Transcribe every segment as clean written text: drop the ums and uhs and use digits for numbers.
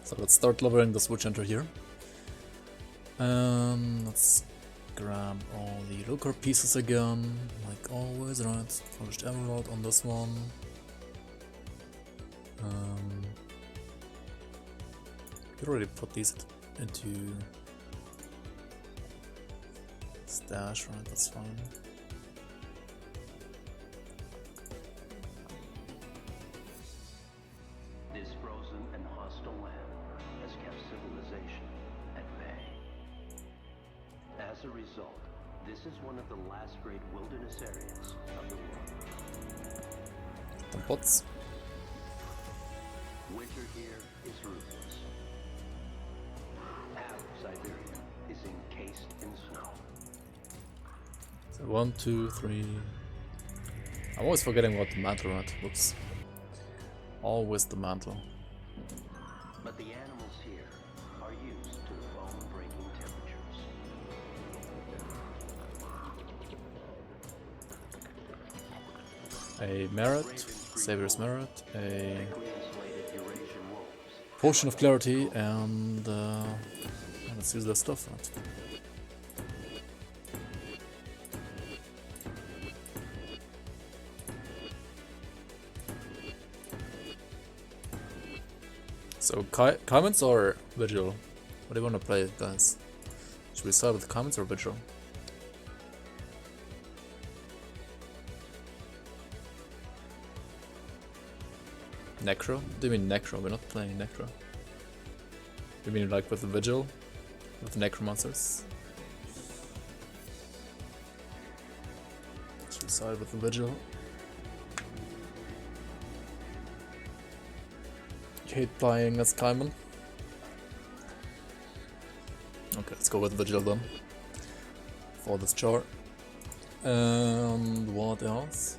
So let's start lowering the switch enter here. Let's grab all the looker pieces again, like always, right? Polished emerald on this one. Could already put these into stash, right? That's fine. This frozen and hostile land has kept civilization at bay. As a result, this is one of the last great wilderness areas of the world. Some pots. Winter here is ruthless. Half of Siberia is encased in snow. So 1, 2, 3. I'm always forgetting what the mantle, right? Whoops. Always the mantle. But the animals here are used to the bone-breaking temperatures. A merit, Savior's merit, a potion of clarity, and let's use that stuff, right? So comments or vigil? What do you want to play, guys? Should we start with comments or vigil? Necro? What do you mean necro? We're not playing necro. You mean like with the vigil? With the necromancers? Should we side with the vigil? You hate playing as Kaiman? Okay, let's go with vigil then. For this char. And what else?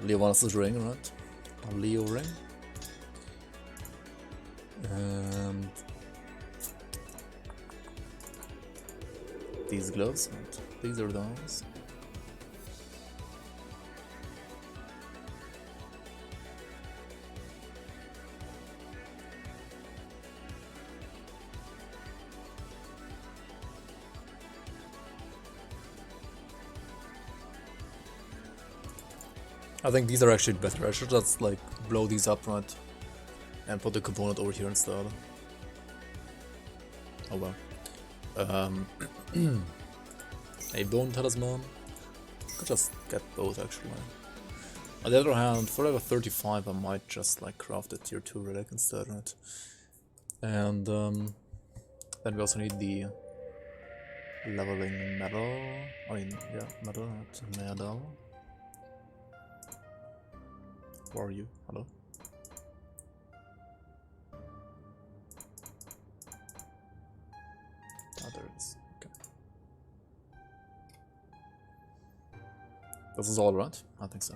Leonis' ring, right? A Leo ring. And these gloves, right? These are those. I think these are actually better. I should just like blow these up, right? And put the component over here instead. Oh well. A bone talisman. Could just get both actually. On the other hand, for level 35 I might just like craft a tier 2 relic instead, right? And then we also need the leveling medal. I mean, yeah, medal, not medal. Who are you? Hello? Ah, there it is. Okay. This is all right? I think so.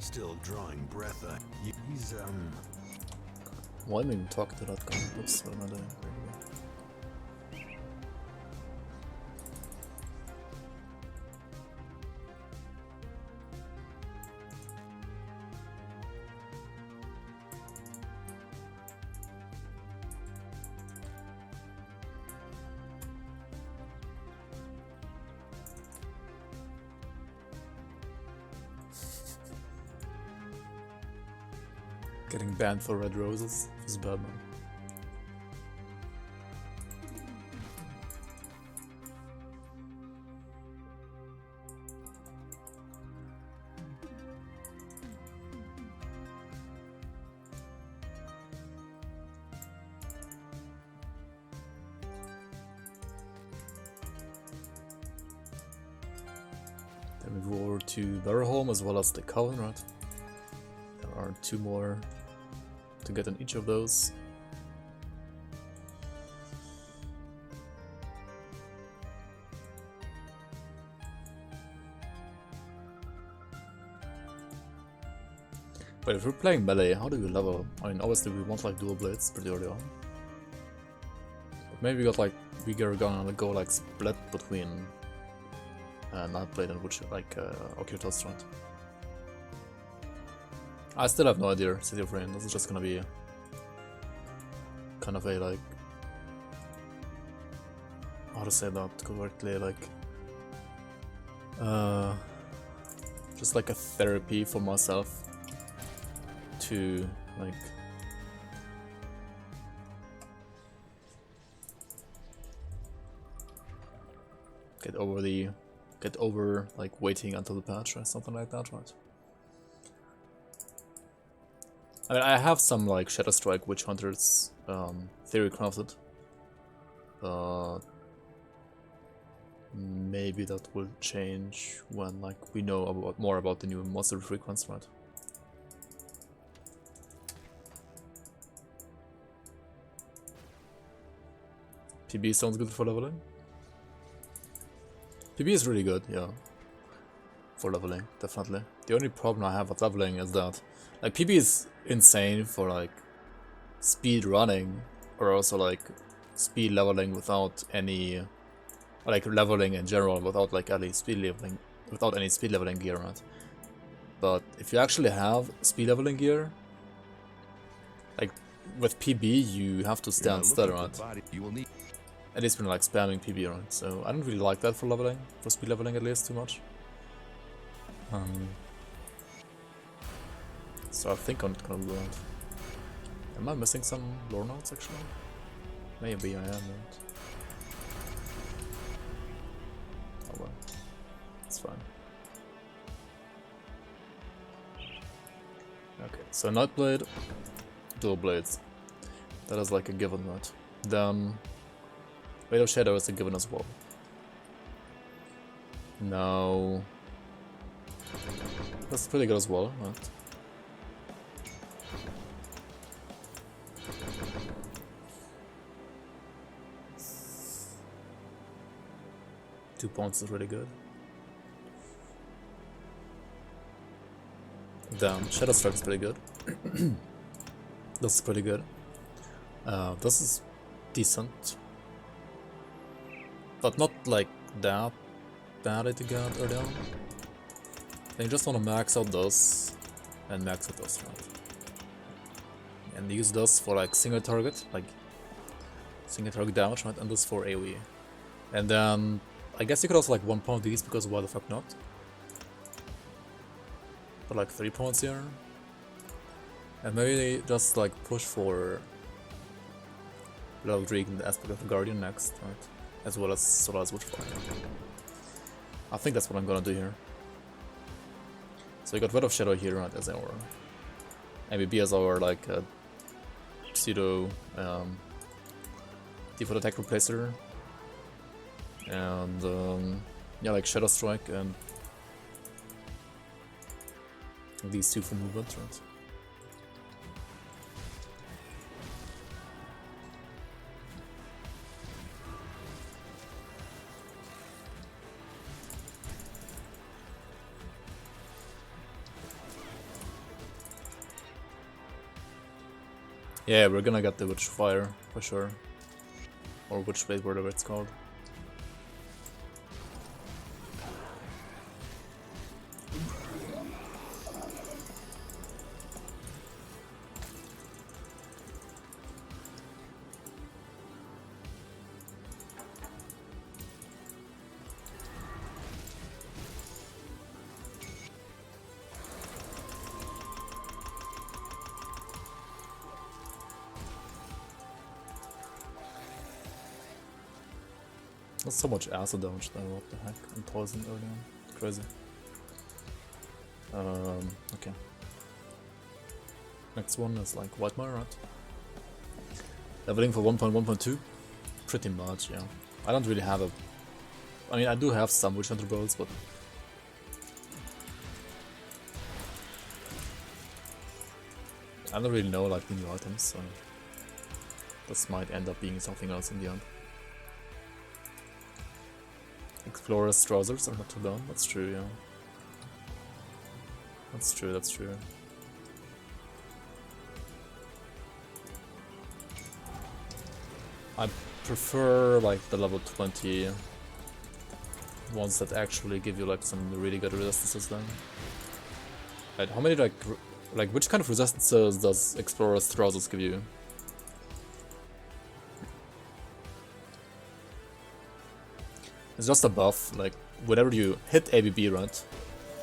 Still drawing breath. He's Why am I even talking to that guy? Oops, what am I doing? Getting banned for red roses is bad, man. Then we go over to Barrowholm as well as the Coven, right? There are 2 more to get on each of those. Wait, if we're playing melee, how do we level? I mean, obviously we want like dual blades pretty early on. But maybe we got like, we're gonna go like split between Nightblade and which like Occultal Strength. I still have no idea, City of Rain. This is just gonna be kind of a like, how to say that correctly, like just like a therapy for myself to like get over like waiting until the patch or something like that, right? I mean, I have some like Shadow Strike Witch Hunters theory crafted, but maybe that will change when like we know more about the new monster frequency, right? PB sounds good for leveling. PB is really good, yeah, for leveling, definitely. The only problem I have with leveling is that like PB is insane for like speed running, or also like speed leveling without any, like leveling in general without like any speed leveling, without any speed leveling gear, right? But if you actually have speed leveling gear, like with PB you have to stand still, right? At least when like spamming PB, right? So I don't really like that for leveling, for speed leveling at least too much. So I think I'm gonna do that. Am I missing some lore notes actually? Maybe I am not. Oh well, it's fine. Okay, so Nightblade, dual blades. That is like a given, right? Then Weight of Shadow is a given as well. Now that's pretty good as well, right? Two points is really good. Damn, Shadow Strike is pretty good. This is pretty good. This is decent, but not like that bad to get early on. And you just want to max out this and max out this, right? And use this for like single target damage, right? And this for AoE. And then I guess you could also like 1 point these, because why the fuck not? But like 3 points here. And maybe just like push for level 3 in the aspect of the Guardian next, right? As well as Solar's Witchfire. I think that's what I'm gonna do here. So we got Red of Shadow here, right, as our MBB as our like pseudo default attack replacer. And yeah, like Shadow Strike and these two for movement, right? Yeah, we're gonna get the Witchfire for sure, or Witchblade, whatever it's called. That's so much acid damage though, what the heck? And poison early on. Crazy. Okay. Next one is like White Mire, right? Leveling for 1.1.2? Pretty much, yeah. I don't really have a... I mean, I do have some Witch Hunter builds, but... I don't really know like the new items, so... This might end up being something else in the end. Explorer's trousers are not too bad, that's true, yeah. That's true, that's true. I prefer like the level 20 ones that actually give you like some really good resistances then. Right, how many like which kind of resistances does Explorer's Trousers give you? It's just a buff, like whenever you hit ABB, right,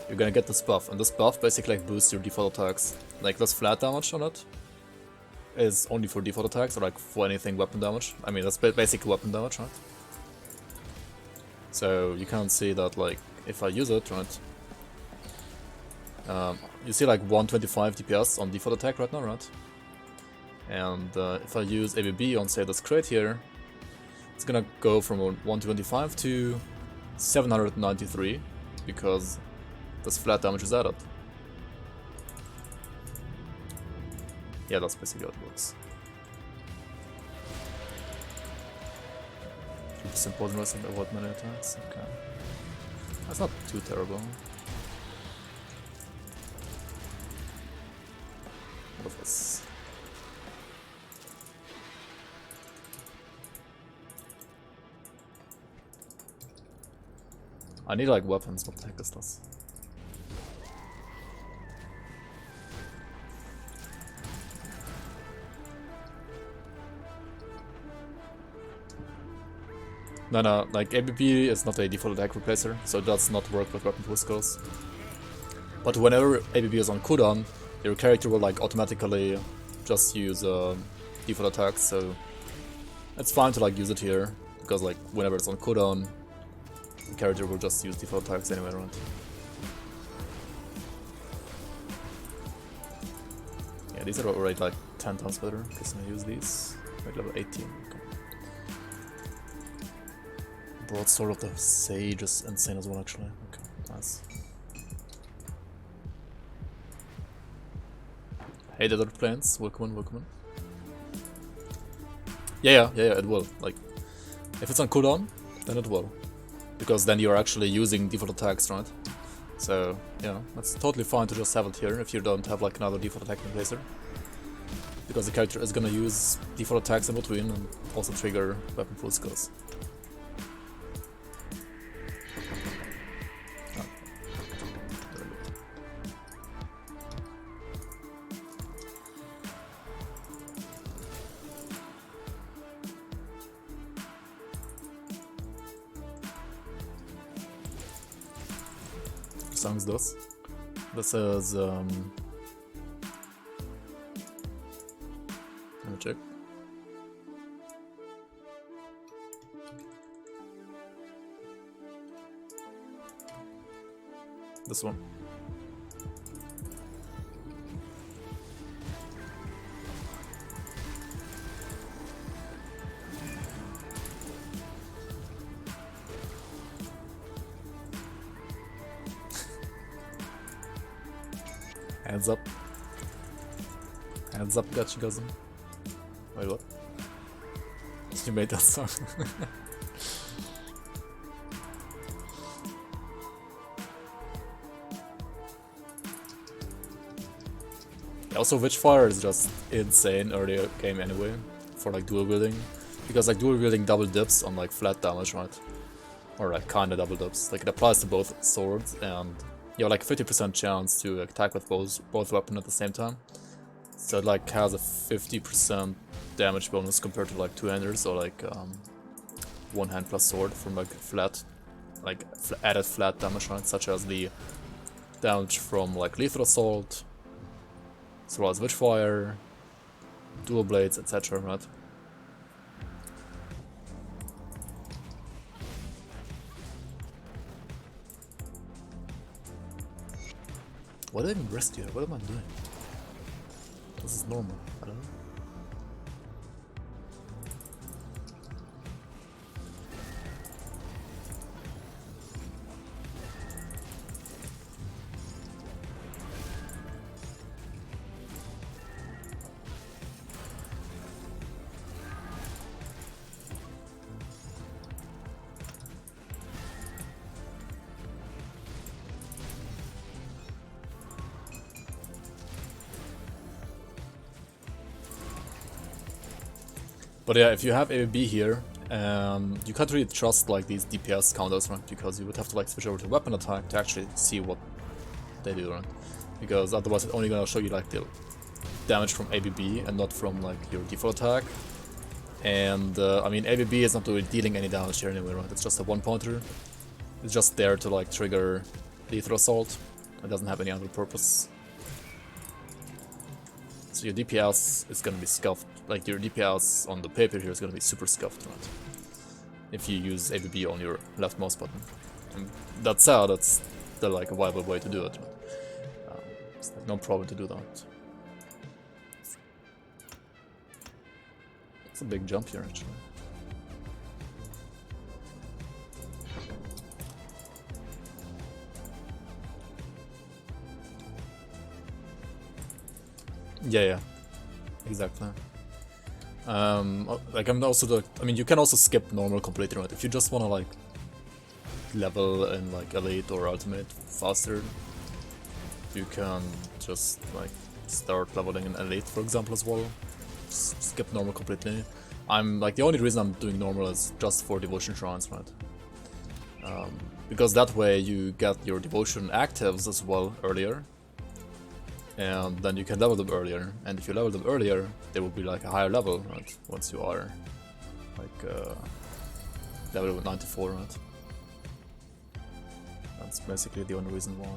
you're gonna get this buff, and this buff basically like boosts your default attacks. Like this flat damage on it is only for default attacks, or like for anything weapon damage. I mean, that's basically weapon damage, right? So you can see that like if I use it, right, you see like 125 DPS on default attack right now, right? And if I use ABB on say this crate here, it's gonna go from 125 to 793 because this flat damage is added. Yeah, that's basically how it works. 3% poison rest and avoid many attacks. Okay. That's not too terrible. What of this? I need like weapons, what the heck is this? No, like ABB is not a default attack replacer, so it does not work with weapon pool skills. But whenever ABB is on cooldown, your character will like automatically just use default attacks, so it's fine to like use it here, because like whenever it's on cooldown, the character will just use default attacks anyway, right? Yeah, these are already like 10 times better, because I use these. Like level 18. Okay. Broadsword of the Sage is insane as well, actually. Okay, nice. Hey, the other planes, welcome in, welcome in. Yeah, it will. Like, if it's on cooldown, then it will. Because then you're actually using default attacks, right? So, yeah, it's totally fine to just have it here if you don't have like another default attack replacer. Because the character is gonna use default attacks in between and also trigger weapon pool skills. Songs this. This is let me check. This one. Hands up. Hands up, gotcha, cousin. Wait, what? You made that song. Also, Witchfire is just insane early game anyway, for like dual wielding. Because like dual wielding double dips on like flat damage, right? Or like kinda double dips. Like it applies to both swords and you have like 50% chance to attack with both weapons at the same time. So it like has a 50% damage bonus compared to like two-handers or like one hand plus sword from like flat, like added flat damage, right? Such as the damage from like lethal assault, as well as witchfire, dual blades, etc. Right? Why did I even rest here? What am I doing? This is normal, I don't know. But yeah, if you have ABB here, you can't really trust like these DPS counters, right? Because you would have to like switch over to weapon attack to actually see what they do, right? Because otherwise it's only gonna show you like the damage from ABB and not from like your default attack. And I mean, ABB is not really dealing any damage here anyway, right? It's just a one pointer. It's just there to like trigger lethal assault. It doesn't have any other purpose. So your DPS is gonna be scuffed. Like your DPS on the paper here is gonna be super scuffed, right? If you use ABB on your left mouse button. And that's still like a viable way to do it, right? It's like no problem to do that. It's a big jump here actually. Yeah, exactly. Like I'm also I mean, you can also skip normal completely, right? If you just wanna like level in like elite or ultimate faster, you can just like start leveling in elite, for example, as well. Just skip normal completely. I'm like the only reason I'm doing normal is just for devotion shrines, right? Because that way you get your devotion actives as well earlier. And then you can level them earlier, and if you level them earlier, they will be like a higher level, right? Once you are like level 94, right? That's basically the only reason why.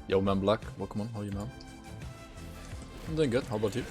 Yo, man, Black, welcome on. How are you, man? I'm doing good. How about you?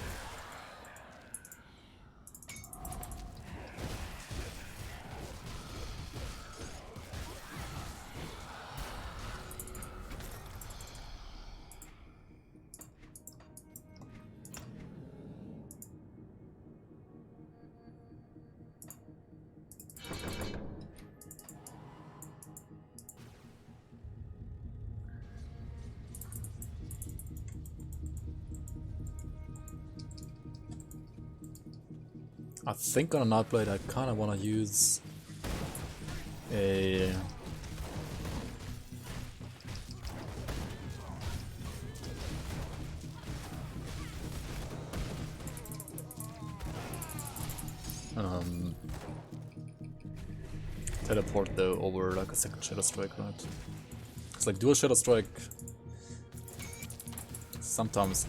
I think on a Nightblade I kinda wanna use a teleport though over like a second Shadow Strike, right? It's like dual Shadow Strike sometimes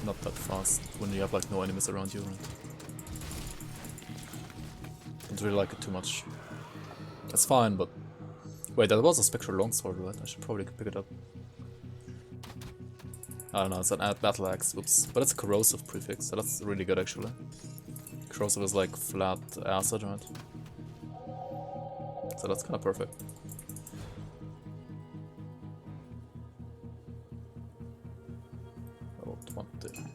not that fast when you have like no enemies around you, right? Don't really like it too much. That's fine, but wait, that was a Spectral Longsword, right? I should probably pick it up. I don't know, it's an battle axe, oops. But it's a corrosive prefix, so that's really good actually. Corrosive is like flat acid, right? So that's kinda perfect. Level 20.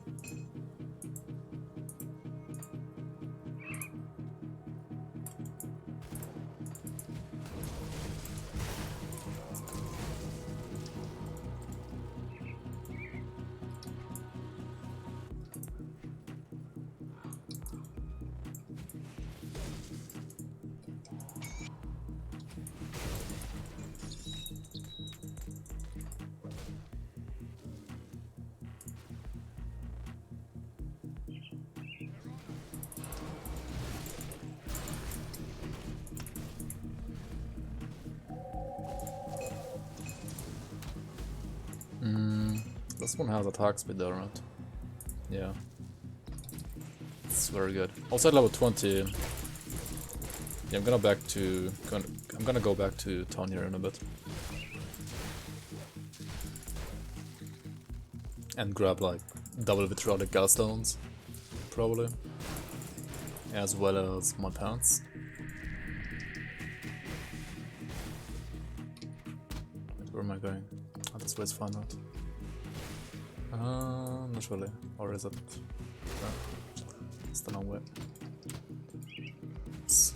This one has attack speed though, right? Yeah. It's very good. Also at level 20. Yeah, I'm gonna go back to town here in a bit. And grab like double vitriolic gallstones, probably. As well as my pants. Wait, where am I going? Oh, this way's fine, right? Not really. Or is it? No. It's the long way. Oops.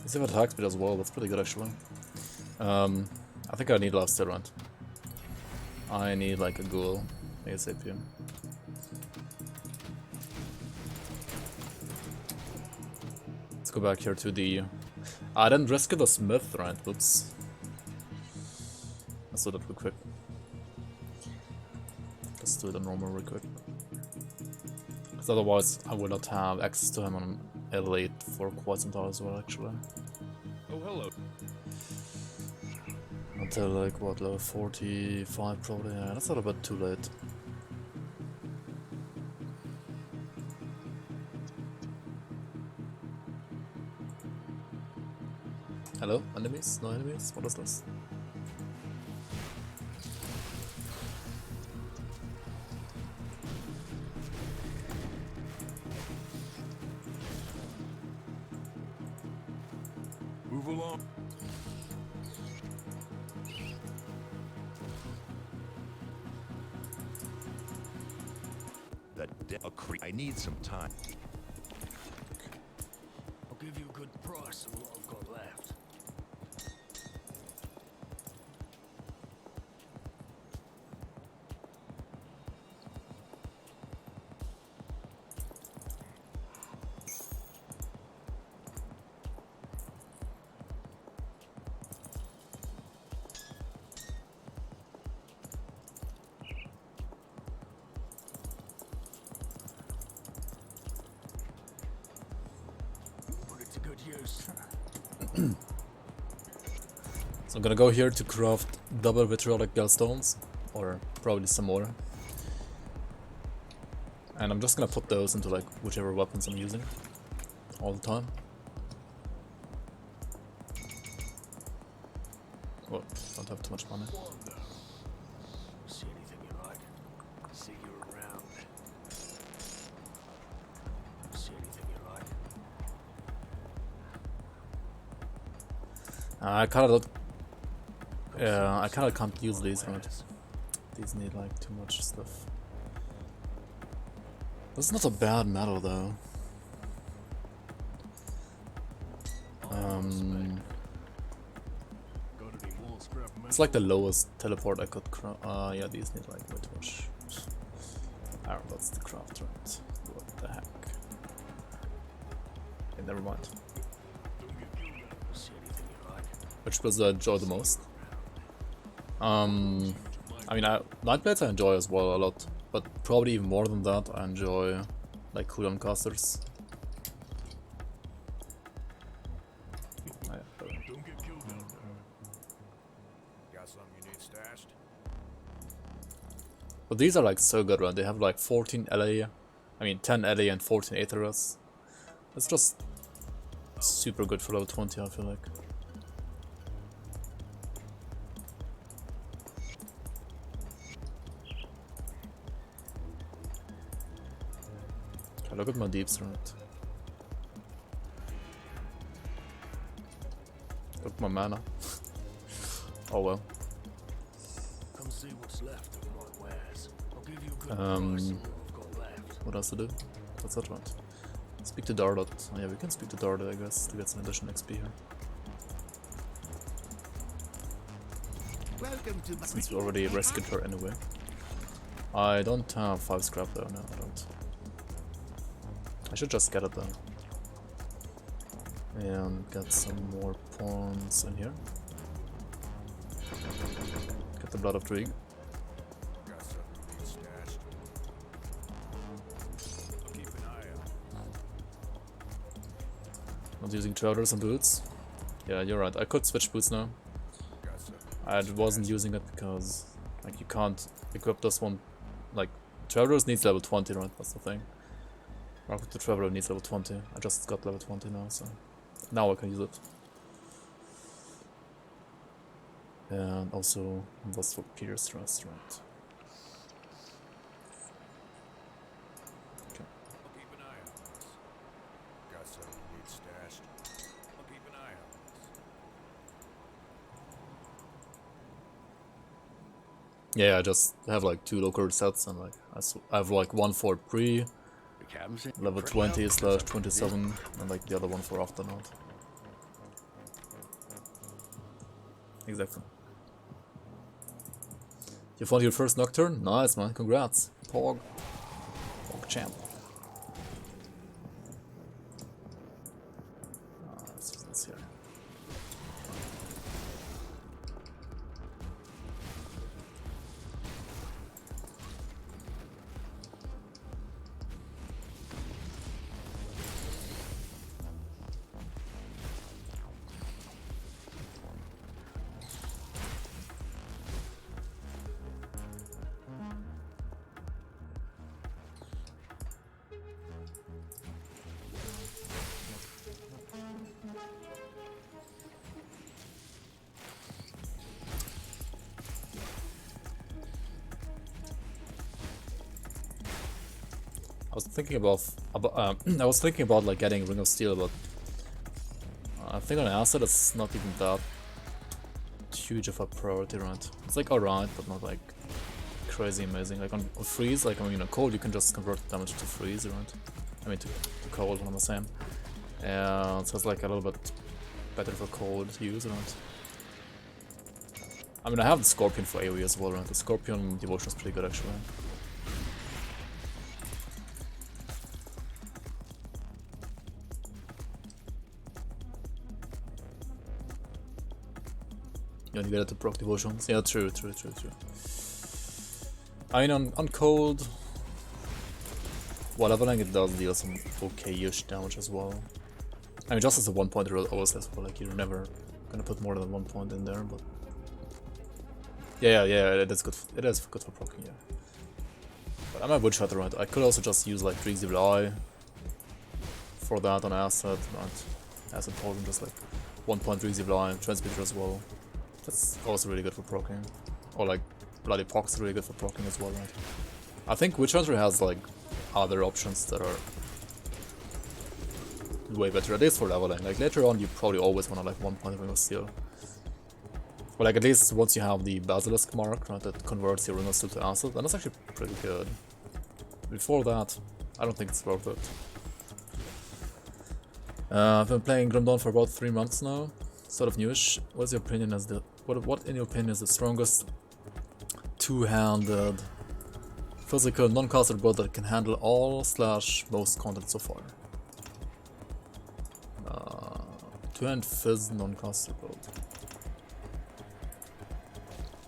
He's have attack speed as well, that's pretty good actually. I think I need lifesteal, right? I need like a ghoul ASAP. Let's go back here to the... I didn't rescue the smith, right? Whoops. Let's do that real quick. Let's do the normal real quick. Because otherwise I would not have access to him on Elite for quite some time as well, actually. Oh, hello. Until like, what, level 45 probably? Yeah, that's not a bit too late. Hello? Enemies? No enemies? What is this? Move along. I need some time. I'll give you a good price on what I've got left. Put it to good use. So I'm gonna go here to craft double vitriolic gallstones, or probably some more. And I'm just gonna put those into like whichever weapons I'm using all the time. Oh, don't have too much money. See anything you like? See you around. See anything you like? I kinda don't... Yeah, I kinda can't use these, right? These need like too much stuff. This is not a bad metal though. It's like the lowest teleport I could craft. Yeah, these need like way too much. Oh, that's the craft, right? What the heck? Okay, never mind. See anything you like? Which was I enjoy the most? I mean, Nightblades I enjoy as well a lot, but probably even more than that, I enjoy like cooldown casters. Got something you need stashed? But these are like so good, right? They have like 14 LA, 10 LA and 14 Aetheras. It's just super good for level 20, I feel like. Okay, look at my deeps, right? Look at my mana. Oh well. Come see what's left of my wares. I'll give you a good price on what I've got left. What else to do? What's that right? Speak to Dardot. Oh, yeah, we can speak to Dardot, I guess, to get some additional XP here. Welcome to Since we already rescued her anyway. I don't have 5 scrap though, no I don't. I should just get it though. And get some more pawns in here. Get the Blood of Trig. Got something you need stashed. Keep an eye out. Not using trousers and boots. Yeah, you're right. I could switch boots now. Got something. I wasn't using it because like you can't equip this one. Like Travelers needs level 20, right? That's the thing. Rocket the Traveler needs level 20. I just got level 20 now, so now I can use it. And also that's for Pierce Thrust, right? Okay. I'll keep an eye on this. Got something you need stashed. I'll keep an eye on this. Yeah, I just have like 2 local sets and like I have like one for pre level 20/27 and like the other one for afternoon. Exactly. You found your first Nocturne? Nice, man. Congrats. Pog. Pog champ. Let's hear. I was thinking I was thinking about like getting Ring of Steel, but I think on acid it's not even that huge of a priority, right? It's like alright, but not like crazy amazing. Like on freeze, like on cold, you can just convert damage to freeze, right? I mean to cold, what am I saying? And so it's like a little bit better for cold use, right? I mean, I have the Scorpion for AoE as well, right? The Scorpion Devotion is pretty good actually. You only get it to proc devotions. Yeah, true. I mean, on cold, while leveling it does deal some okay-ish damage as well. I mean, just as a 1 point rule always as well, like you're never gonna put more than 1 point in there, but yeah, it is good. It is good for proccing, yeah. But I'm a wood shutter, right? I could also just use like Dreamsevil Eye for that on acid, right? Acid poison, just like 1 point Dreamsevil Eye, Transmitter as well. That's also really good for proccing. Or like Bloody Pox is really good for proccing as well, right? I think Witch Hunter has like other options that are way better, at least for leveling. Like later on you probably always wanna like 1 point Ring of Steel. Or like at least once you have the Basilisk mark, right, that converts your Ring of Steel to acid, then that's actually pretty good. Before that, I don't think it's worth it. I've been playing Grim Dawn for about 3 months now. Sort of newish. What's your opinion as the what in your opinion is the strongest two-handed physical non-caster build that can handle all / most content so far? Two-hand fizz non-caster build.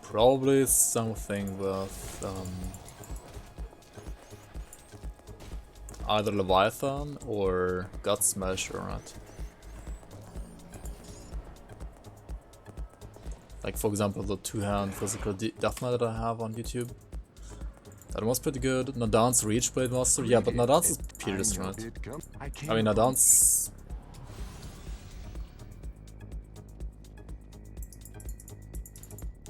Probably something with either Leviathan or Gut Smasher, right? Like for example the two-hand physical Death Knight that I have on YouTube. That was pretty good. Nadan's Reach Blade Master, yeah, but Nadan's is pierced, right? I mean Nadan's...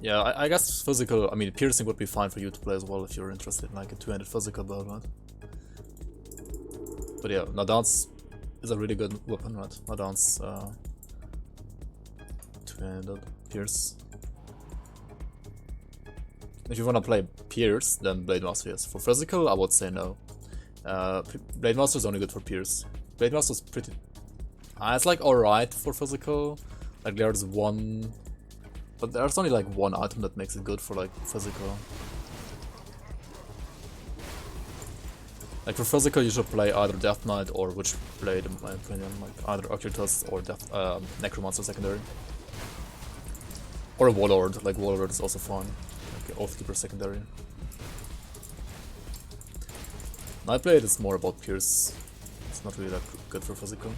Yeah, I guess physical, I mean piercing would be fine for you to play as well if you're interested in like a two-handed physical build, right? But yeah, Nadan's is a really good weapon, right? Nadan's two-handed pierce. If you wanna play Pierce, then Blade Master yes. For physical, I would say no. Blade Master is only good for Pierce. Blade Master is pretty... it's like alright for physical. Like there's one... But there's only like one item that makes it good for like physical. Like for physical you should play either Death Knight or Witchblade in my opinion. Like either Ocultus or Necromancer secondary. Or a Warlord, like Warlord is also fine. Like Oathkeeper secondary. Nightblade is more about Pierce. It's not really that good for physical.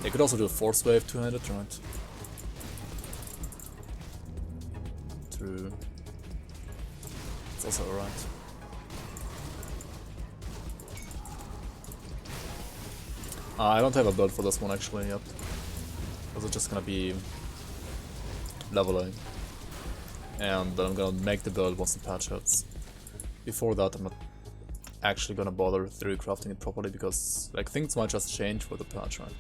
You could also do a Force Wave two-handed, right? True. It's also alright. I don't have a build for this one actually yet. Because it's just gonna be leveling. And then I'm gonna make the build once the patch hits. Before that I'm not actually gonna bother theory crafting it properly because like things might just change for the patch, right?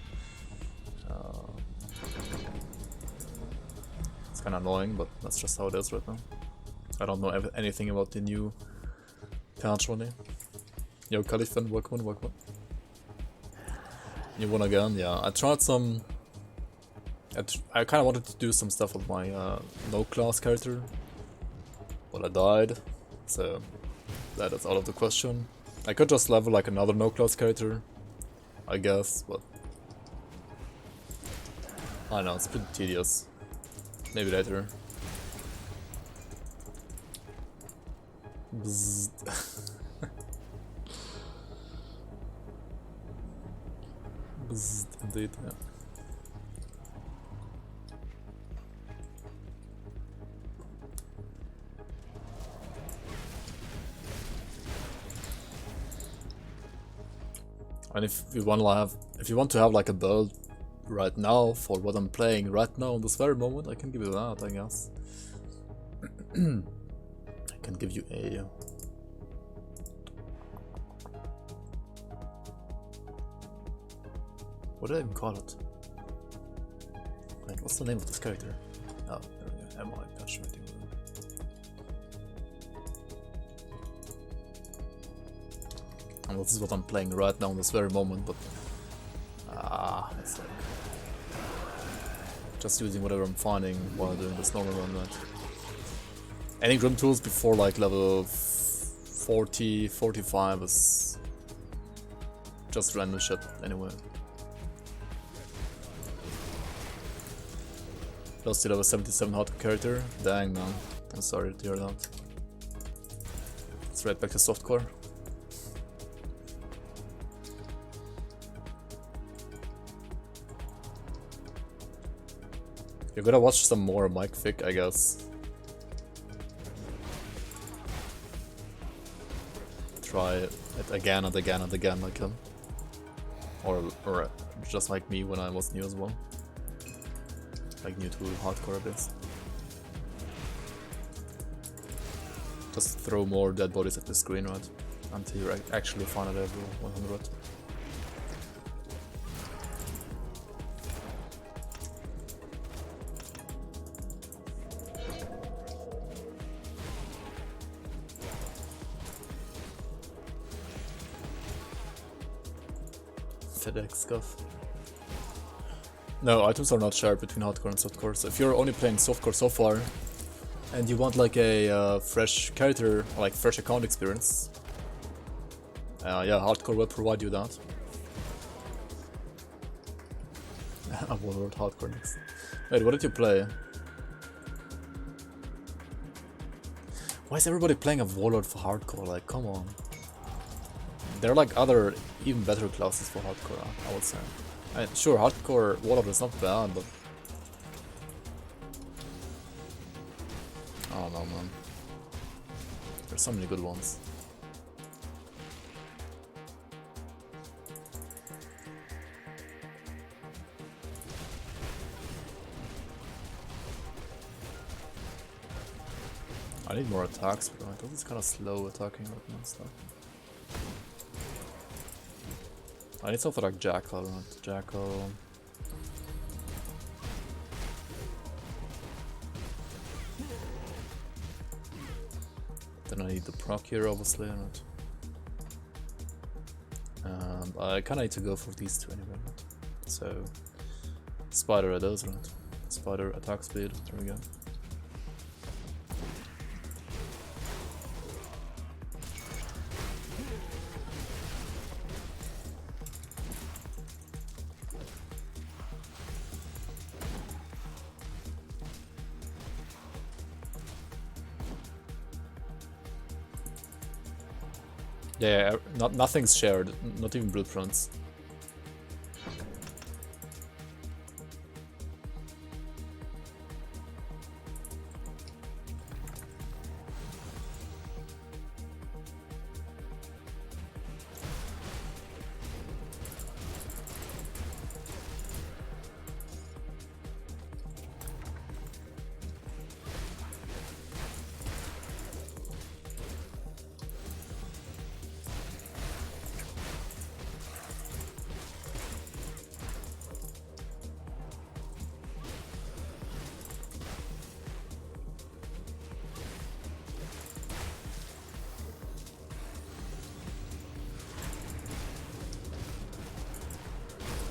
It's kinda annoying, but that's just how it is right now. I don't know anything about the new patch really. Yo Caliphan, welcome. You won again? Yeah, I tried some... I kind of wanted to do some stuff with my no-class character, but I died, so that is out of the question. I could just level like another no-class character, I guess, but... I don't know, it's pretty tedious. Maybe later. Bzzzt. Bzzzt, indeed, yeah. And if you want to have like a build right now for what I'm playing right now in this very moment, I can give you that, I guess. I can give you a... What did I even call it? Like, what's the name of this character? Oh, there we go. MI patch rating. And this is what I'm playing right now in this very moment, but... it's like... just using whatever I'm finding while doing this normal run, right? Any grim tools before like level 40, 45 is... just random shit anyway. Lost to level 77 hardcore character? Dang man, I'm sorry to hear that. Let's right back to softcore. You're gonna watch some more Mike Vick, I guess. Try it again and again and again like him. Or just like me when I was new as well. Like new to hardcore a bit. Just throw more dead bodies at the screen, right? Until you actually find a level 100. FedEx scuff. No, items are not shared between hardcore and softcore, so if you're only playing softcore so far, and you want like a fresh character, like fresh account experience, yeah, hardcore will provide you that. A Warlord hardcore next. Wait, what did you play? Why is everybody playing a Warlord for hardcore? Like, come on. There are like other, even better classes for hardcore, I would say. I mean, sure, hardcore Warlord is not bad, but... I don't know, man. There's so many good ones. I need more attacks, but I think it's kind of slow attacking right now and stuff. I need something like Jackal, right? Jackal. Then I need the proc here, obviously, right? And I kinda need to go for these two anyway, right? So, Spider it is, right? Spider attack speed, there we go. Yeah, nothing's shared, not even blueprints.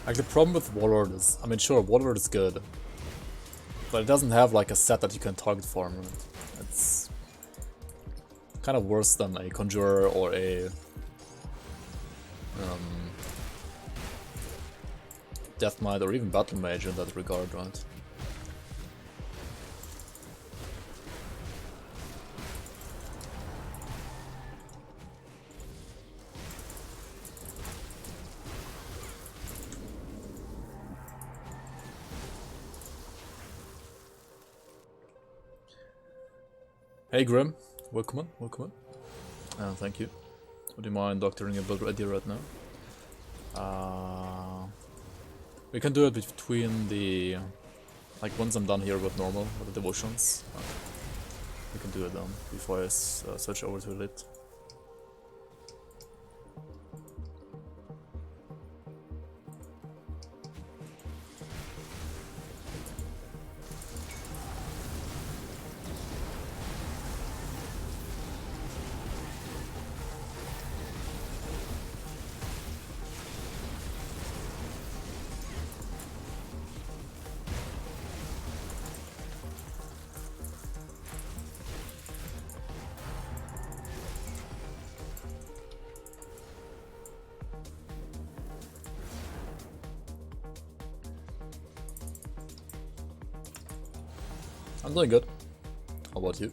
Like the problem with Warlord is, I mean sure, Warlord is good, but it doesn't have like a set that you can target farm. It's kind of worse than a Conjurer or a Death Knight or even Battle Mage in that regard, right? Hey Grim, welcome on, welcome on. Thank you. Would you mind doctoring a build ready right now? We can do it between the... like once I'm done here with normal, with the devotions. We can do it then, before I switch over to elite. I'm doing good. How about you?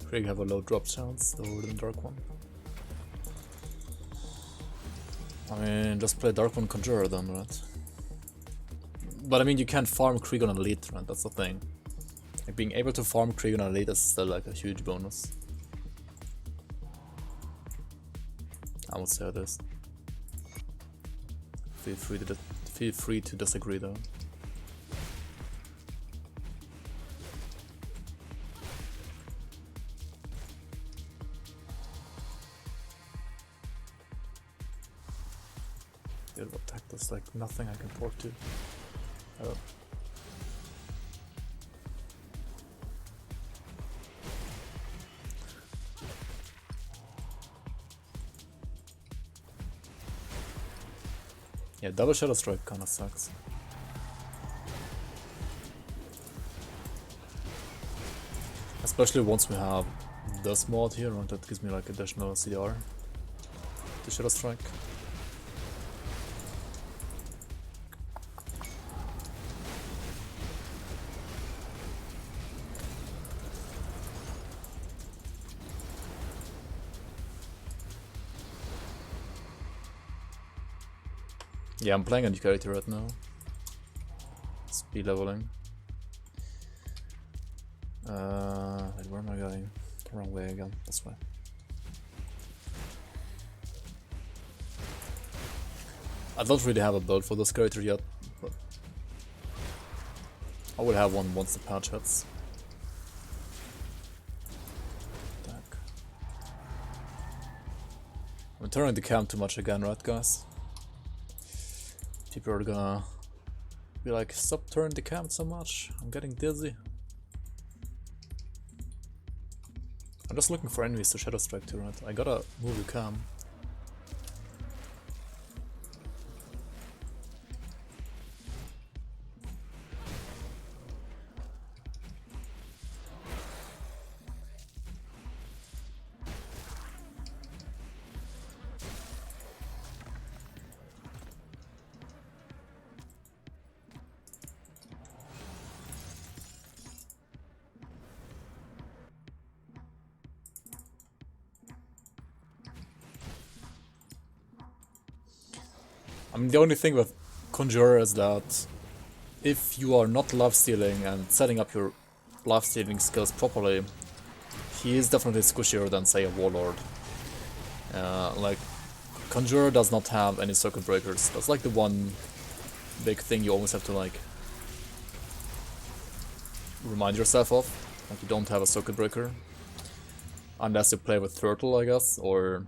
Craig have a low drop chance over the Dark One. I mean, just play Dark One Conjurer then, right? But I mean, you can't farm Krieg on Elite, right? That's the thing. Like, being able to farm Krieg on Elite is still like a huge bonus. I would say it is. Feel free to disagree though. Attack, there's like nothing I can port to. Oh. Yeah, double Shadow Strike kinda sucks. Especially once we have this mod here, and that gives me like additional CR to Shadow Strike. Yeah, I'm playing a new character right now. Speed leveling. Wait, where am I going? The wrong way again. That's why. I don't really have a build for this character yet, but I will have one once the patch hits. Attack. I'm turning the cam too much again, right, guys? People are gonna be like, stop turning the cam so much, I'm getting dizzy. I'm just looking for enemies to Shadow Strike to, right? I gotta move the cam. I mean, the only thing with Conjurer is that if you are not lifestealing and setting up your lifestealing skills properly, he is definitely squishier than, say, a Warlord. Like, Conjurer does not have any circuit breakers. That's like the one big thing you always have to, like, remind yourself of. Like you don't have a circuit breaker. Unless you play with Turtle, I guess, or...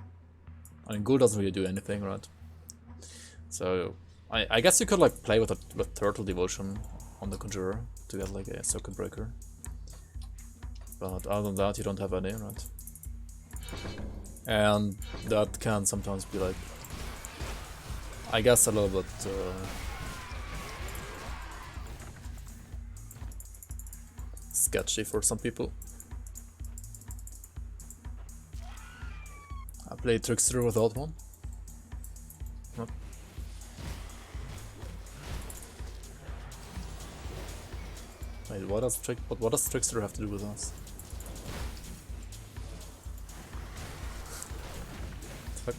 I mean, Ghoul doesn't really do anything, right? So, I guess you could like play with Turtle Devotion on the Conjurer to get like a circuit breaker. But other than that, you don't have any, right? And that can sometimes be like... I guess a little bit... sketchy for some people. I played Trickster without one. Not. Wait, what does Trickster have to do with us? Fuck.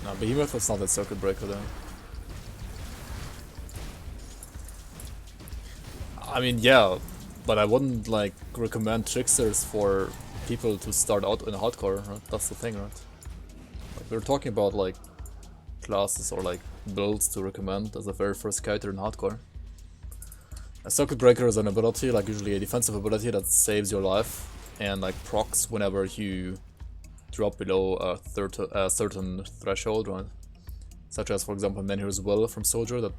No, Behemoth is not a circuit breaker though. I mean, yeah, but I wouldn't like recommend Tricksters for people to start out in hardcore, right? That's the thing, right? Like, we're talking about like classes or like builds to recommend as a very first character in hardcore. A circuit breaker is an ability, like usually a defensive ability that saves your life and like procs whenever you drop below a certain threshold, right? Such as, for example, Menhir's Will from Soldier that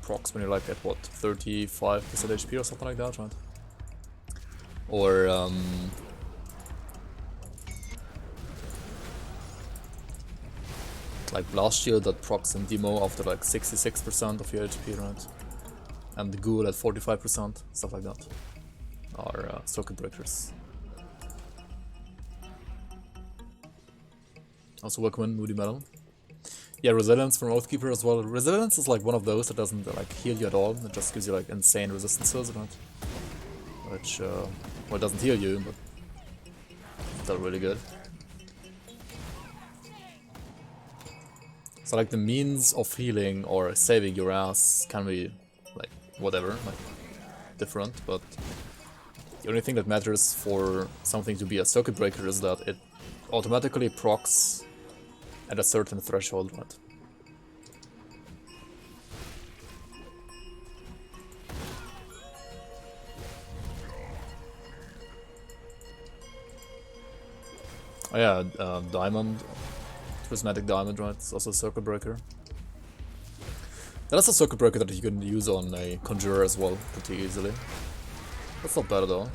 procs when you're like at what, 35% HP or something like that, right? Or like Blast Shield that procs in Demo after like 66% of your HP, right? And the Ghoul at 45%, stuff like that, are circuit breakers. Also welcome Moody Melon. Yeah, Resilience from Oathkeeper as well. Resilience is like one of those that doesn't like heal you at all, it just gives you like insane resistances, right? Which, well, it doesn't heal you, but it's still really good. So like the means of healing or saving your ass can be like whatever, like different, but the only thing that matters for something to be a circuit breaker is that it automatically procs at a certain threshold, right? Oh yeah, Diamond, Prismatic Diamond, right? It's also a circuit breaker. That's a circuit breaker that you can use on a Conjurer as well, pretty easily. That's not bad at all.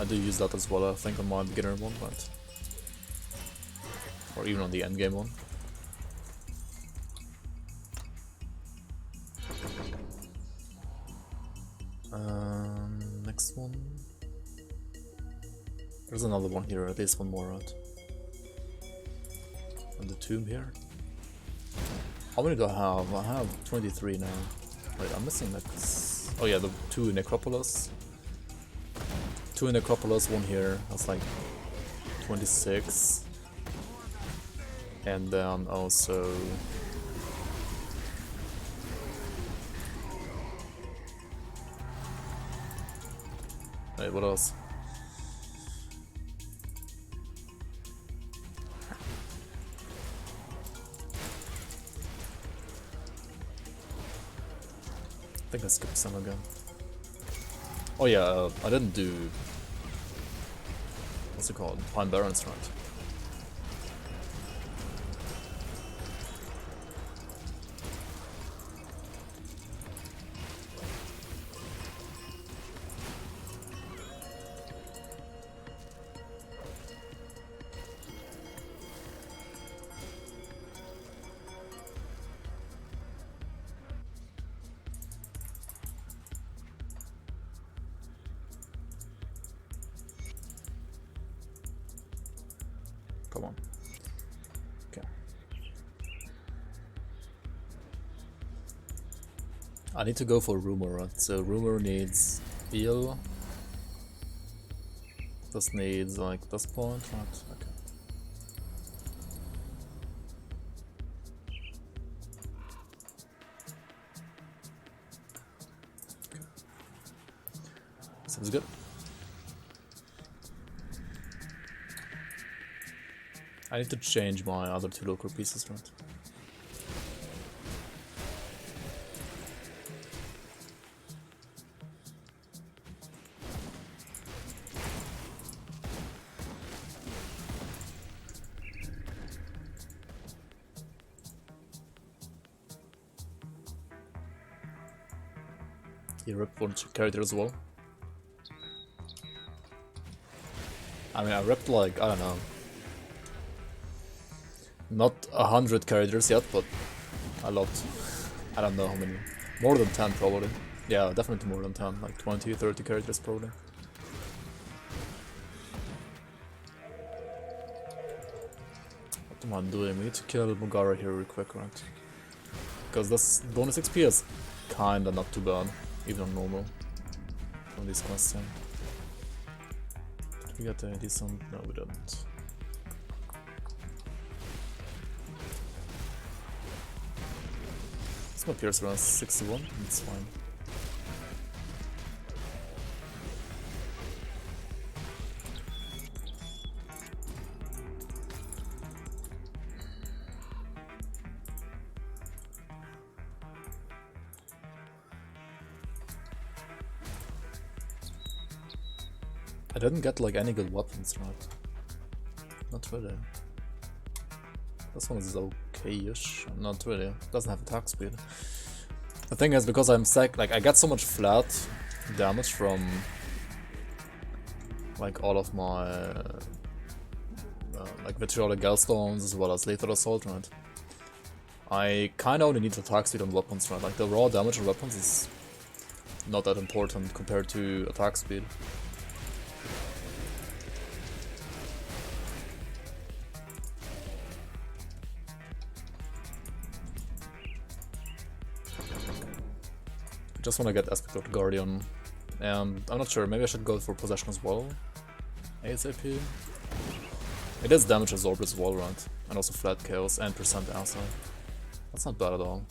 I do use that as well, I think, on my beginner one, right? Or even on the endgame one. Next one. There's another one here, at least one more, right? And the tomb here. How many do I have? I have 23 now. Wait, I'm missing like... Oh yeah, the 2 necropolis. 2 necropolis, one here. That's like 26. And then also... Wait, what else? I think I skipped some again. Oh yeah, I didn't do... What's it called? Pine Barrens, right? Come on. Okay. I need to go for Rumor, right? So Rumor needs heal. This needs like this point, right? Okay. Sounds good. I need to change my other 2 local pieces, right? He ripped one character as well. I mean, I ripped like, I don't know, not 100 characters yet, but a lot. I don't know how many. More than 10 probably. Yeah, definitely more than 10, like 20, 30 characters probably. What am I doing? We need to kill Mugara here real quick, right? Because this bonus XP is kinda not too bad, even on normal. On this question. Did we get a decent? No, we didn't. My pierce around 61, that's fine. I didn't get like any good weapons, right? Not really. This one is okay-ish. Not really. Doesn't have attack speed. The thing is, because I'm like I get so much flat damage from like all of my like vitriolic gallstones as well as lethal assault, right? I kinda only need attack speed on weapons, right? Like the raw damage on weapons is not that important compared to attack speed. Just want to get Aspect of the Guardian, and I'm not sure, maybe I should go for Possession as well. ASAP. It is damage absorb as well, right? And also flat chaos and percent acid. That's not bad at all.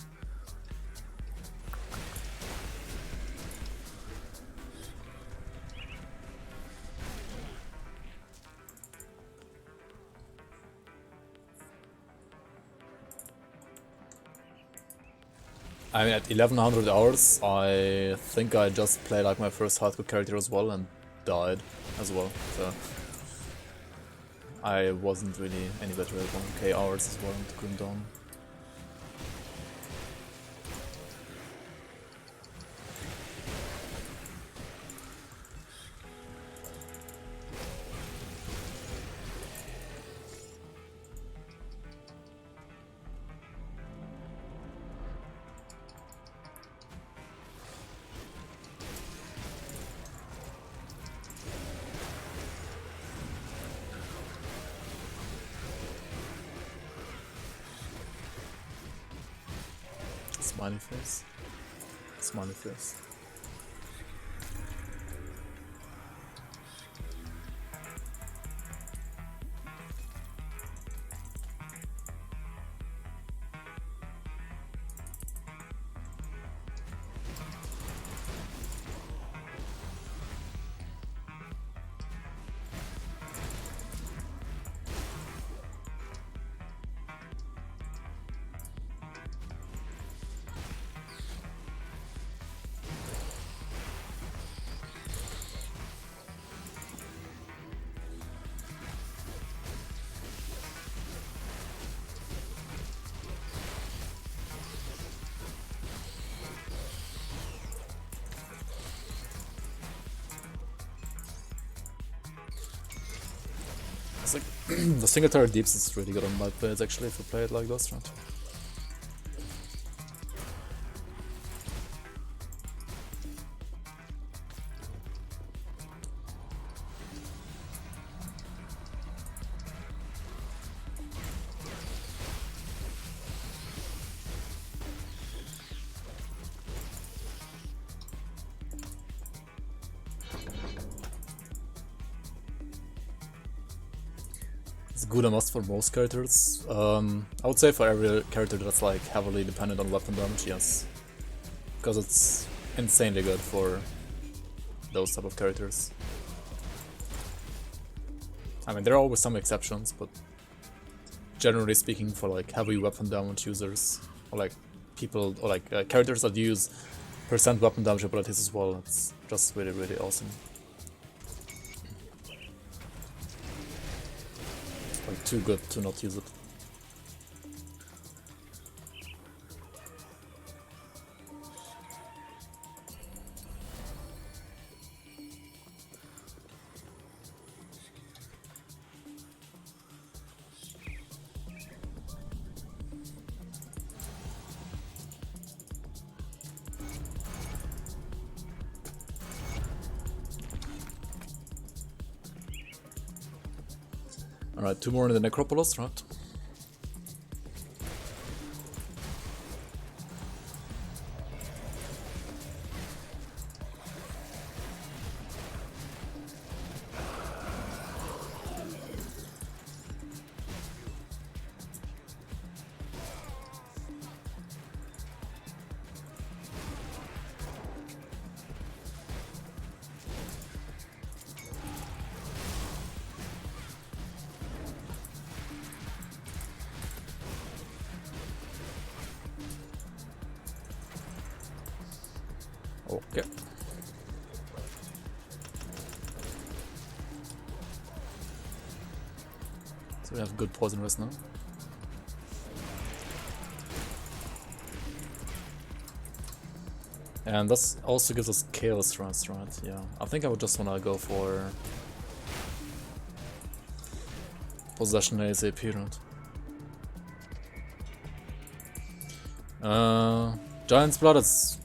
I mean, at 1100 hours, I think I just played like my first hardcore character as well and died as well, so I wasn't really any better at 1k hours as well into Grim Dawn. Smiley face. Smiley face. It's like the single turret deeps is really good on light blades actually if you play it like this, right? It's good enough for most characters. I would say for every character that's like heavily dependent on weapon damage, yes. Because it's insanely good for those type of characters. I mean, there are always some exceptions, but generally speaking, for like heavy weapon damage users, or like people, or like characters that use percent weapon damage abilities as well. It's just really, really awesome. Like too good to not use it. Alright, 2 more in the necropolis, right? Okay. So we have good poison rest now. And this also gives us chaos rest, right? Yeah. I think I would just wanna go for possession ASAP, right? Giant's Blood is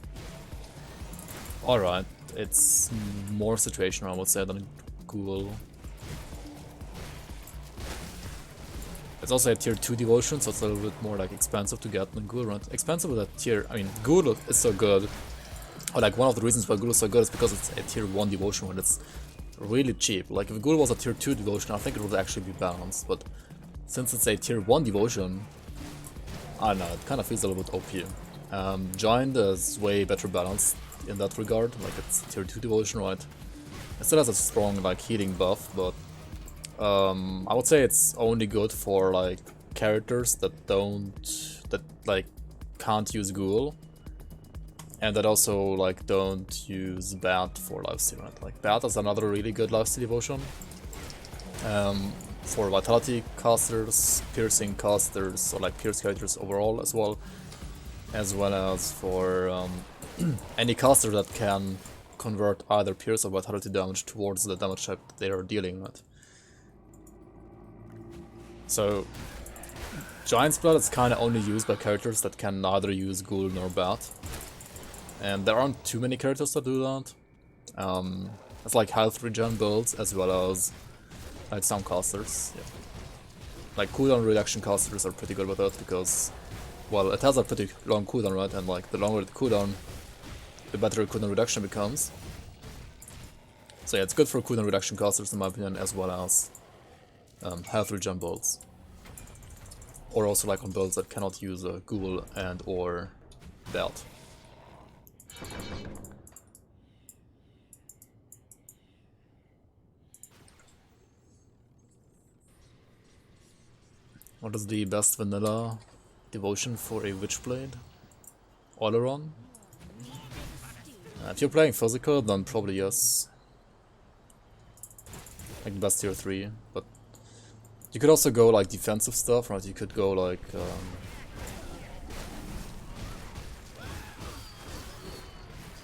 alright. It's more situational, I would say, than Ghoul. It's also a tier 2 devotion, so it's a little bit more like expensive to get than Ghoul, right? Expensive with a tier, I mean, Ghoul is so good. Or like one of the reasons why Ghoul is so good is because it's a tier 1 devotion when it's really cheap. Like if Ghoul was a tier 2 devotion, I think it would actually be balanced, but since it's a tier 1 devotion, I don't know, it kind of feels a little bit OP. Giant is way better balanced in that regard, like it's tier 2 devotion, right? It still has a strong like healing buff, but I would say it's only good for like characters that can't use Ghoul, and that also like don't use Bat for lifesteal, right? Like Bat is another really good lifesteal devotion. For vitality casters, piercing casters, or like pierce characters overall as well as for any caster that can convert either pierce or vitality damage towards the damage type that they are dealing with. So Giant's Blood is kind of only used by characters that can neither use Ghoul nor Bat, and there aren't too many characters that do that. It's like health regen builds as well as like some casters. Yeah. Like cooldown reduction casters are pretty good with it because, well, it has a pretty long cooldown, right? And like the longer the cooldown, the better cooldown reduction becomes. So yeah, it's good for cooldown reduction casters in my opinion, as well as health regen builds. Or also like on builds that cannot use a Ghoul and or Belt. What is the best vanilla devotion for a Witchblade? Oleron? If you're playing physical, then probably yes. Like best tier 3, but you could also go like defensive stuff, right? You could go like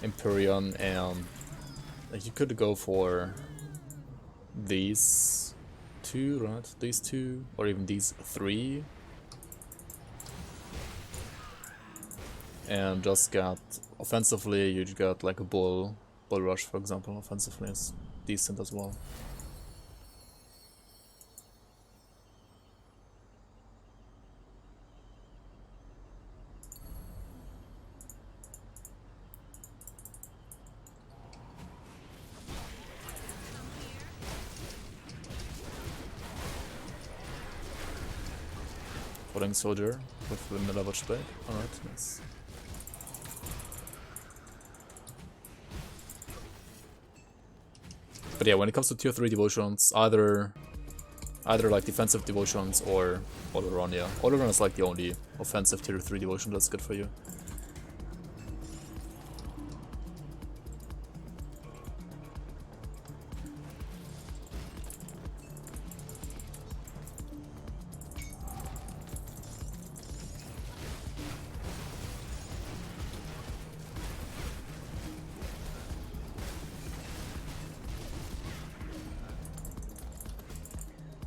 Empyrean, and like you could go for these two, right? These two, or even these three, and just got offensively. You got like a bull rush, for example. Offensively is decent as well. Following soldier with vanilla Witchblade. Alright, nice. But yeah, when it comes to tier 3 devotions, either Either like defensive devotions or auto run, yeah. Auto run is like the only offensive tier 3 devotion that's good for you.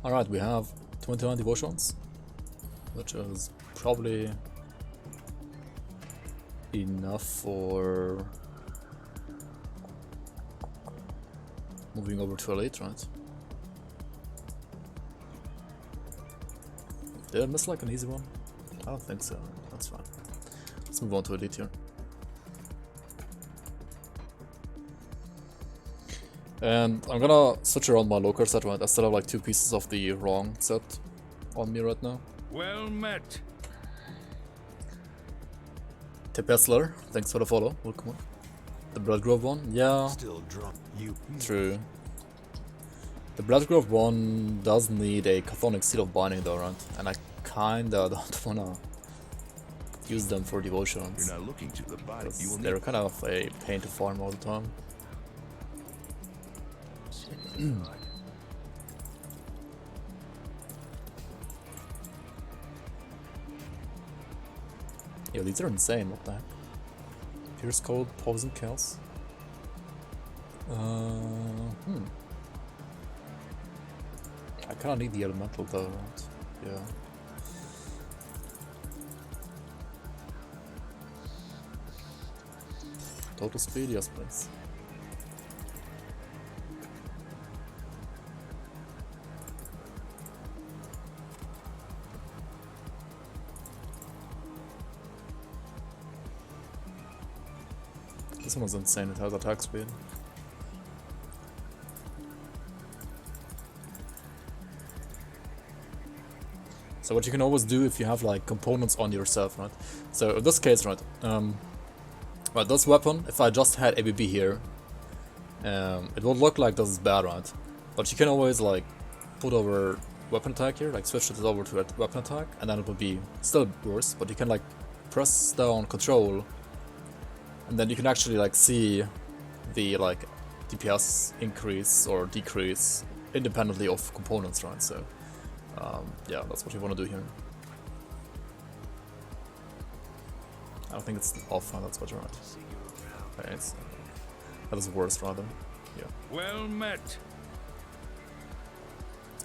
Alright, we have 21 devotions, which is probably enough for moving over to elite, right? Did I miss like an easy one? I don't think so. That's fine. Let's move on to elite here. And I'm gonna switch around my local set, right? I still have like 2 pieces of the wrong set on me right now. Well met. Tepesler, thanks for the follow. Welcome on. The Bloodgrove one? Yeah, Still drunk. You. true. The Bloodgrove one does need a Chthonic Seal of Binding though, right? And I kinda don't wanna use them for devotions. You're not looking to the body. You will They're kind of a pain to farm all the time. Yo, these are insane, what the heck? Pierce Cold, Poison Kills. I kinda need the elemental though, right? Yeah. Total speed, yes please. This one was insane, it has attack speed. So what you can always do if you have like components on yourself, right? So in this case, right, right, this weapon, if I just had ABB here, it would look like this is bad, right? But you can always like put over weapon attack here, like switch it over to weapon attack, and then it would be still worse, but you can like press down control, and then you can actually like see the like DPS increase or decrease independently of components, right? So yeah, that's what you want to do here. I don't think it's off, that's what you're right. Okay, it's, that is worse rather. Yeah. Well met.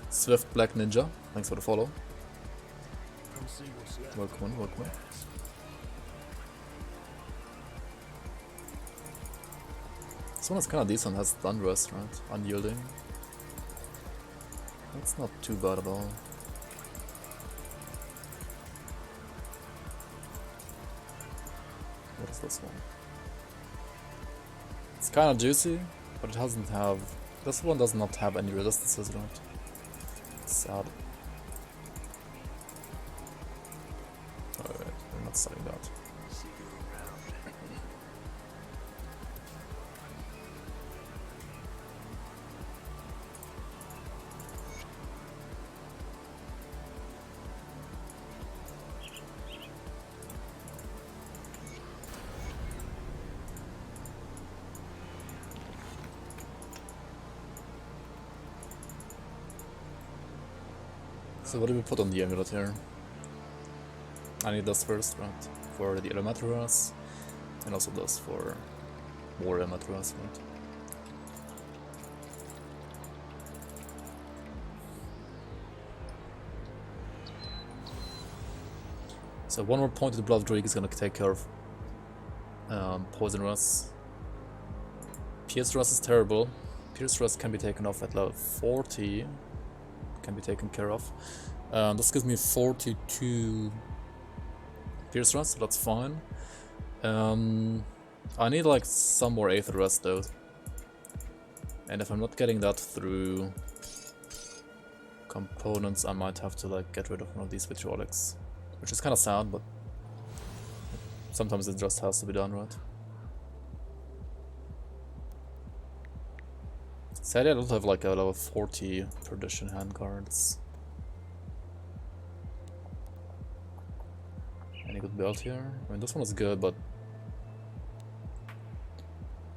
Swift Black Ninja, thanks for the follow. Come see what's left. Welcome on, welcome on. This one is kinda decent, has stun rest, right? Unyielding. That's not too bad at all. What is this one? It's kinda juicy, but it doesn't have... This one does not have any resistances, right? It's sad. Alright, we're not selling that. So what do we put on the amulet here? I need this first, right? For the Elementras, and also this for more Elementras, right? So one more point to the Blood Drake is gonna take care of Poison Rust. Pierce Rust is terrible. Pierce Rust can be taken off at level 40. Can be taken care of. This gives me 42 Pierce Rust, so that's fine. I need like some more Aether Rust though. And if I'm not getting that through components, I might have to like get rid of one of these vitriolics. Which is kind of sad, but sometimes it just has to be done, right? Sadly, I don't have like a level 40 perdition handguards. Any good build here? I mean, this one is good, but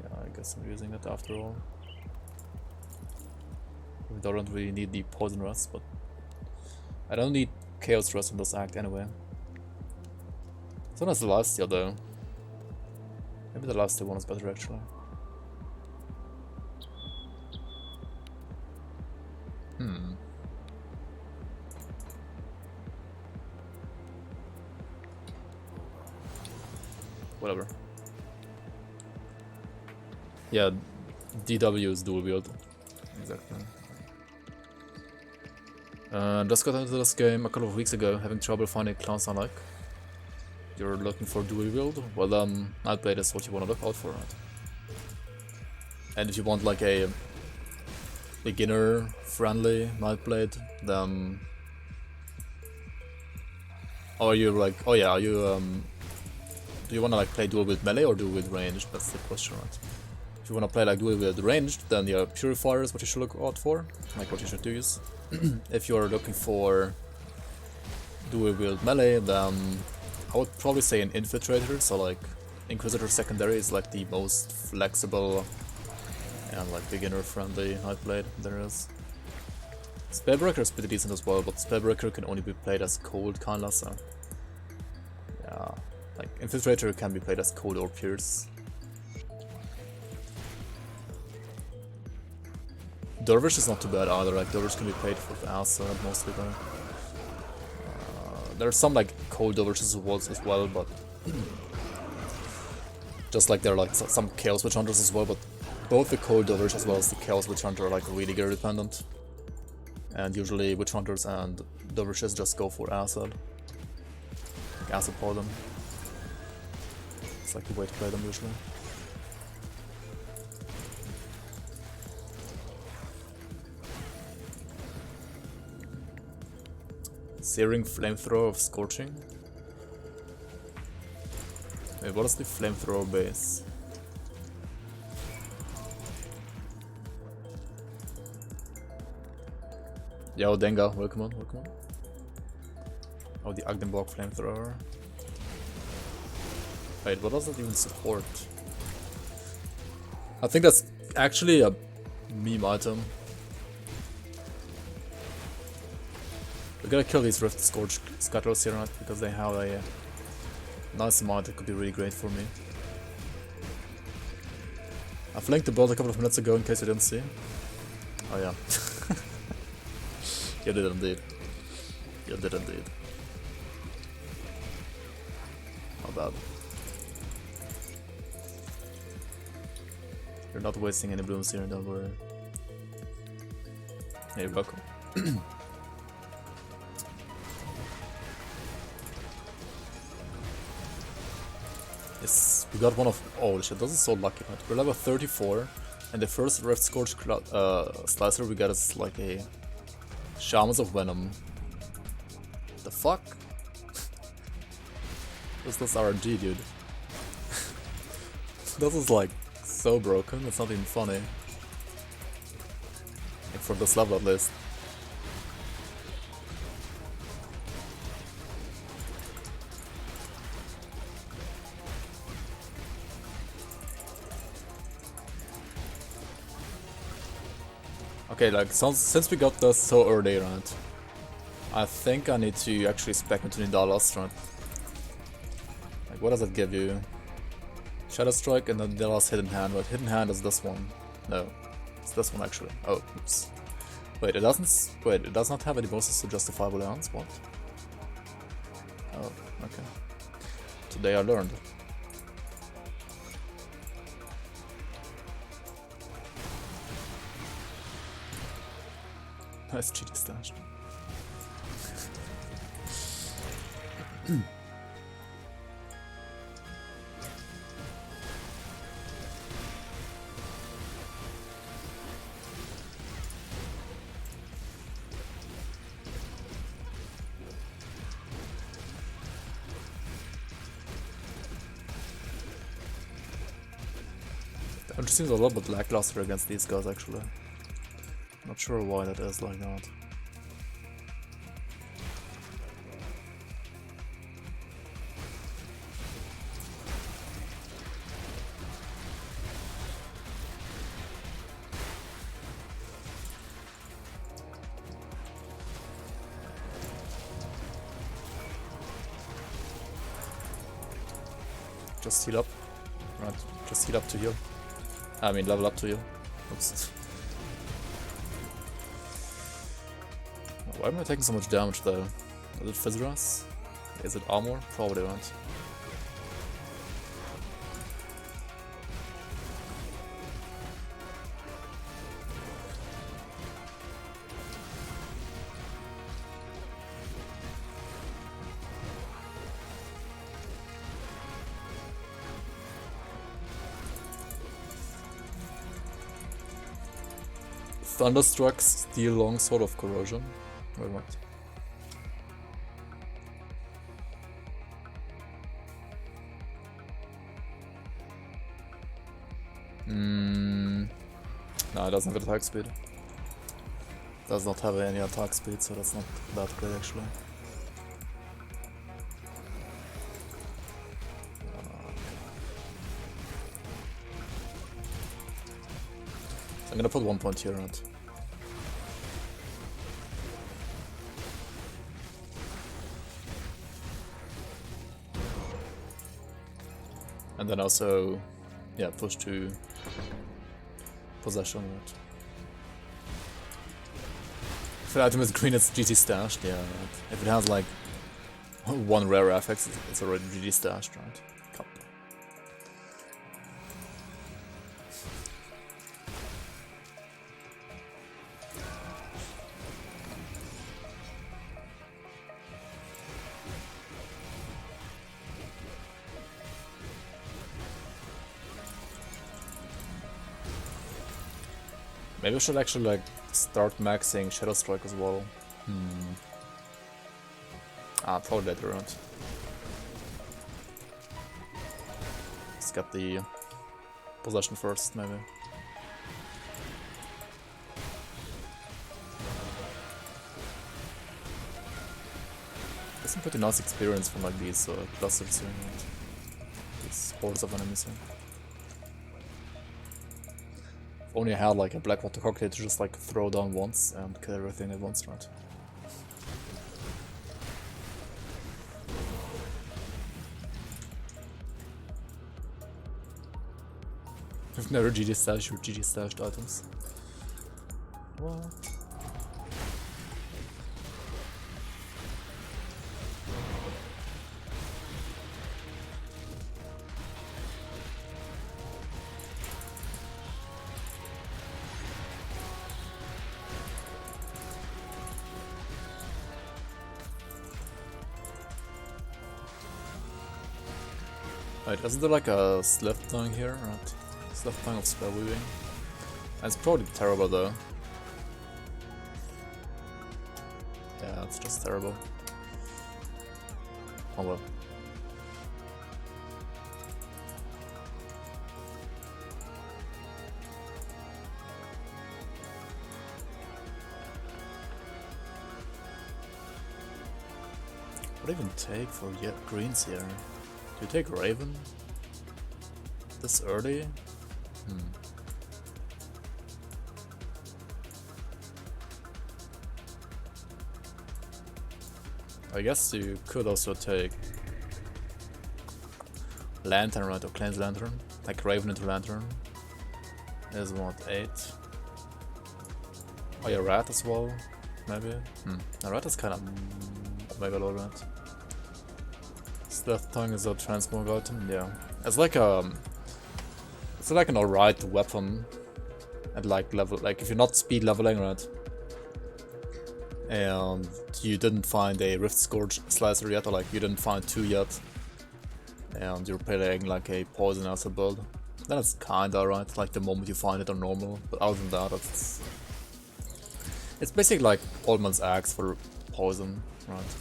yeah, I guess I'm using it after all. We don't really need the poison rest, but I don't need chaos rest in this act anyway. This one has the lifesteal though. Maybe the lifesteal one is better actually. Whatever. Yeah, DW is dual wield. Exactly. Just got into this game a couple of weeks ago, having trouble finding clans I like. You're looking for dual wield? Well, Nightblade is what you want to look out for, right? And if you want like a beginner-friendly Nightblade, then... Or you're like, oh yeah, are you do you want to like play dual wield melee or dual wield ranged? That's the question, right? If you want to play like dual wield ranged, then your purifier is what you should look out for, like what you should use. If you're looking for dual wield melee, then I would probably say an infiltrator. So like Inquisitor secondary is like the most flexible and like beginner friendly Nightblade there is. Spellbreaker is pretty decent as well, but Spellbreaker can only be played as cold kinda, so yeah. Like, Infiltrator can be played as cold or pierce. Dervish is not too bad either, like Dervish can be played for the acid mostly though. There are some like cold Dervishes as well, but just like there are like some Chaos Witch Hunters as well, but both the cold Dervish as well as the Chaos Witch Hunter are like really gear dependent. And usually Witch Hunters and Dervishes just go for acid. Like acid pour them. It's like the way to play them usually. Searing Flamethrower of Scorching. Wait, what is the Flamethrower base? Yo, Denga, welcome on, welcome on. Oh, the Agdenborg Flamethrower. Wait, what does it even support? I think that's actually a meme item. We gotta kill these Rift Scourge Scuttlers here, right? Because they have a nice amount that could be really great for me. I flanked the build a couple of minutes ago in case you didn't see. Oh yeah. You did indeed. You did indeed. Not bad. You're not wasting any blooms here, don't worry. Hey, you're welcome. Yes, we got one of... Oh shit, this is so lucky, right? We're level 34, and the first Rift Scourge slicer we got is like a Shamans of Venom. The fuck? This is RNG, dude. This is like so broken, it's not even funny. Like for this level at least. Okay, like since we got this so early, right? I think I need to actually spec into Nidalas, right? Like, what does it give you? Shadow Strike and then Nidalas Hidden Hand, but Hidden Hand is this one. No, it's this one actually. Oh, oops. Wait, it doesn't. Wait, it does not have any bonuses to Justifiable Lands. What? Oh, okay. Today I learned. Nice GD stash. It seems a little bit lackluster against these guys actually. Not sure why that is like that. Just heal up. Right, just heal up to heal. I mean, level up to heal. Oops. Why am I taking so much damage though? Is it Fizz? Is it armor? Probably not. Thunderstruck's deal longsword of corrosion. Wait, what? No, it doesn't have attack speed. Does not have any attack speed, so that's not that great actually. I'm gonna put 1 point here on it. And then also, yeah, push to possession. Right. If the item is green, it's GG stashed, yeah. Right. If it has like one rare affix, it's already GG stashed, right? Cup. Maybe I should actually like start maxing Shadow Strike as well. Probably later on. Let's get the possession first, maybe. It's a pretty nice experience from like these clusters here, right? These hordes of enemies here. If only I had like a Blackwater cocktail to just like throw down once and kill everything at once, right? I've never GG stashed or GG stashed items. What? Wait, isn't there like a Slith tongue here? Right. Slith tongue of spell weaving. It's probably terrible though. Yeah, it's just terrible. Oh well. What do you even take for greens here? Do you take Raven? This early? I guess you could also take Lantern, right? Or Cleanse Lantern. Like Raven into Lantern. Is what, 8? Oh yeah, Rat as well, maybe? The Rat is kinda mega low rat. Death Tongue is a transmog item, yeah. It's like an alright weapon at like level, like if you're not speed leveling, right? And you didn't find a Rift Scourge Slicer yet, or like you didn't find 2 yet, and you're playing like a Poison as a build, then it's kinda alright, like the moment you find it on normal, but other than that, it's basically like Old Man's Axe for Poison, right?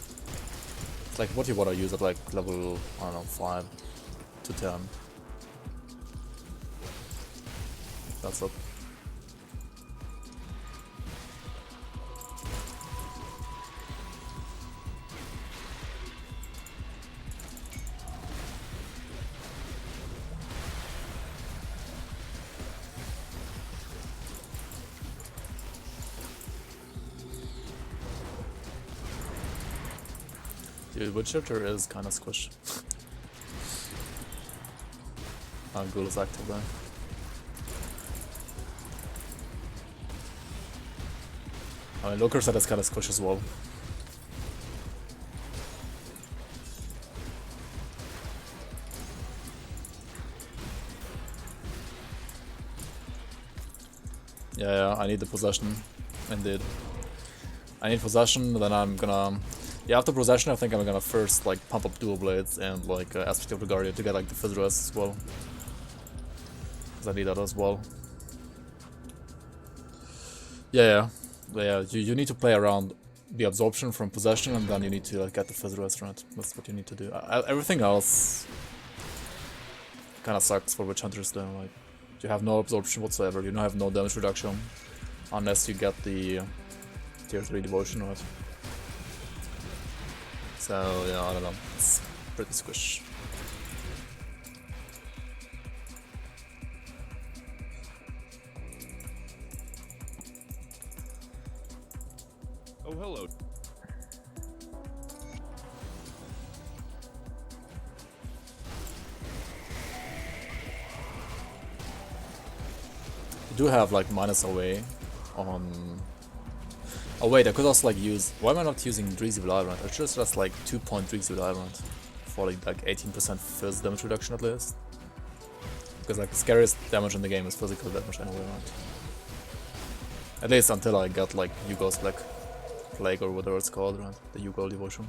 It's like what you wanna use at like level, I don't know, 5 to 10. That's up. Dude, Witcher is kinda squish. Ghoul is active there. I mean, Looker said it's kinda squish as well. Yeah, I need the possession. Indeed. I need possession, then I'm gonna... Yeah, after possession I think I'm gonna first like pump up dual blades and like aspect of the guardian to get like the fizz rest as well. Cause I need that as well. Yeah. You need to play around the absorption from possession and then you need to like get the fizz rest, right? That's what you need to do. Everything else kinda sucks for witch hunters though, like you have no absorption whatsoever, you have no damage reduction unless you get the tier 3 devotion, right? So yeah, I don't know, it's pretty squish. Oh, hello. You do have like minus away on... Oh wait, I could also like use... Why am I not using Dreezy Vibrant? I should just like 2-point Dreezy Vibrant for like 18% fizz damage reduction at least. Because like the scariest damage in the game is physical damage anyway, right? At least until I got like Hugo's Black Plague or whatever it's called, right? The Hugo Devotion.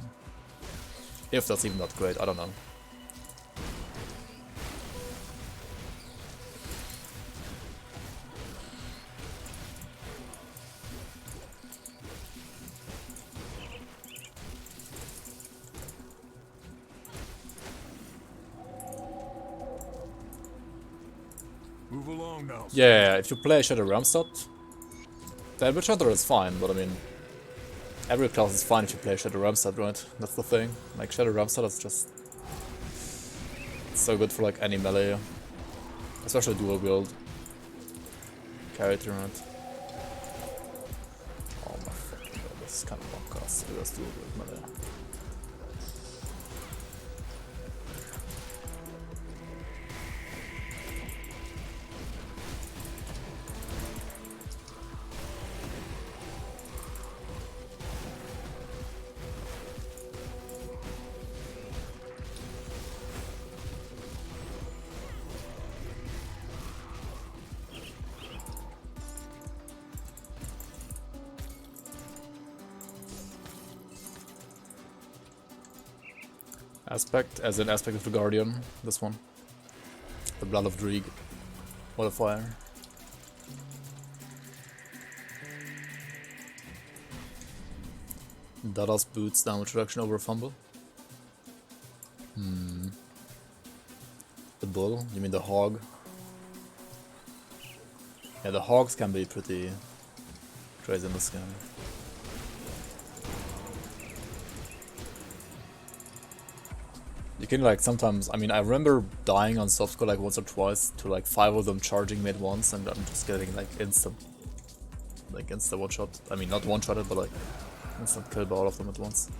If that's even that great, I don't know. Move along now. Yeah, if you play Shadow Ramstad, then Witch Hunter is fine, but I mean, every class is fine if you play Shadow Ramstad, right? That's the thing. Like, Shadow Ramstad is just so good for like any melee, especially dual wield character, right? Oh my fucking god, this is kind of long cast. Let's dual wield melee. Aspect, as an aspect of the Guardian, this one. The Blood of Dreeg modifier. That does boots damage reduction over fumble. The bull? You mean the hog? Yeah, the hogs can be pretty crazy in this game. You can like sometimes, I mean, I remember dying on softcore like once or twice to like 5 of them charging me at once and I'm just getting like instant one shot. I mean, not one shotted, but like instant kill by all of them at once.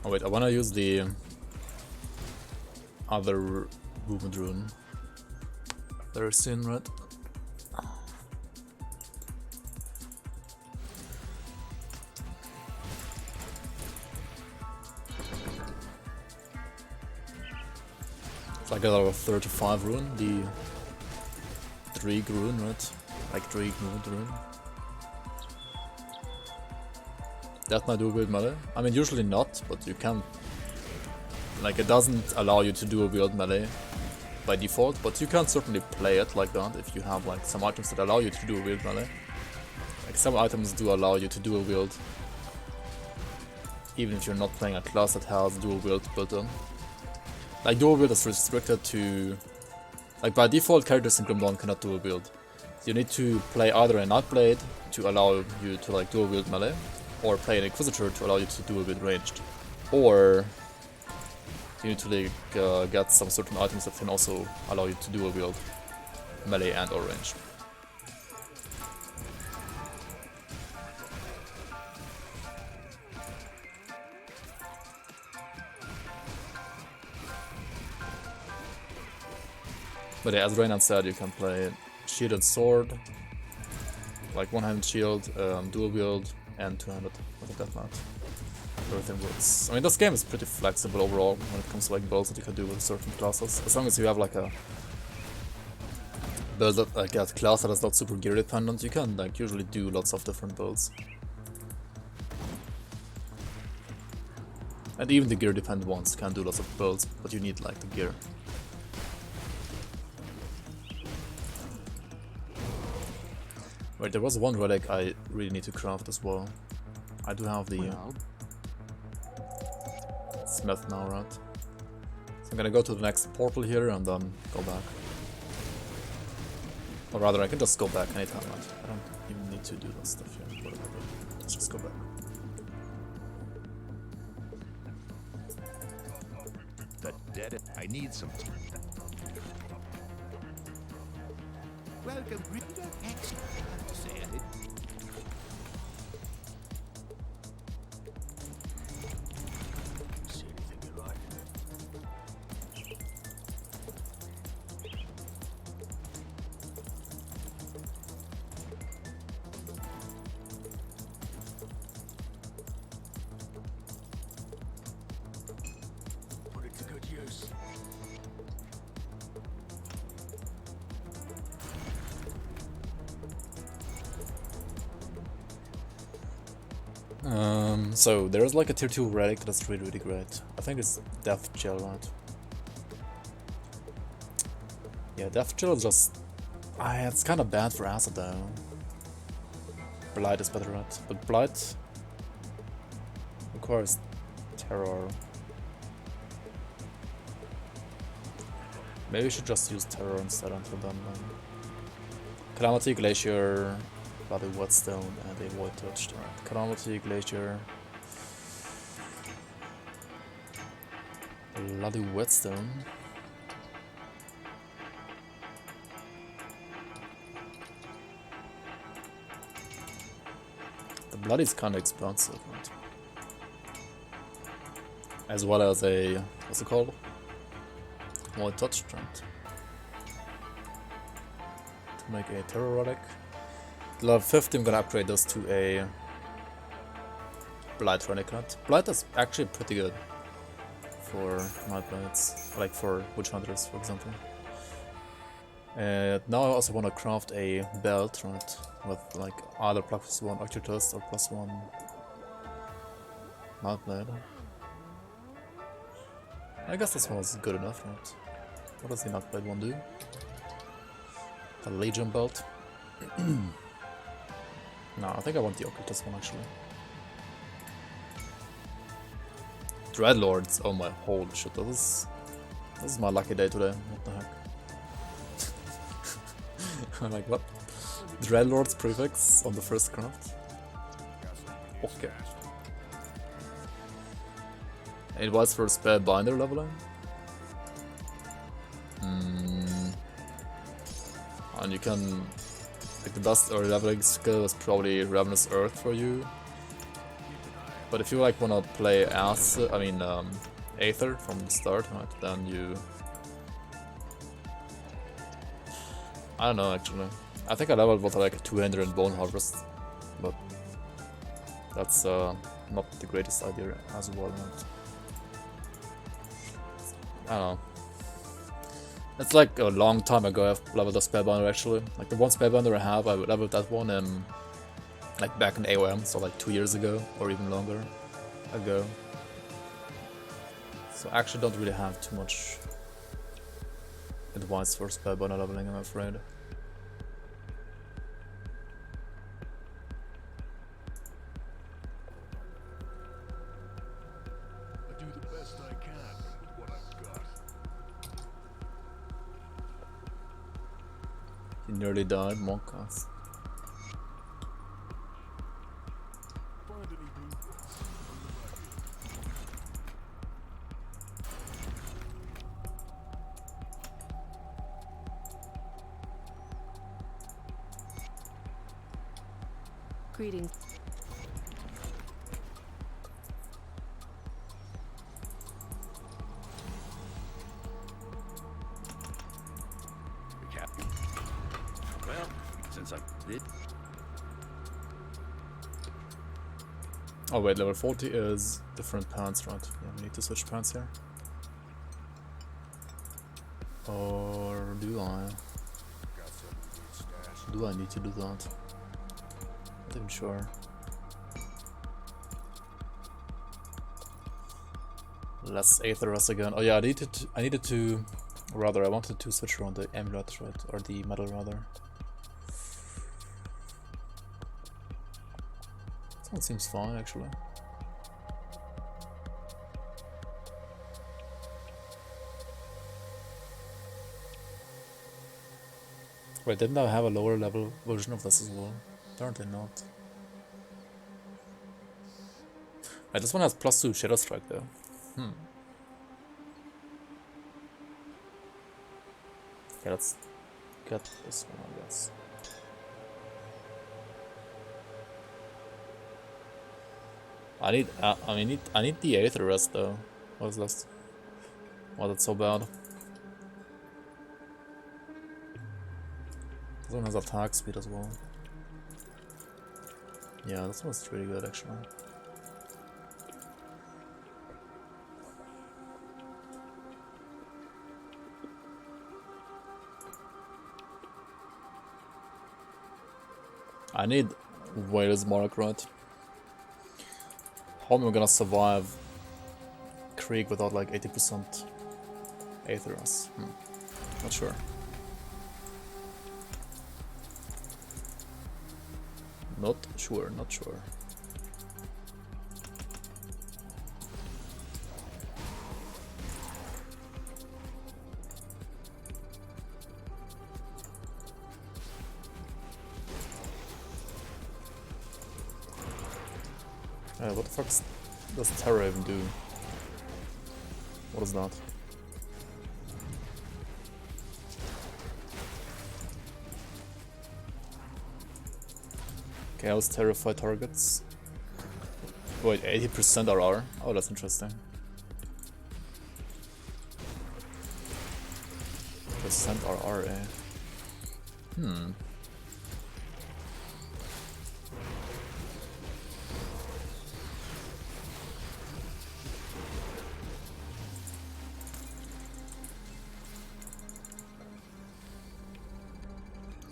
Oh wait, I wanna use the other movement rune very soon, right? So I got out of 35 rune, the Dreeg rune, right? Like Dreeg movement rune. That might do a build melee. I mean, usually not, but you can. Like, it doesn't allow you to do a build melee by default, but you can certainly play it like that if you have like some items that allow you to do a build melee. Like, some items do allow you to do a build, even if you're not playing a class that has dual wield built in. Like, dual wield is restricted to... Like, by default, characters in Grim Dawn cannot dual wield. You need to play either a Nightblade to allow you to, like, dual wield melee, or play an Inquisitor to allow you to dual wield ranged. Or you need to, like, get some certain items that can also allow you to dual wield melee and or ranged. But yeah, as Reynan said, you can play shield and sword, like one-handed shield, dual wield, and two-handed with a death knight. Everything works. I mean, this game is pretty flexible overall when it comes to like builds that you can do with certain classes. As long as you have like a build that, like a class that is not super gear dependent, you can like usually do lots of different builds. And even the gear dependent ones can do lots of builds, but you need like the gear. Wait, there was one relic I really need to craft as well. I do have the smith now, right? So I'm gonna go to the next portal here and then go back. Or rather, I can just go back anytime, right? I don't even need to do that stuff here. Whatever, let's just go back. The dead. I need some. Welcome, reader. Excellent. Say it. See anything you like? Put it to good use. So there's like a tier 2 relic that's really great. I think it's Death Gel, right? Yeah, Death Gel is just... it's kinda bad for acid though. Blight is better, right? But Blight requires Terror. Maybe we should just use Terror instead until then. Calamity, Glacier, Bloody Whetstone, and a Void Touch. Right. Calamity, Glacier, Bloody Whetstone. The Bloody is kinda expensive, right? As well as a... what's it called? Void Touch, right? To make a Terror Relic. Level 50, I'm gonna upgrade this to a Blight Relic. Blight is actually pretty good for Night Blades, like for Witch Hunters, for example. Now I also want to craft a belt, right, with like either +1 Occultist or +1 Night Blade. I guess this one is good enough, right? What does the Night Blade one do? The Legion belt. No, I think I want the Occultist one actually. Dreadlords, oh my holy shit, this is my lucky day today, what the heck. I'm like, what? Dreadlords prefix on the first craft? Okay. It was for spare binder leveling? And you can... like the best early leveling skill is probably Ravenous Earth for you. But if you like wanna play Aether from the start, right, then you... I don't know actually. I think I leveled with like 200 in Bone Harvest, but that's not the greatest idea as well, right? I don't know. It's like a long time ago I've leveled a Spellbinder actually. Like the one Spellbinder I have, I leveled that one in like back in AOM, so like 2 years ago or even longer ago. So I actually don't really have too much advice for Spellbinder leveling, I'm afraid. I do the best I can with what I've got. He nearly died, Monkas. Find any blueprints? Greetings. Recap. Well, since I did. Oh wait, level 40 is different pants, right? Yeah, we need to switch pants here. Or do I? Got something you need stashed. Do I need to do that? Not even sure. Let's Aether us again. Oh yeah, I needed to, rather I wanted to switch around the amulet, right? Or the medal rather. This one seems fine actually. Wait, didn't I have a lower level version of this as well? Apparently not. Wait, this one has +2 Shadow Strike though. Okay, let's get this one, I guess. I need the Aether rest though. What is this? Why is it so bad? This one has attack speed as well. Yeah, this one's really good actually. I need Whale's Mark, right? How am I gonna survive Krieg without like 80% Aetherus? Not sure. Not sure, not sure. What the fuck does Terra even do? What is that? Okay, I was terrify targets. Wait, 80% RR? Oh, that's interesting. Percent RR, eh?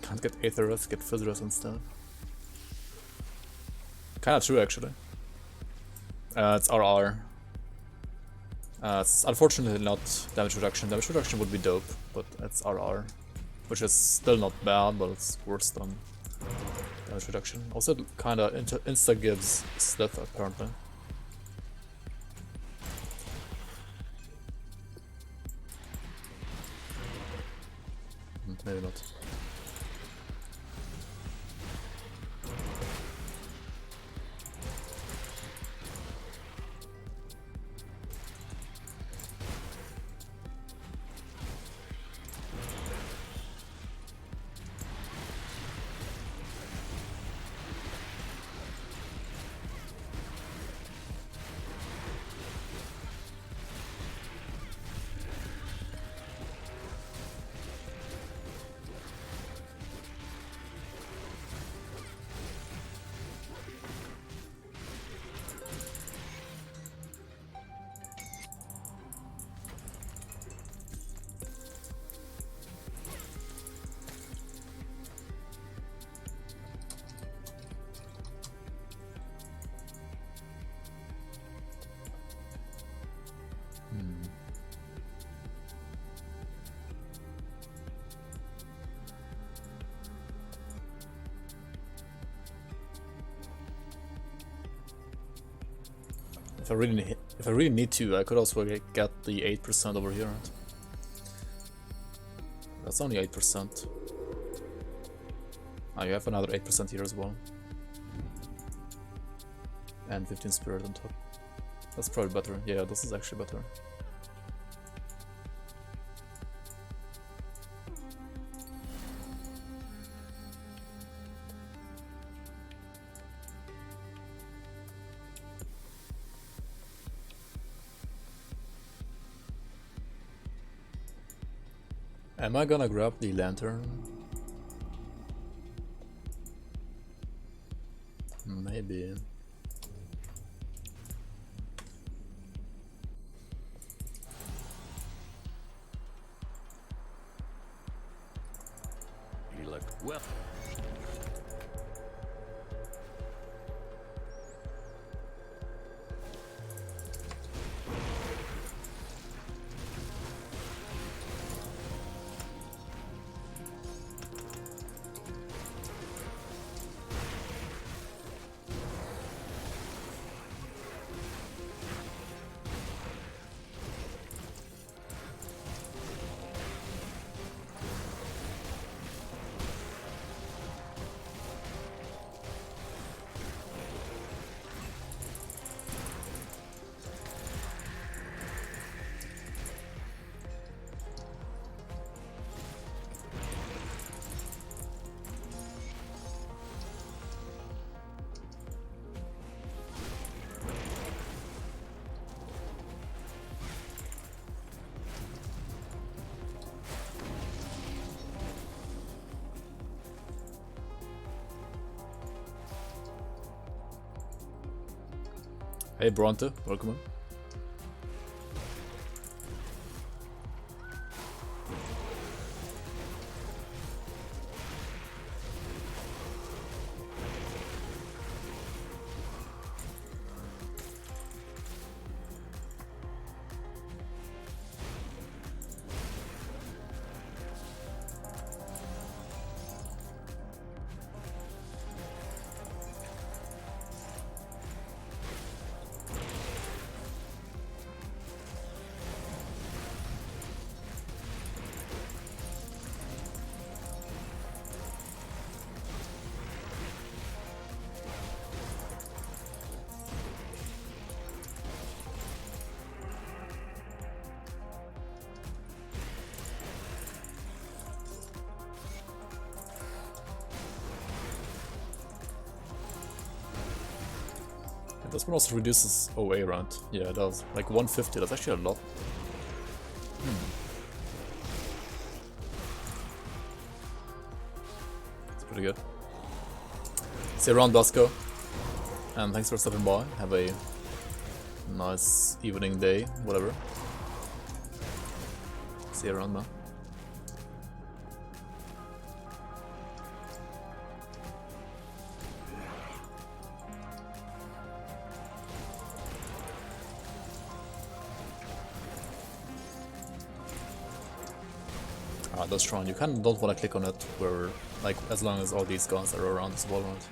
Can't get Aetherus, get Physrus instead. Kinda true actually. It's RR. It's unfortunately not damage reduction. Damage reduction would be dope, but it's RR. Which is still not bad, but it's worse than damage reduction. Also it kinda insta gives Slith apparently. Maybe not. If I really need to, I could also get the 8% over here. Right? That's only 8%. Ah, you have another 8% here as well. And 15 spirit on top. That's probably better. Yeah, this is actually better. Am I gonna grab the lantern? Maybe. Relic. Well. Hey Bronte, welcome in. This one also reduces OA round. Yeah, it does. Like 150, that's actually a lot. It's pretty good. See you around, Blasco. And thanks for stopping by. Have a nice evening, day, whatever. See you around, man. That's strong. You kind of don't want to click on it where, like, as long as all these guns are around this wall round.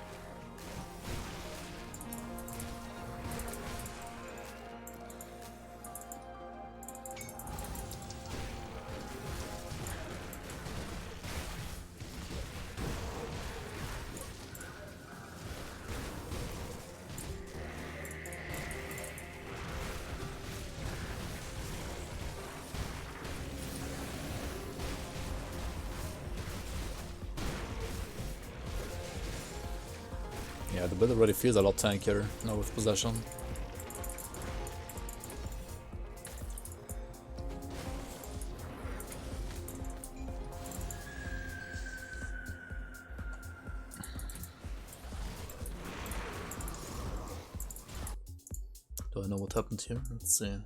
Yeah, the build already feels a lot tankier now with possession. Do I know what happened here? Let's see.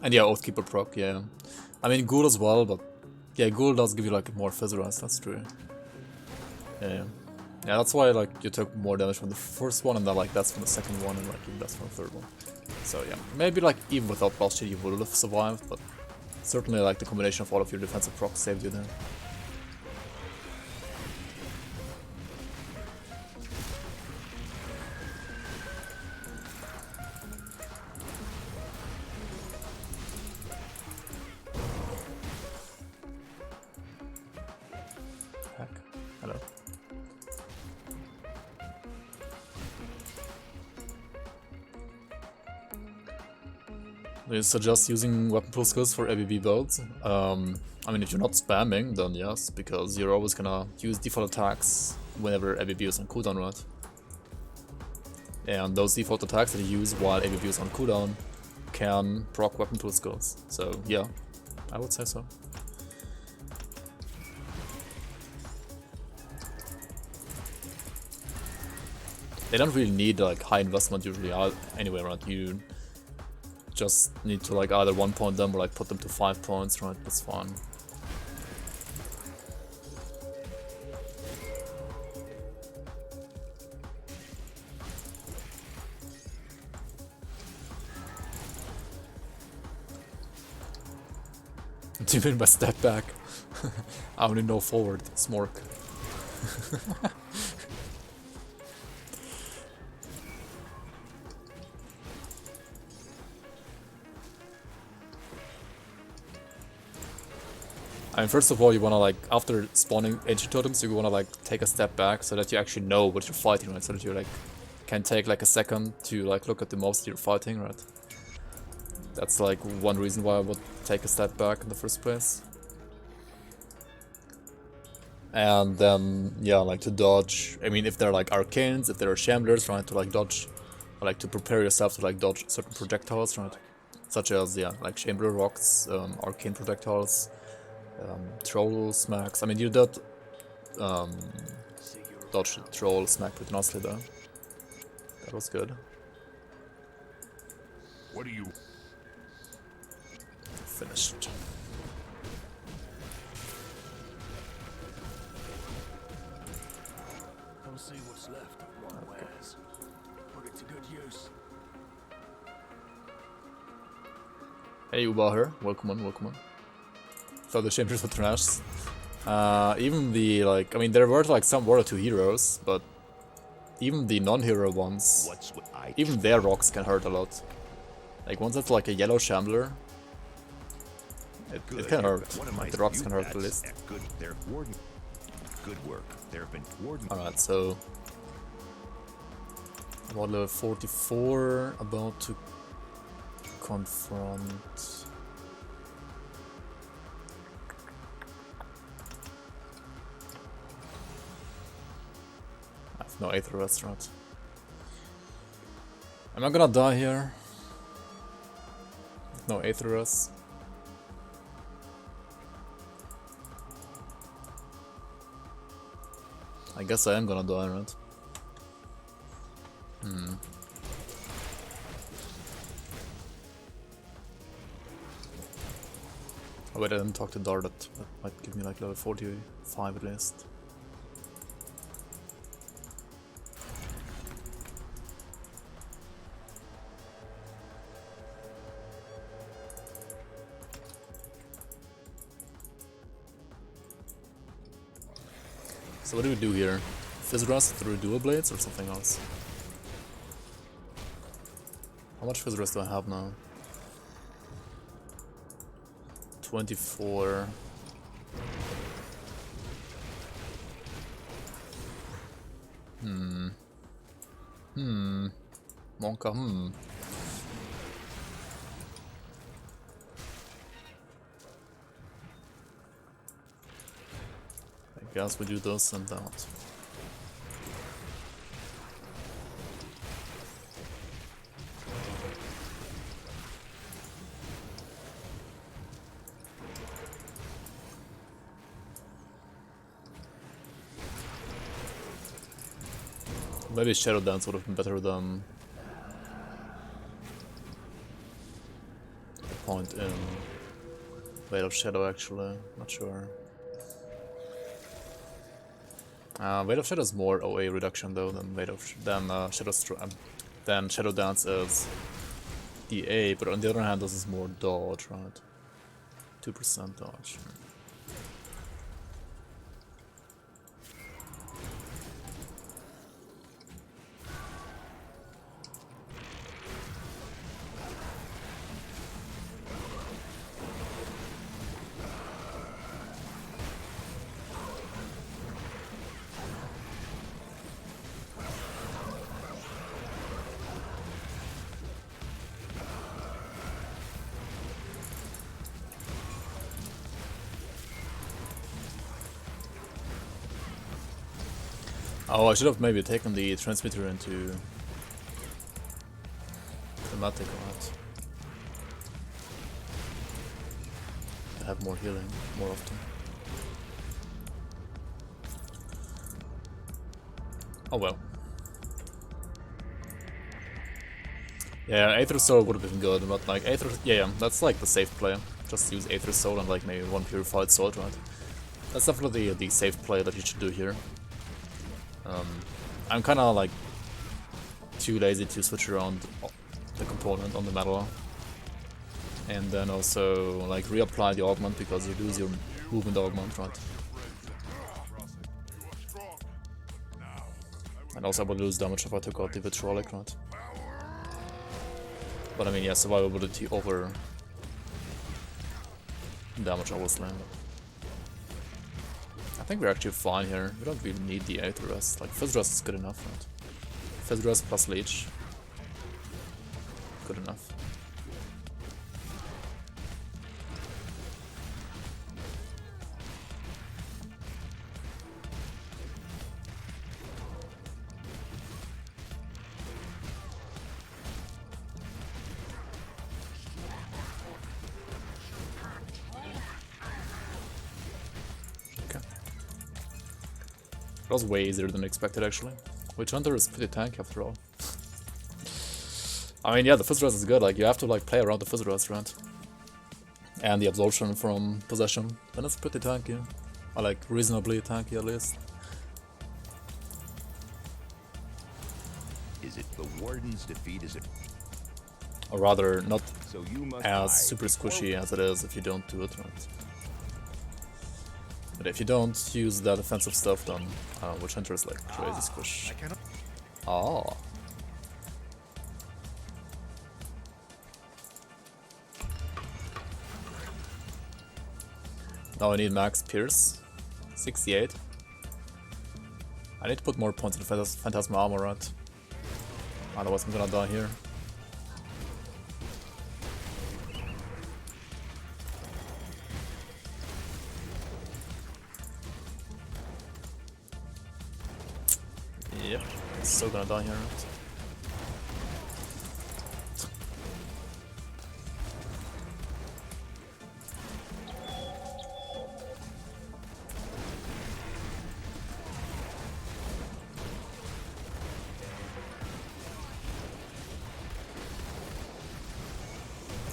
And yeah, Oathkeeper proc, yeah. I mean, Ghoul as well, but yeah, Ghoul does give you like more Fizz, that's true. Yeah. Yeah, that's why like you took more damage from the first one, and then like that's from the second one, and like that's from the third one. So yeah, maybe like even without Blast Shield you would have survived, but certainly like the combination of all of your defensive procs saved you there. Heck, hello. Do you suggest using weapon pool skills for ABB builds? I mean, if you're not spamming, then yes, because you're always gonna use default attacks whenever ABB is on cooldown, right? And those default attacks that you use while ABB is on cooldown can proc weapon tool skills. So yeah, I would say so. They don't really need like high investment usually anyway, right? You just need to like either 1 point them or like put them to 5 points, right? That's fine. Do you mean by step back? I only know forward, smork. I mean, first of all, you wanna like, after spawning ancient totems, you wanna like take a step back so that you actually know what you're fighting, right? So that you like can take like a second to like look at the mobs you're fighting, right? That's like one reason why I would take a step back in the first place. And then, yeah, like to dodge, I mean, if they're like arcanes, if they're shamblers, right, to like dodge, or like to prepare yourself to like dodge certain projectiles, right? Such as, yeah, like shambler rocks, arcane projectiles, troll smacks. I mean, you did dodge the troll smack pretty nicely though. That was good. What do you... Finished. Come see what's left of my wares. Put it to good use. Hey Ubaher, welcome on, welcome on. So the chambers were trash. Even the like, I mean, there were like some 1 or 2 heroes, but even the non-hero ones, even their rocks can hurt a lot. Like once it's like a yellow shambler, it can hurt. Like the rocks can hurt at least. Good work. There have been warden. Alright, so about level 44, about to confront. I have no Aether Restaurant. Am I gonna die here? No Aether Rest. I guess I am gonna die, right? Oh wait, I didn't talk to Dar, that might give me like level 45 at least. So what do we do here? Fizz Rust through dual blades or something else? How much Fizz Rust do I have now? 24. Monka, I guess we do this and that. Maybe Shadow Dance would have been better than the point in Veil of Shadow, actually. Not sure. Veil of Shadow is more OA reduction though than Shadow Dance is DA, but on the other hand, this is more dodge, right? 2% dodge. Oh, I should have maybe taken the transmitter into thematic on it. To have more healing more often. Oh well. Yeah, Aether Soul would have been good, but like Aether, yeah, that's like the safe play. Just use Aether Soul and like maybe one Purified Sword, right? That's definitely the safe play that you should do here. I'm kind of like too lazy to switch around the component on the metal, and then also like reapply the augment because you lose your movement augment, right? And also I would lose damage if I took out the Relic, right? But I mean, yeah, survivability over damage obviously. I think we're actually fine here. We don't really need the Aether Rest. Like, Fizz Rest is good enough, right? Fizz Rest plus Leech. Good enough. That was way easier than expected, actually. Witch Hunter is pretty tanky after all. I mean, yeah, the Fizz Rest is good. Like, you have to like play around the Fizz Rest, right? And the absorption from possession. Then it's pretty tanky. Or like reasonably tanky at least. Is it the Warden's defeat? Is it? Or rather, not So you must as hide super before squishy as it is if you don't do it right. But if you don't use that offensive stuff, then Witch Hunter is like crazy squish. Oh. Now I need max Pierce. 68. I need to put more points in Phantasma Armor, right? Otherwise I'm gonna die here. Yep, so gonna die here, right?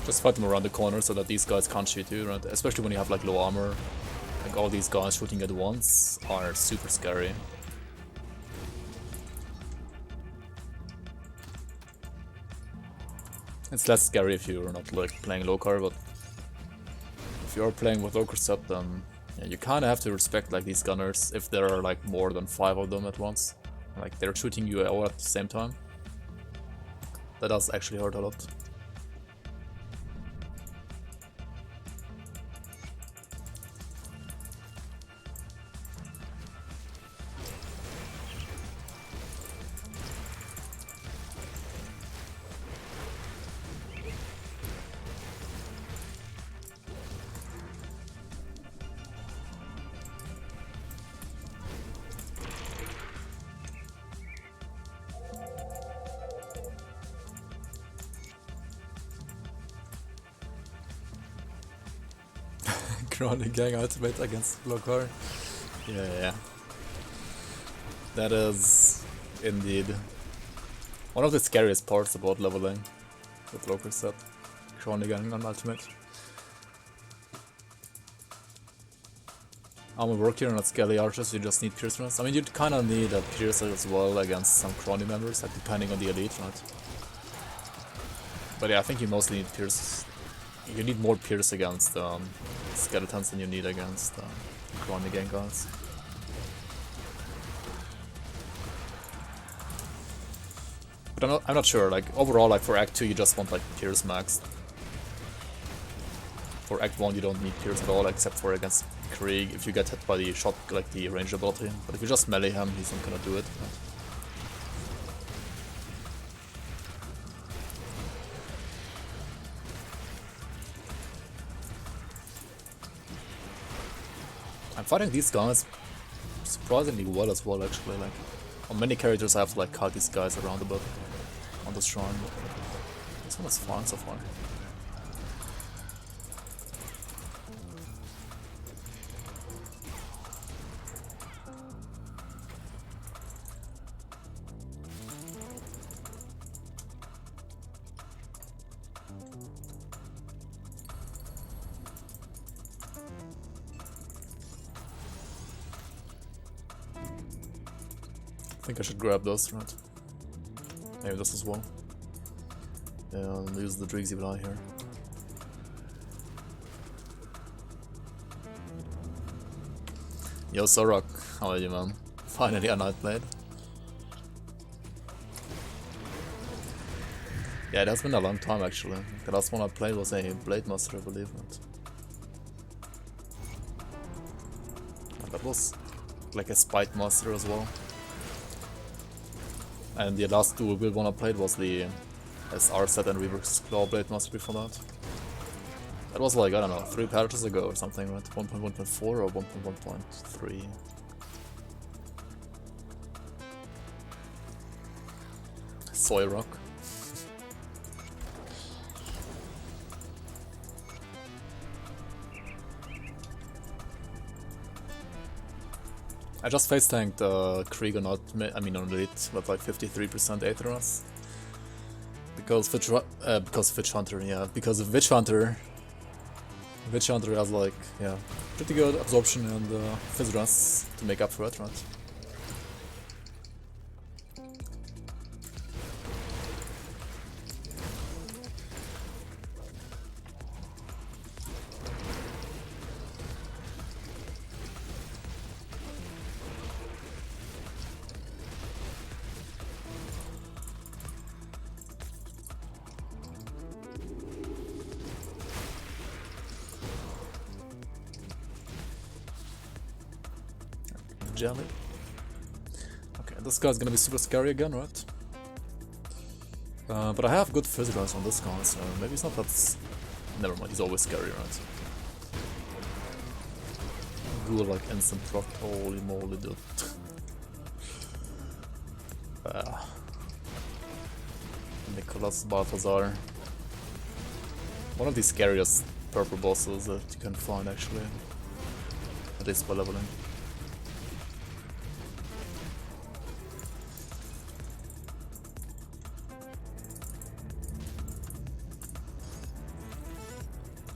Just fight them around the corner so that these guys can't shoot you, right? Especially when you have like low armor. Like all these guys shooting at once are super scary. It's less scary if you're not like playing low car, but if you're playing with low car set, then yeah, you kinda have to respect like these gunners if there are like more than 5 of them at once. Like they're shooting you all at the same time. That does actually hurt a lot. Chronic gang ultimate against Blockar. Yeah. That is indeed one of the scariest parts about leveling with local set. Chronic gang on ultimate. I'm a work here on Skelly Archers, you just need Pierce runs. I mean, you'd kinda need a Pierce as well against some Crony members, like depending on the elite, right? But yeah, I think you mostly need Pierce. You need more Pierce against skeletons than you need against Crony gang guys. But I'm not sure, like overall, like for Act 2 you just want like Pierce maxed. For Act 1 you don't need Pierce at all, except for against Krieg if you get hit by the shot, like the range ability. But if you just melee him, he's not gonna do it. I'm fighting these guys surprisingly well as well, actually. Like On many characters I have to like cut these guys around a bit on the shrine. This one is fine so far. I think I should grab those, right? Maybe this as well. Yeah, I'll use the Driggsy Eye here. Yo, Sorok, how are you, man? Finally a Nightblade. Yeah, it has been a long time actually. The last one I played was a Blade Master, I believe. And that was like a Spite Master as well. And the last dual wield one I played was the SR set and Reverse Claw Blade Master before that. That was like, I don't know, 3 patches ago or something, right? 1.1.4 or 1.1.3. Soy Rock. I just face tanked Krieger, not I mean on elite, but like 53% Aetheros. Because Witch Hunter, yeah, because Witch Hunter has like, yeah, pretty good absorption and Fizz to make up for it, right? Jelly. Okay, this guy's gonna be super scary again, right? But I have good physicals on this guy, so maybe it's not that. Never mind, he's always scary, right? Ghoul like instant proc, holy moly, dude. Nicholas Balthazar. One of the scariest purple bosses that you can find actually. At least by leveling.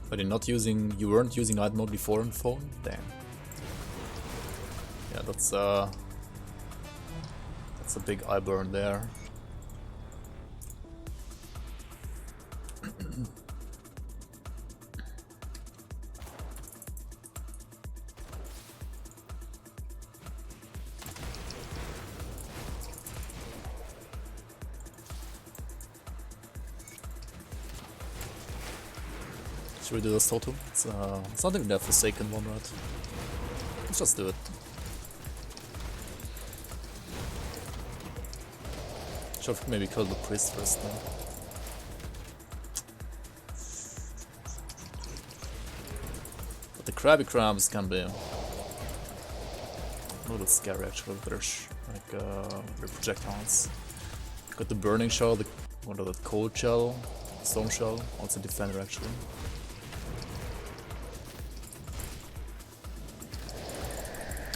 But you weren't using item mode before on phone? Damn. Yeah, that's a big eye burn there. Should we do this total? It's not even that Forsaken one, right? Let's just do it. Should have maybe killed the priest first then. But the Krabby Crabs can be a little scary actually with their projectiles. Got the Burning Shell, the Cold Shell, Stone Shell, also Defender actually.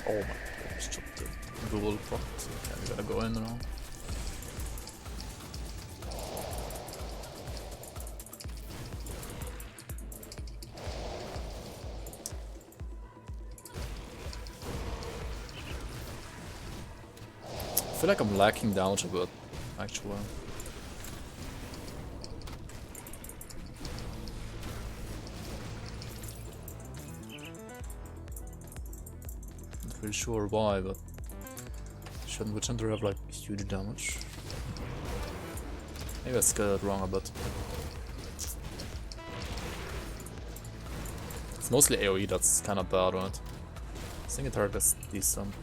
Oh my god, just chopped the Ghoul prot. Okay, we gotta go in now. I feel like I'm lacking damage a bit, actually. Not really sure why, but shouldn't Witch Hunter have like huge damage? Maybe I scaled it wrong a bit. It's mostly AoE that's kinda bad, right? Single target is decent.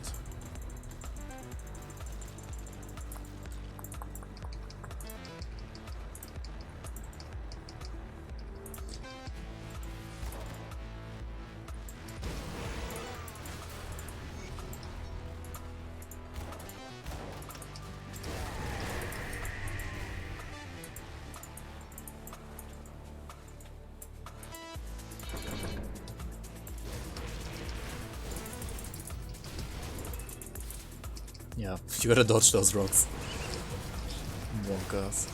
Yeah, you gotta dodge those rocks. Wonkas.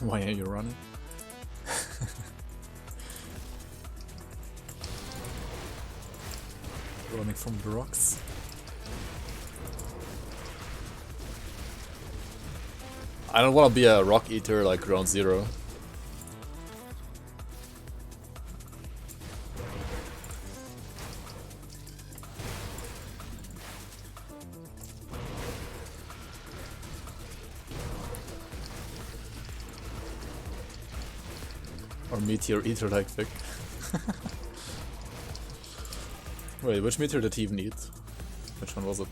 Why are you running? Running from the rocks. I don't want to be a rock eater like ground zero. Or meteor eater like Vic. Wait, which meteor did he even eat? Which one was it?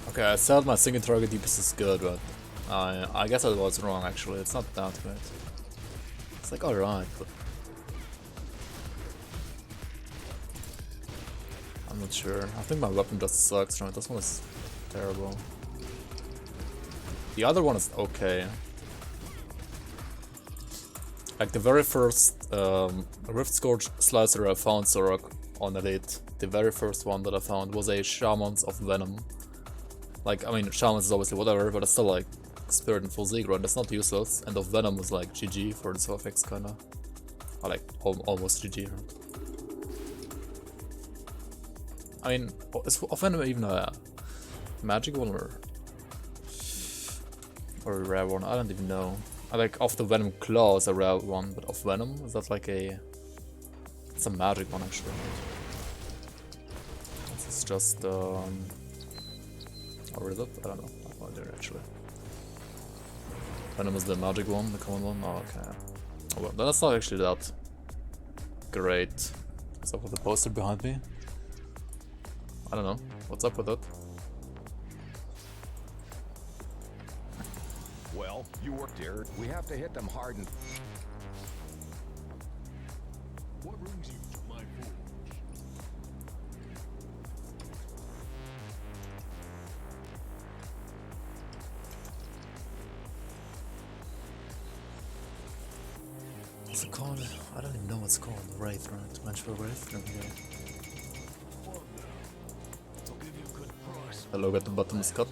Okay, I said my single target DPS is good, but I guess I was wrong actually. It's not that great. It's like alright, but I'm not sure. I think my weapon just sucks, right? This one is terrible. The other one is okay. Like the very first Rift Scourge Slicer I found Sorok on Elite, the very first one that I found was a Shamans of Venom. Like, I mean, Shamans is obviously whatever, but it's still like Spirit and Full Zig, right? That's not useless. And of Venom was like GG for the suffix, kinda. Or like almost GG, right? I mean, is of Venom even a magic one or a rare one? I don't even know. I like of the Venom Claw is a rare one, but of Venom, is that like a... It's a magic one actually. This is just or is it? I don't know. I have no idea actually. Venom is the magic one, the common one? Oh, okay. Oh, well, that's not actually that great. What's up with the poster behind me? I don't know. What's up with it? Well, you worked here. We have to hit them hard and... What brings you to my forge? What's it called? I don't even know what's called. Wraith, right? Vengeful Wraith? What now? I'll give you a good price. The logo at the bottom is cut.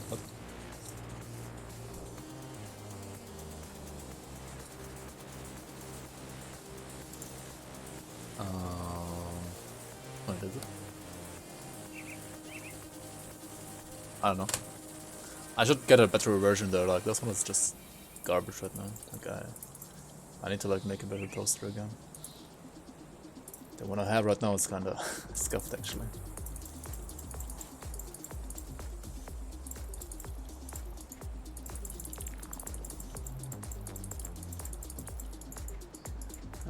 What? What is it? I don't know. I should get a better version though, like this one is just garbage right now. Okay. I need to like make a better poster again. The one I have right now is kinda scuffed actually.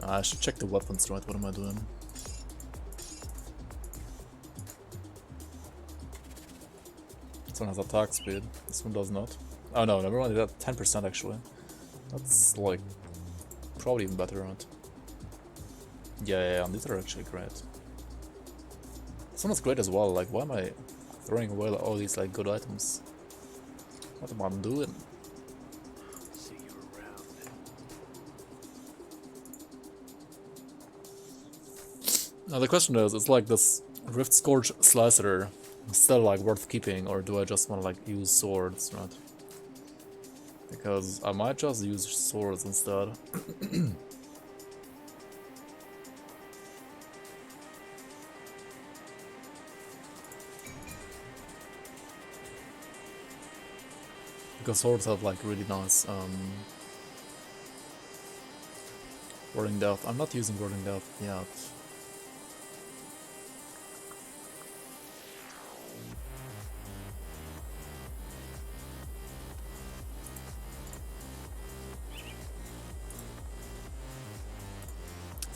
I should check the weapons, right? What am I doing? This one has attack speed. This one does not. Oh no, never mind. That's 10% actually. That's like probably even better, right? Yeah, these are actually great. This one is great as well. Like, why am I throwing away all these like good items? What am I doing? See you around. Now the question is, it's like this Rift Scourge Slicer still like worth keeping, or do I just want to like use swords, right? Because I might just use swords instead. Because swords have like really nice warding death. I'm not using warding death yet.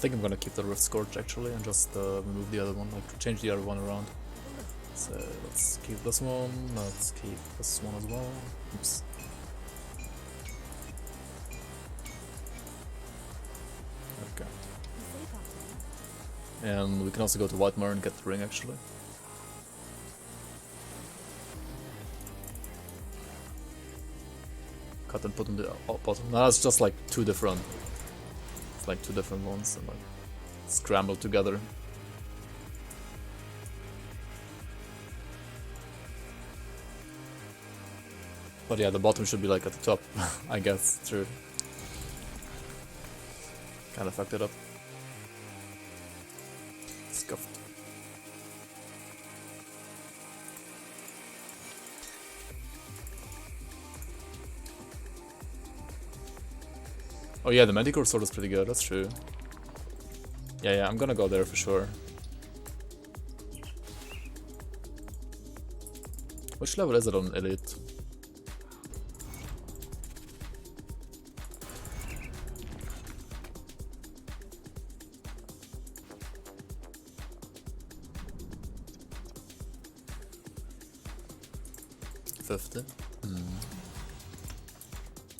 think I'm gonna keep the Rift Scourge actually and just remove the other one, like change the other one around. So let's keep this one, let's keep this one as well. Oops. Okay. And we can also go to Whitemire and get the ring actually. Cut and put on the bottom. No, it's just like two different. It's like two different ones and like scrambled together. But yeah, the bottom should be like at the top, I guess. True. Kinda fucked it up. Scuffed. Oh yeah, the Manticore sword is pretty good, that's true. Yeah, I'm gonna go there for sure. Which level is it on Elite?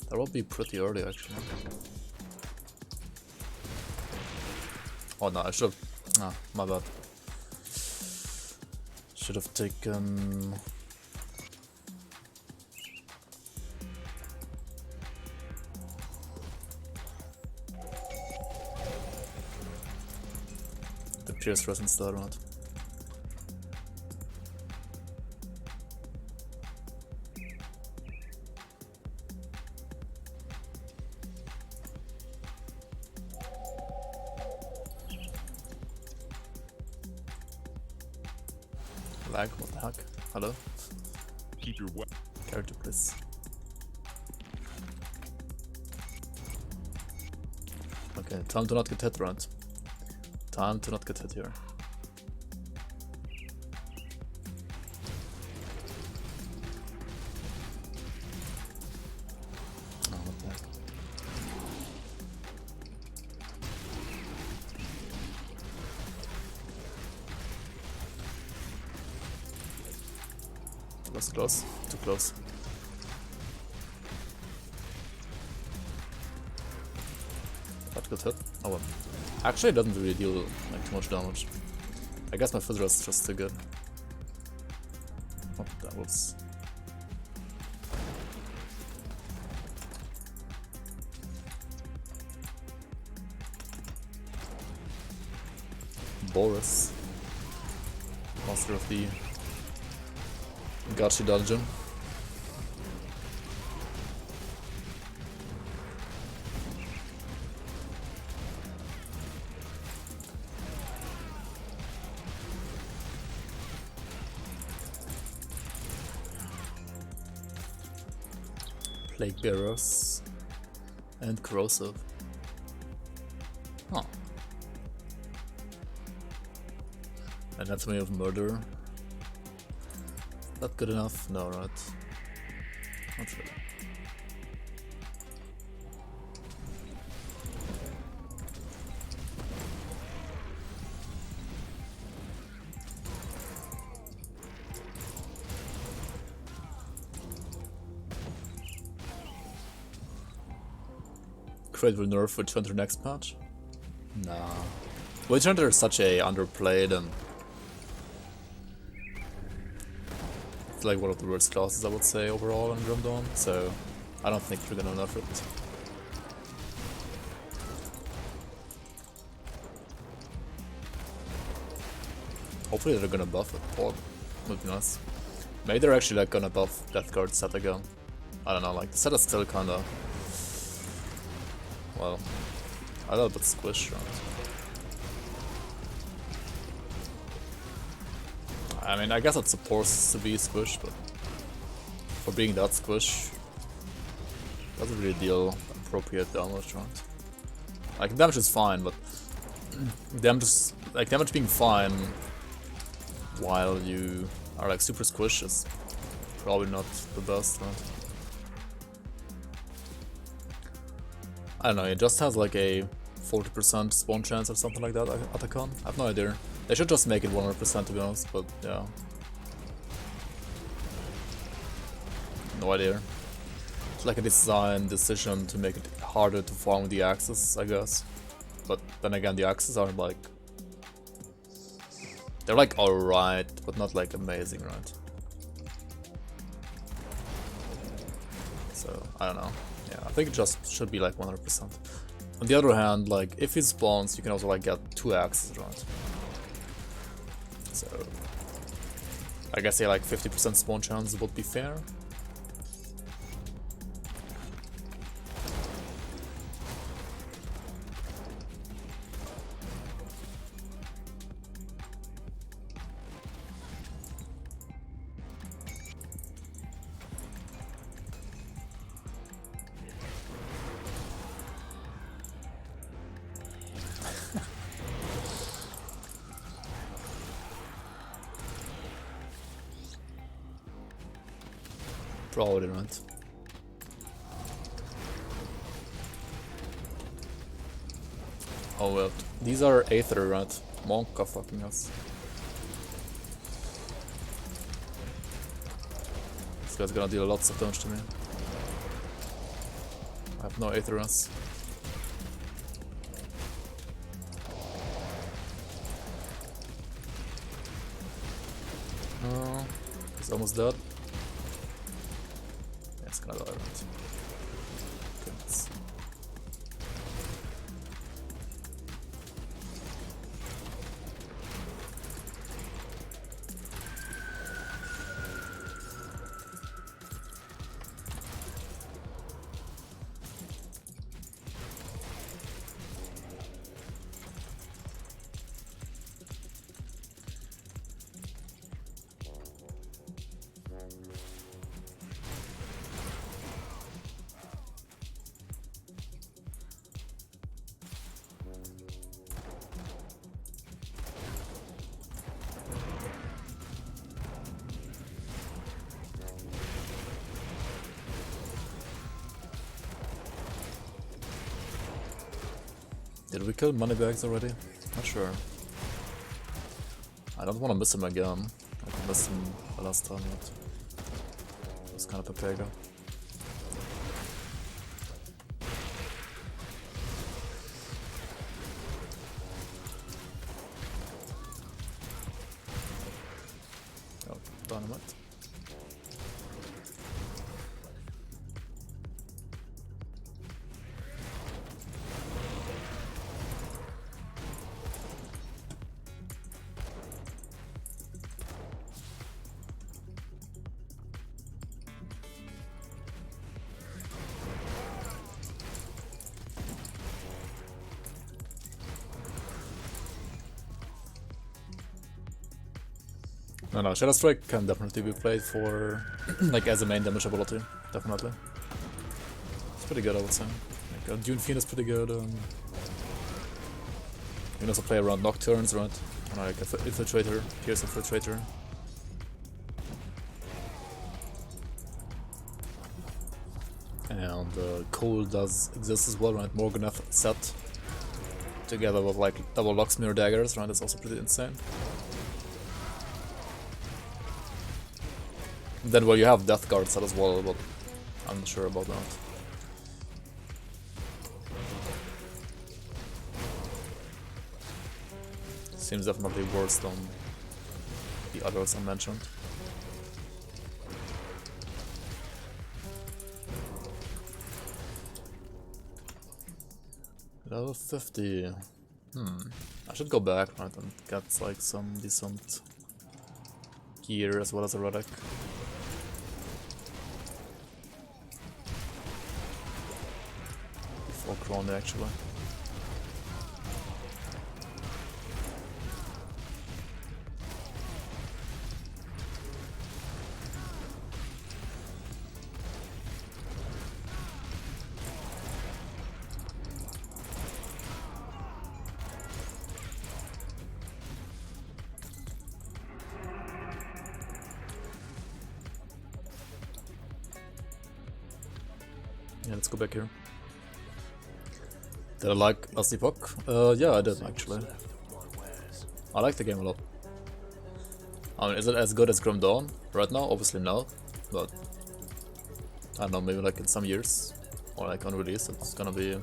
That will be pretty early actually. Oh no, I should have. Ah, my bad. Should have taken. The Pierce Res instead, right? Lag, what the heck? Hello? Keep your weapon. Character, please. Okay, time to not get hit, right? Time to not get hit here. Oh, what the heck? That's close. Too close. That got hit. Oh well. Actually, it doesn't really deal like too much damage. I guess my Fizzer is just too good. Oh, that was. Boris, master of the Gachi dungeon. Plague Bearers and Corrosive. Huh. Anatomy of Murder. Not good enough? No, right? Not really. Crate will nerf Witch Hunter next patch? Nah. Witch Hunter is such a underplayed and it's like one of the worst classes I would say overall in Grim Dawn, so I don't think they're gonna nerf it. Hopefully they're gonna buff it, or would be nice. Maybe they're actually like gonna buff Death Guard set again. I don't know, like the set is still kinda, well, a little bit squished, right? I mean, I guess it's supposed to be squished, but for being that squish, doesn't really deal appropriate damage, right? Like damage is fine, but damage being fine while you are like super squish is probably not the best, right? I don't know, it just has like a 40% spawn chance or something like that at a con. I have no idea. They should just make it 100% to be honest, but yeah. No idea. It's like a design decision to make it harder to farm the axes, I guess. But then again, the axes are like... they're like alright, but not like amazing, right? So, I don't know. Yeah, I think it just should be like 100%. On the other hand, like, if he spawns, you can also like get 2 axes, right? So... I guess yeah, like 50% spawn chance would be fair. Probably right. Oh well, these are Aether, right? Monk are fucking us. This guy's gonna deal lots of damage to me. I have no Aether runs. No, he's almost dead. It's gonna die, right? Goodness. Did we kill Moneybags already? Not sure. I don't want to miss him again. I missed him the last time, but it was kind of a pega. Oh, dynamite. No, Shadow Strike can definitely be played for, like, as a main damage ability, definitely. It's pretty good, I would say. Like, Dune Fiend is pretty good. You can also play around Nocturnes, right? And like Infiltrator, Pierce Infiltrator. And Cole does exist as well, right? Morganeth set together with like double Locksmere daggers, right? That's also pretty insane. Then, well, you have Death Guard set as well, but I'm not sure about that. Seems definitely worse than the others I mentioned. Level 50. I should go back, right, and get like some decent gear as well as a relic. Before Crony, actually. Yeah, let's go back here. Did I like Last Epoch? Yeah, I did actually. Left of my wares. I like the game a lot. I mean, is it as good as Grim Dawn right now? Obviously not, but I don't know, maybe like in some years, or like on release, it's gonna be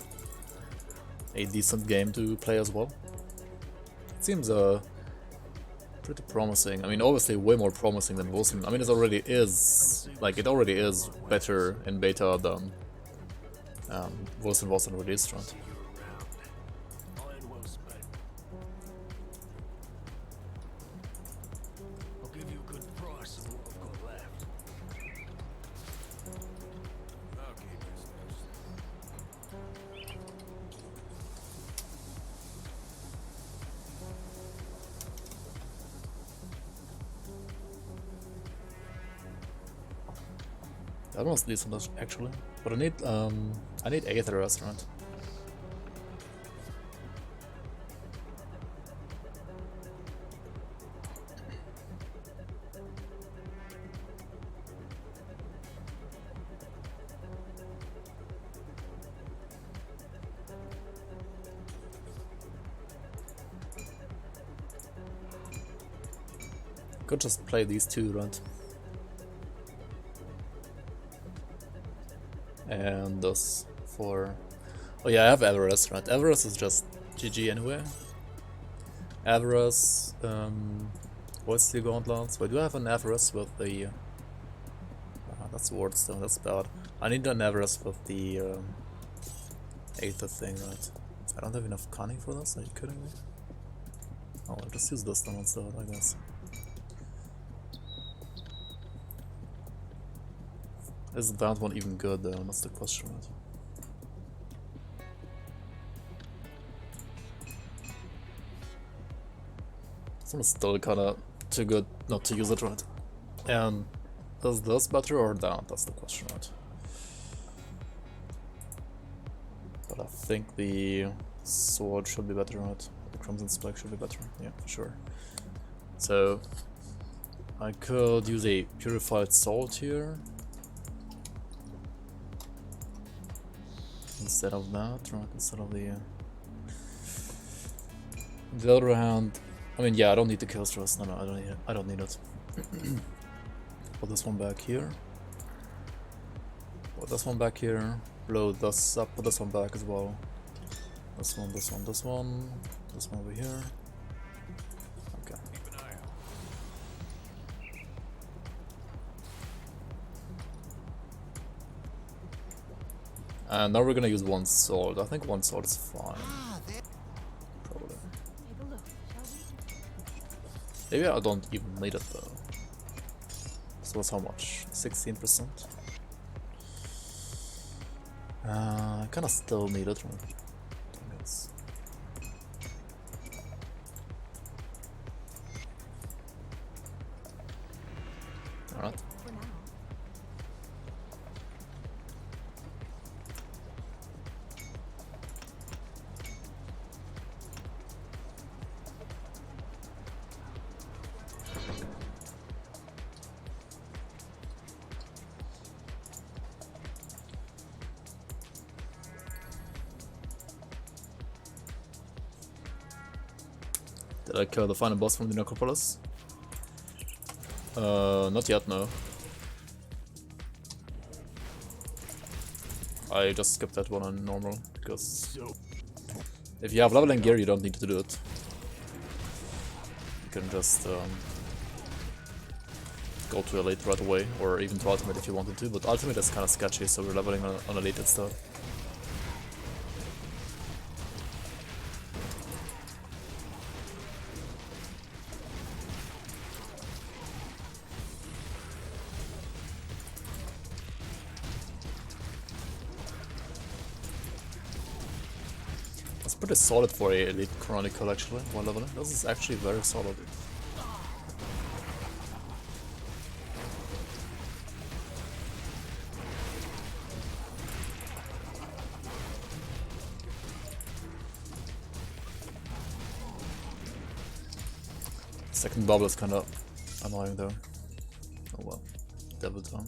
a decent game to play as well. It seems pretty promising. I mean, obviously way more promising than Wilson. I mean, it already is, like, it already is better in beta than Wilson was on release, right? You're around. Iron well spent. I'll give you a good price of what I've got left. I'll keep this close. That one's decent actually, but I need 8 at the restaurant. Could just play these two, right? And this for... Oh yeah, I have Everest, right? Everest is just GG anyway. Everest, what's the gauntlets? Wait, do I have an Everest with the... that's Wardstone, that's bad. I need an Everest with the 8th thing, right? I don't have enough cunning for this, are you kidding me? Oh, I'll just use this one instead, I guess. Is that one even good though? That's the question, right? This one is still kinda too good not to use it, right? And is this better or that? That's the question, right? But I think the sword should be better, right? The Crimson Spike should be better, yeah, for sure. So I could use a purified salt here instead of that, right? Instead of the... On the other hand, I mean, yeah, I don't need the kill stress. No, I don't need it. I don't need it. Put this one back here. Put this one back here. Load this up. Put this one back as well. This one, this one, this one. This one over here. Okay. Keep an eye out. And now we're gonna use one sword. I think one sword is fine. Probably. Take a look, shall we? Maybe I don't even need it though. This was how much? 16%? I kinda still need it, right? I guess. Alright. For now. Did I kill the final boss from the necropolis? Not yet, no. I just skipped that one on normal, because if you have leveling gear you don't need to do it. You can just go to elite right away, or even to ultimate if you wanted to, but ultimate is kinda sketchy, so we're leveling on elite instead. That's pretty solid for a elite chronicle actually, while leveling. This is actually very solid. Second bubble is kinda annoying though. Oh well. Devil Town.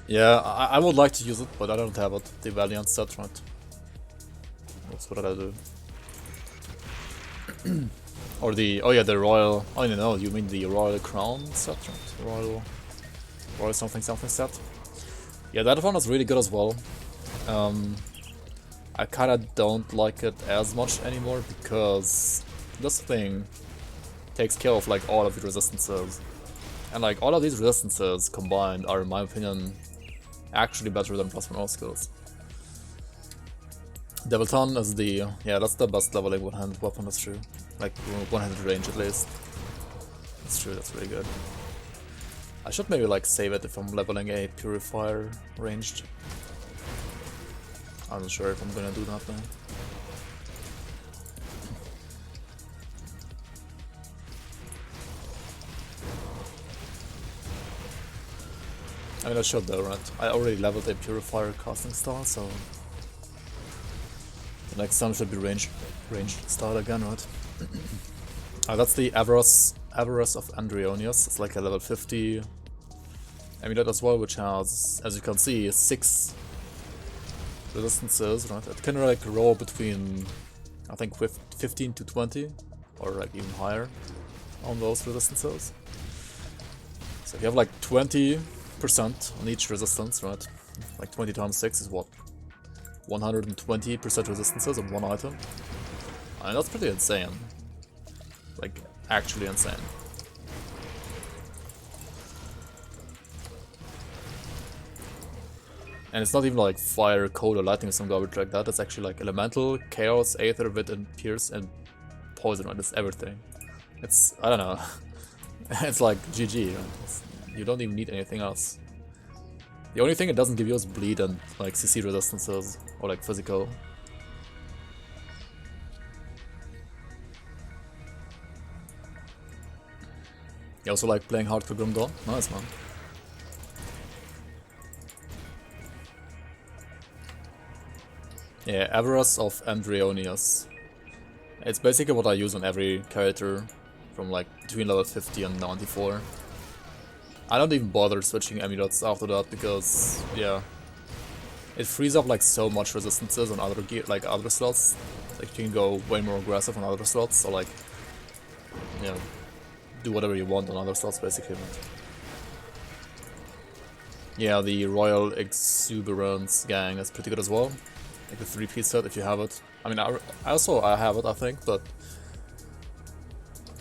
Yeah, I would like to use it, but I don't have it. The Valiant set, right? That's what I do. Or the, oh yeah, the Royal, oh no, you mean the Royal Crown set, right? Royal something something set. Yeah, that one is really good as well. I kinda don't like it as much anymore because this thing takes care of like all of the resistances. And like all of these resistances combined are, in my opinion, actually better than +1 all skills. Devilton is the, yeah, that's the best leveling one-handed weapon, that's true. Like one-handed range at least. That's true, that's really good. I should maybe like save it if I'm leveling a purifier ranged. I'm not sure if I'm gonna do that now. I mean, I should though, right? I already leveled a purifier casting star, so the next time should be ranged start again, right? That's the Avarice of Andreonius. It's like a level 50 amulet as well, which has, as you can see, 6 resistances, right? It can like roll between, I think, 15 to 20, or like even higher on those resistances. So if you have like 20% on each resistance, right? Like 20 times 6 is what? 120% resistances on one item. I mean, that's pretty insane. Like, actually insane. And it's not even like fire, cold, or lightning or some garbage like that. It's actually like elemental, chaos, aether, wit, and pierce, and poison, right? It's everything. It's, I don't know. It's like GG, right? You don't even need anything else. The only thing it doesn't give you is bleed and like CC resistances, or like physical. You also like playing hardcore Grim Dawn? Nice, man. Yeah, Avarice of Andreonius. It's basically what I use on every character from like between level 50 and 94. I don't even bother switching amulets after that because, yeah, it frees up like so much resistances on other gear, like other slots. Like you can go way more aggressive on other slots, or like, yeah, do whatever you want on other slots basically. Yeah, the Royal Exuberance gang is pretty good as well. Like the 3-piece set if you have it. I mean, I have it, I think, but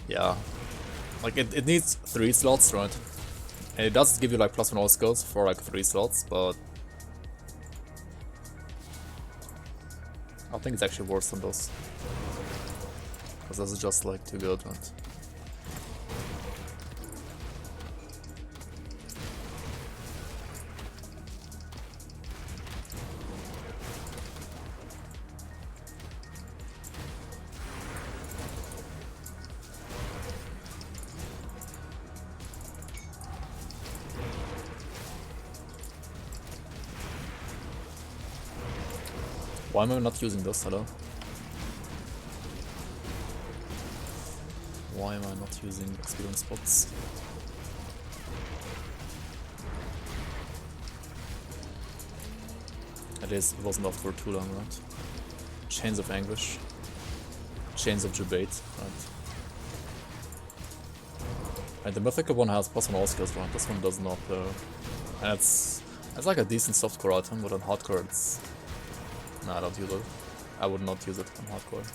yeah, like it needs 3 slots, right? And it does give you like +1 all skills for like 3 slots, but I think it's actually worse than this. Because this is just like too good, right? Why am I not using this? Hello? Why am I not using experience spots? At least it wasn't off for too long, right? Chains of Anguish. Chains of Debate, right? And the mythical one has +1 all skills, right? This one does not though. And it's like a decent softcore item, but on hardcore it's... Nah, I don't use it. I would not use it on hardcore.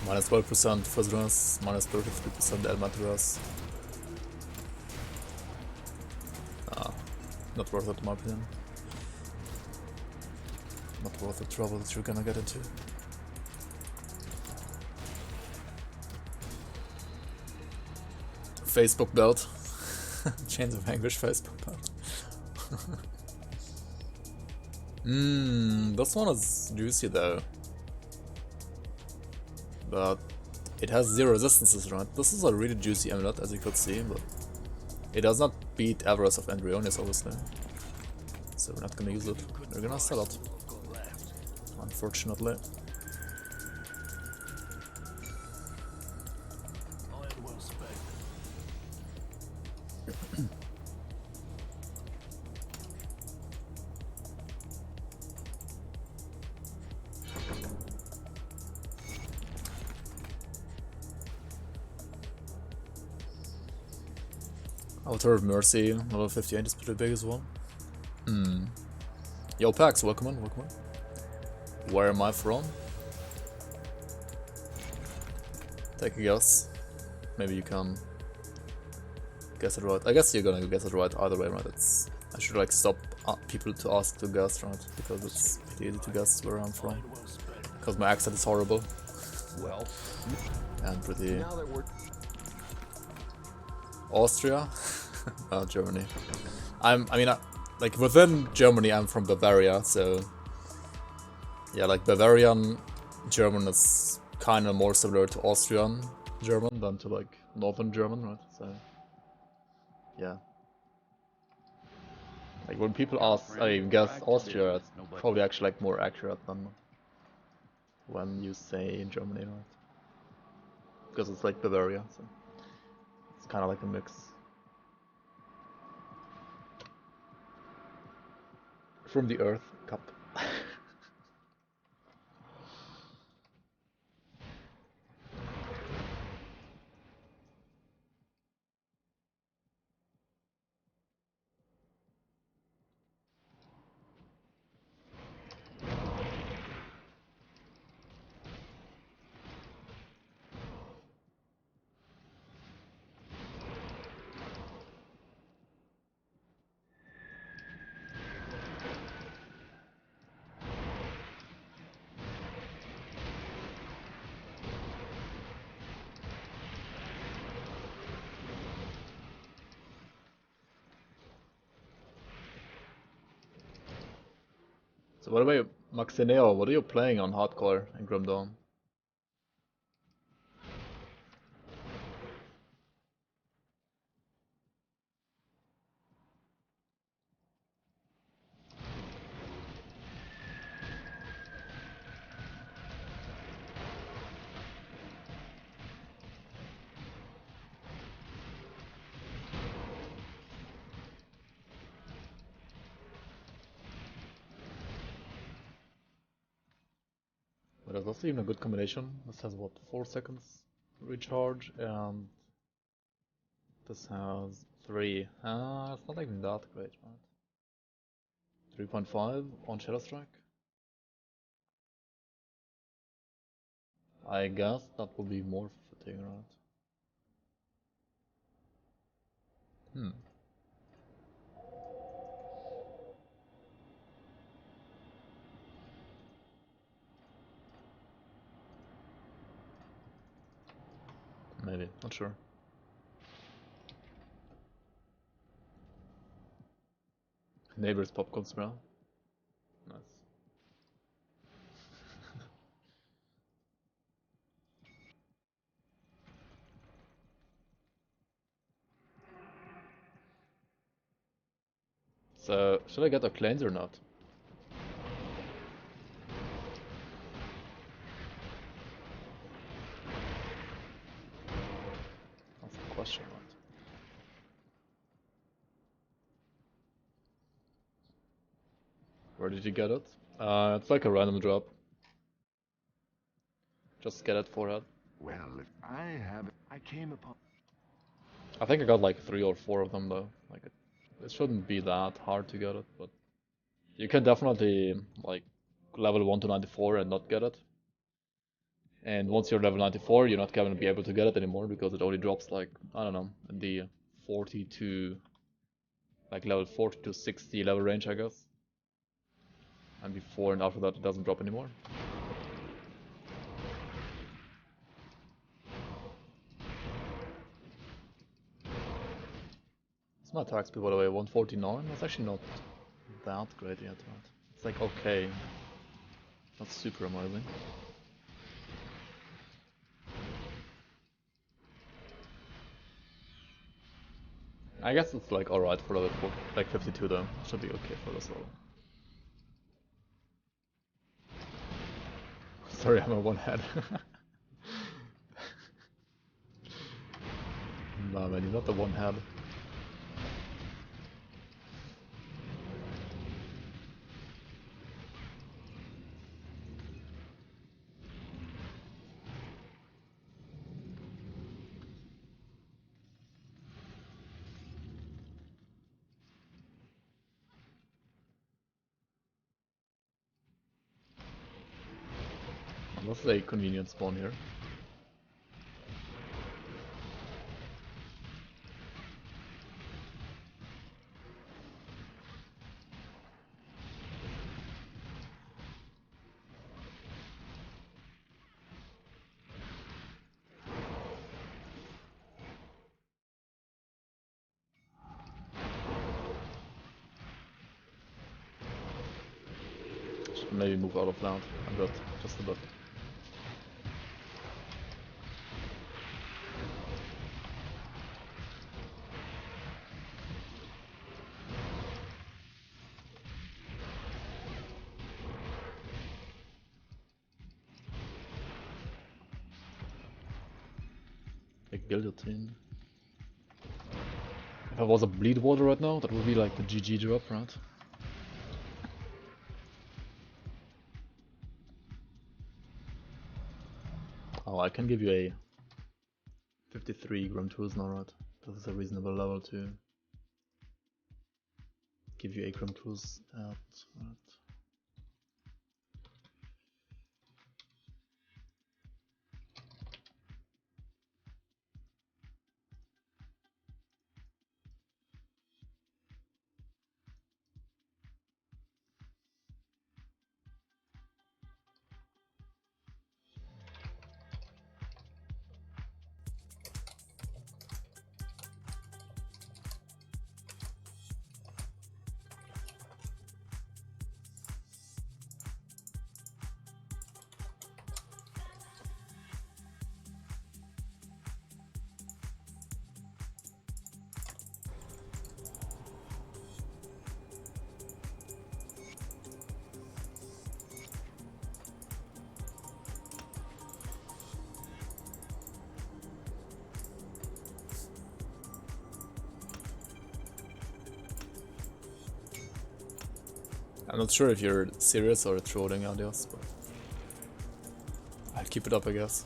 Minus 12% Fizziness, minus 33% Elmatras. Ah, not worth it in my opinion. Not worth the trouble that you're gonna get into. Facebook belt. Chains of Anguish Facebook belt. This one is juicy though. But it has 0 resistances, right? This is a really juicy amulet, as you could see, but it does not beat Avarice of Andreonius, obviously. So we're not gonna use it. We're gonna sell it. Unfortunately. Altar of Mercy, level 58 is pretty big as well. Yo, Pax, welcome on, welcome on. Where am I from? Take a guess. Maybe you can guess it right. I guess you're gonna guess it right either way, right? I should like stop people to ask to guess, right? Because it's pretty easy to guess where I'm from. Because my accent is horrible. Well, And pretty... now that we're Austria? Germany. Like within Germany I'm from Bavaria, so... Yeah, like Bavarian German is kinda more similar to Austrian German than to like Northern German, right? So... Yeah. Like when people ask, I guess Austria, it's probably actually like more accurate than when you say Germany, right? Because it's like Bavaria, so it's kind of like a mix. From the Earth Cup. So what about Maxineo? What are you playing on hardcore in Grim Dawn? But that's also even a good combination. This has what, 4 seconds recharge, and this has 3. It's not even that great, right? 3.5 on Shadow Strike. I guess that will be more fitting, right? Maybe, not sure. Neighbor's popcorn smell. Nice. So, should I get a cleanse or not? That's the question, right? Where did you get it? It's like a random drop. Just get it for it. Well, if I came upon. I think I got like 3 or 4 of them though. Like it shouldn't be that hard to get it, but you can definitely like level 1 to 94 and not get it. And once you're level 94, you're not going to be able to get it anymore because it only drops like, I don't know, in the 40 to like level 40 to 60 level range, I guess. And before and after that it doesn't drop anymore. It's my attack speed by the way, 149. That's actually not that great yet, right? It's like okay. Not super amazing. I guess it's like alright for level 4, like 52 though. Should be okay for this level. Sorry, I'm a one head. Nah man, you're not the one head. was a convenient spawn here. Should maybe move out of land a bit, just a bit. Like guillotine. If I was a bleed water right now, that would be like the GG drop, right? Oh, I can give you a 53 Grim Tools now, right? This is a reasonable level to give you a Grim Tools at, right? I'm not sure if you're serious or trolling ideas, but I'll keep it up, I guess.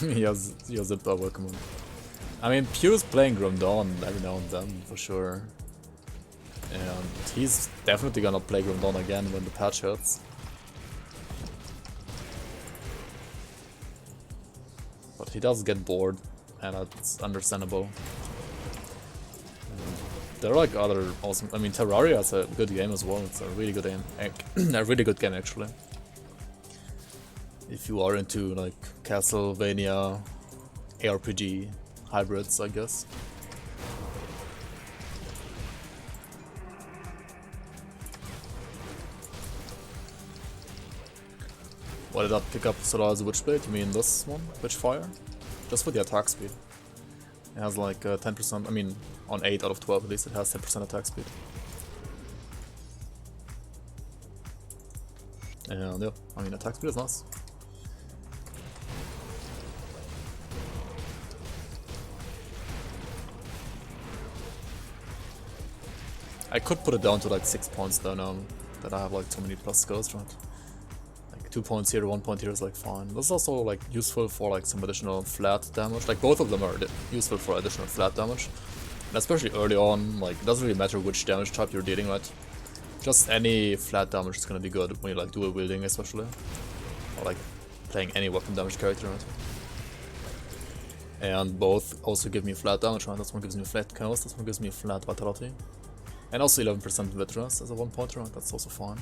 Yes, Zipper, welcome on. I mean, Pew's playing Grim Dawn every now and then, for sure. And he's definitely gonna play Grim Dawn again when the patch hits. But he does get bored, and that's understandable. And there are like other awesome. I mean, Terraria is a good game as well. It's a really good game, a really good game actually. If you are into like Castlevania, ARPG hybrids, I guess. Why did I pick up Solar's Witchblade? You mean this one? Witchfire? Just for the attack speed. It has like 10%, I mean on 8 out of 12 at least it has 10% attack speed. And yeah, I mean attack speed is nice. I could put it down to like 6 points though now that I have like too many plus skills, right? 2 points here, 1 point here is like fine. This is also like useful for like some additional flat damage. Like both of them are useful for additional flat damage. And especially early on, like it doesn't really matter which damage type you're dealing, right? Just any flat damage is gonna be good when you like dual wielding especially. Or like playing any weapon damage character, right? And both also give me flat damage, right? This one gives me flat chaos, this one gives me flat vitality. And also 11% Vitras as a 1 pointer, right? That's also fine.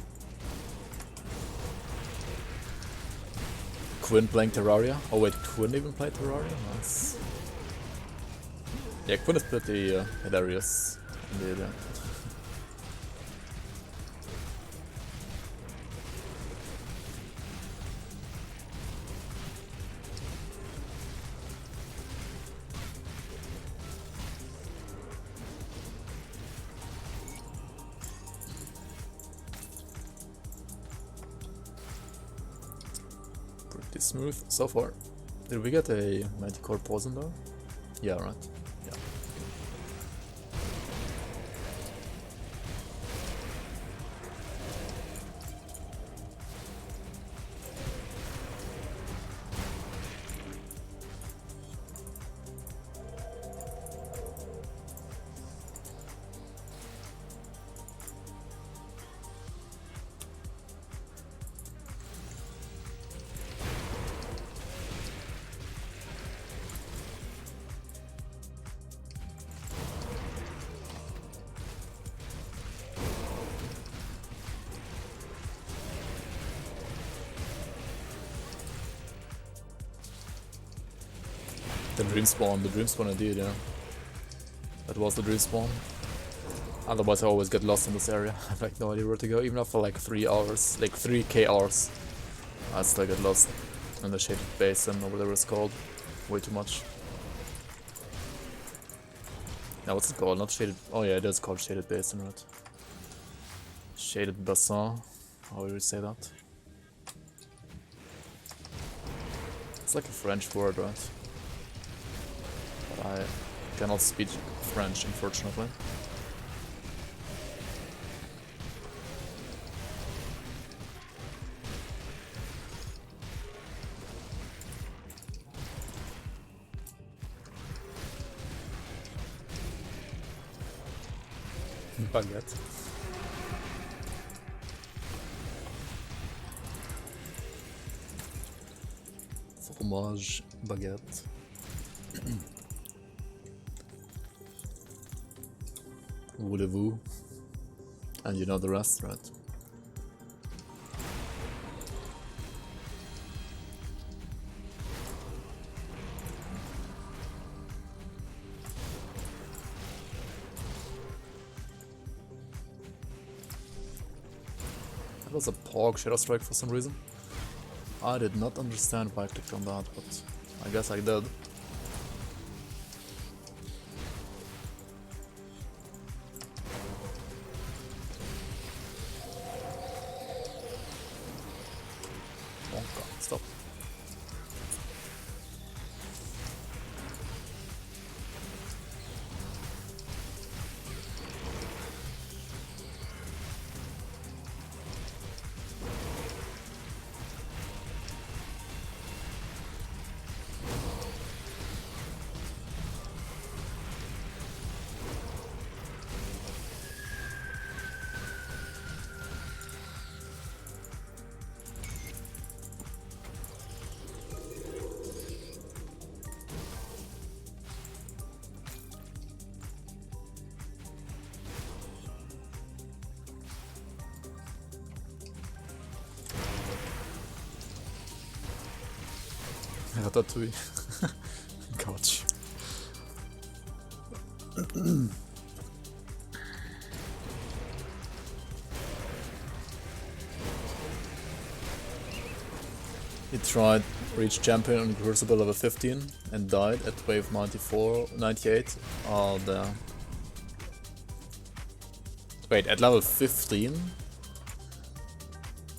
Quinn playing Terraria? Oh wait, Quinn even played Terraria? Nice. Yeah, Quinn is pretty hilarious indeed, yeah. Smooth so far. Did we get a Manticore poison though? Yeah, right. Yeah. The dream spawn indeed, yeah. That was the dream spawn. Otherwise I always get lost in this area. I have like no idea where to go, even after like 3 hours, like 3k hours. I still get lost in the shaded basin or whatever it's called. Way too much. Now what's it called? Not shaded, oh yeah, it is called shaded basin, right? Shaded bassin, how would you say that? It's like a French word, right? But I cannot speak French, unfortunately. Baguette. Fromage, baguette. Voulez-vous? And you know the rest, right? That was a pork shadow strike for some reason. I did not understand why I clicked on that, but I guess I did. Oh god, stop. Ratatouille. Couch. He tried reach champion on Crucible level 15 and died at wave 98. Oh damn. Wait, at level 15?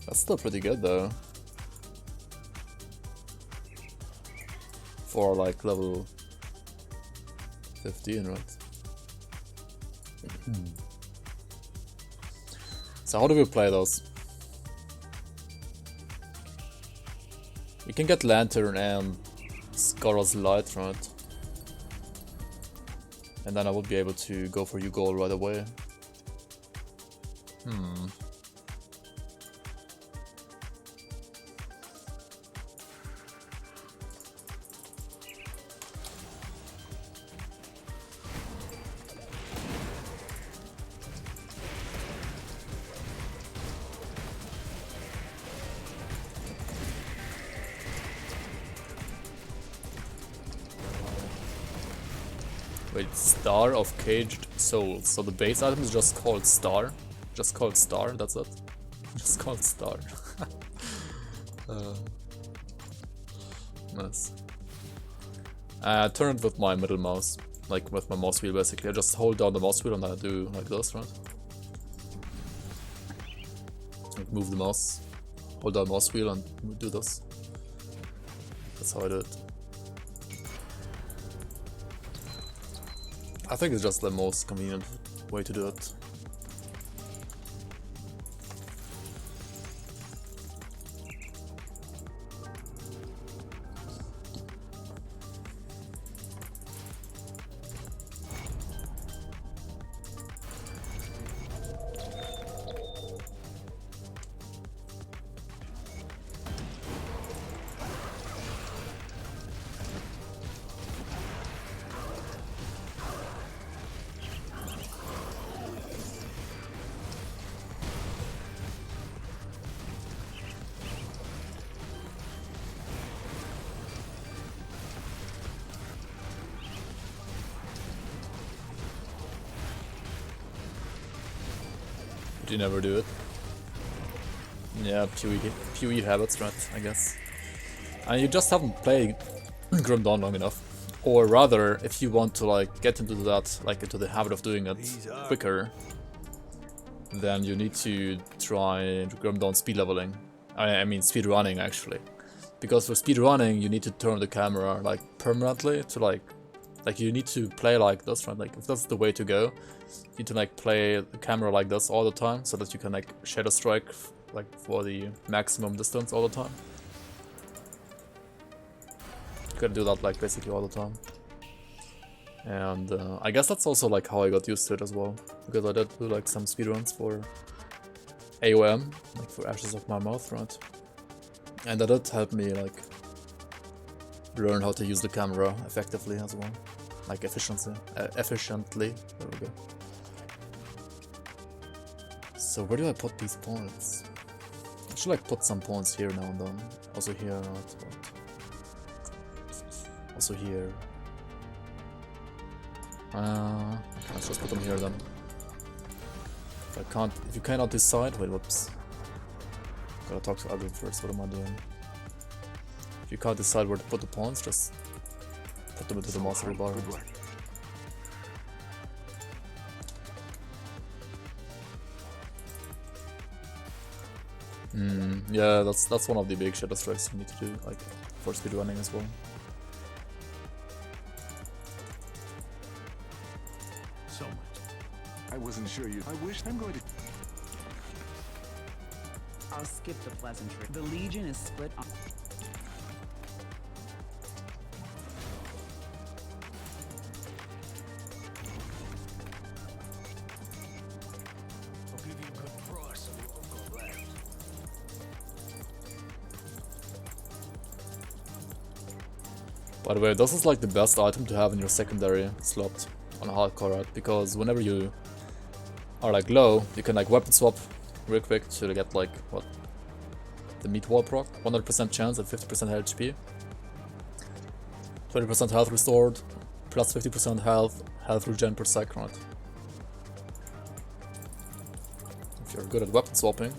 That's still pretty good though. For like level 15, right? So how do we play those? We can get Lantern and Scarlet's Light, right? And then I would be able to go for Ugol right away. Wait, Star of Caged Souls. So the base item is just called Star. Just called Star, that's it. Just called Star. Nice. Turn it with my middle mouse. Like with my mouse wheel basically. I just hold down the mouse wheel and then I do like this, right? Like move the mouse. Hold down the mouse wheel and do this. That's how I do it. I think it's just the most convenient way to do it. you never do it. Yeah, PoE habits, right, I guess. And you just haven't played Grim Dawn long enough. Or rather, if you want to like get into that, like into the habit of doing it quicker, then you need to try Grim Dawn Speedleveling. I mean speedrunning actually. Because for speedrunning you need to turn the camera like permanently to like you need to play like this, right? Like if that's the way to go, you need to like play the camera like this all the time so that you can like shadow strike like for the maximum distance all the time. You gotta do that like basically all the time. And I guess that's also like how I got used to it as well, because I did do like some speedruns for AOM, like for Ashes of My Mouth, right? And that did help me like learn how to use the camera effectively as well, like efficiently. There we go. So where do I put these points? I should like put some points here now and then. Also here, right? Also here. Let's just put them here then. If you cannot decide, wait, whoops. Gotta talk to Adrian first, what am I doing? If you can't decide where to put the pawns, just put them into the mastery bar. Yeah, that's one of the big shadow strikes you need to do, like for speedrunning as well. So much. I wasn't sure you. I wish I'm going to. I'll skip the pleasantry. The Legion is split on. I'll give you a good price on what I've got left. By the way, this is like the best item to have in your secondary slot on hardcore, right? Because whenever you are like low, you can like weapon swap real quick to get like what? The meat wall proc, 100% chance at 50% HP, 20% health restored, plus 50% health regen per sec, right? If you're good at weapon swapping,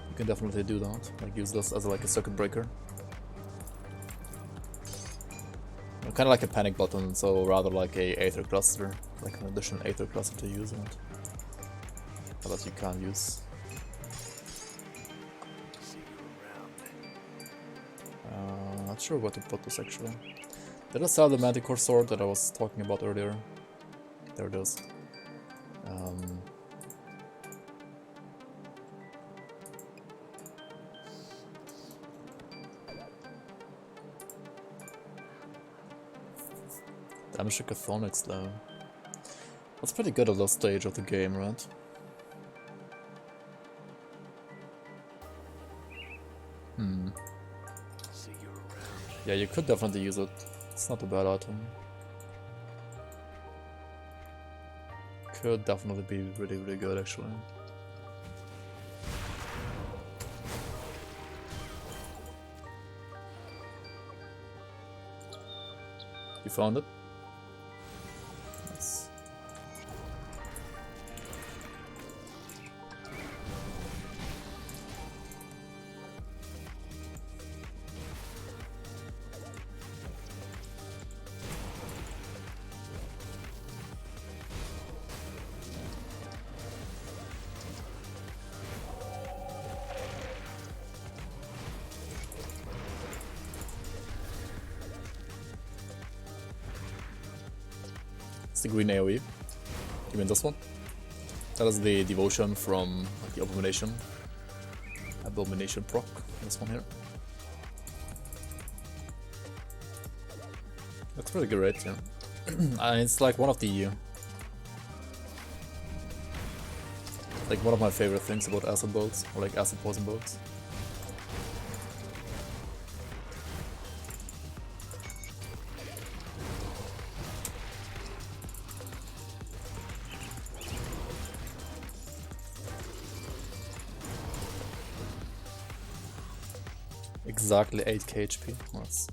you can definitely do that. Like use this as like a circuit breaker. Kind of like a panic button, so rather like a Aether cluster, like an additional Aether cluster to use it. But that you can't use. Not sure where to put this actually. Did I sell the Manticore sword that I was talking about earlier? There it is. Damage to Chthonics though. That's pretty good at this stage of the game, right? Yeah, you could definitely use it. It's not a bad item. Could definitely be really, really good actually. You found it? Nice. The green AoE. You mean this one? That is the devotion from the Abomination proc. This one here. That's pretty great, yeah. And it's like one of the one of my favorite things about acid builds, or like acid poison builds. Exactly 8k HP. Nice.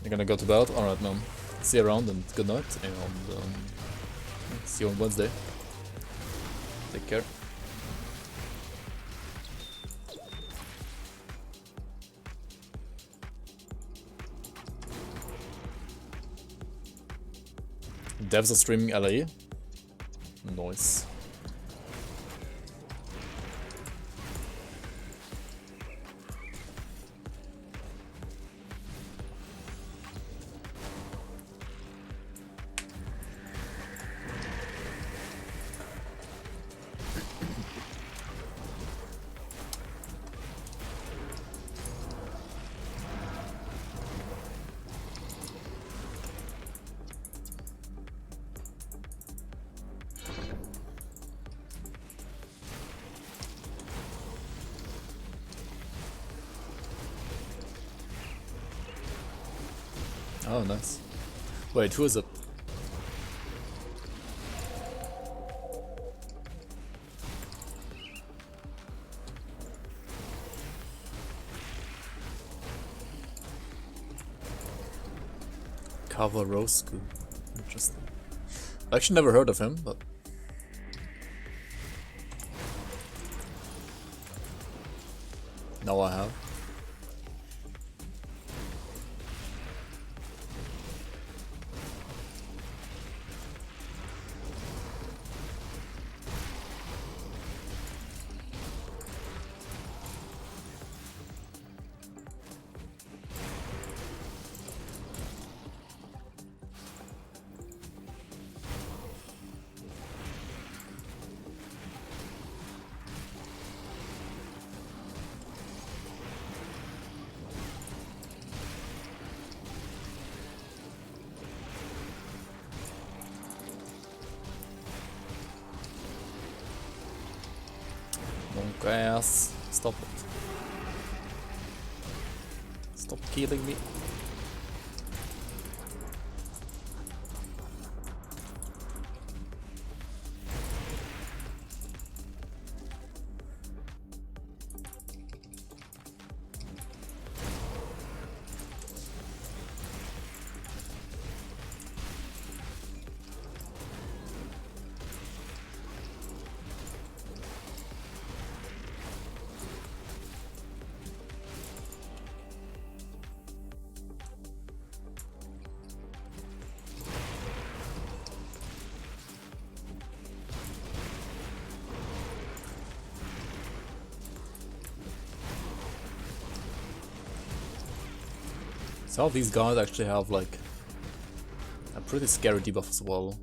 You're gonna go to bed? Alright, man. See you around and good night, and see you on Wednesday. Take care. Devs are streaming LA. Nice. Oh, nice. Wait, who is it? Kavarosku. Interesting. I actually never heard of him, but now I have. Monk ass. Stop it. Stop killing me. Some of these guys actually have like a pretty scary debuff as well.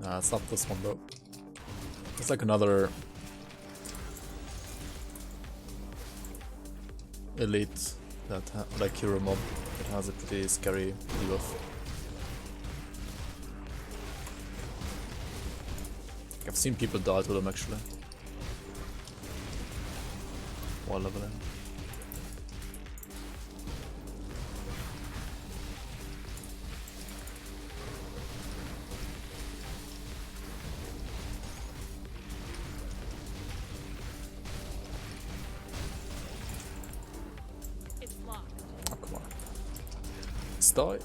Nah, it's not this one though. It's like another elite that like hero mob that has a pretty scary debuff. I've seen people die to them actually while leveling. It's locked. Oh, come on. Let's die.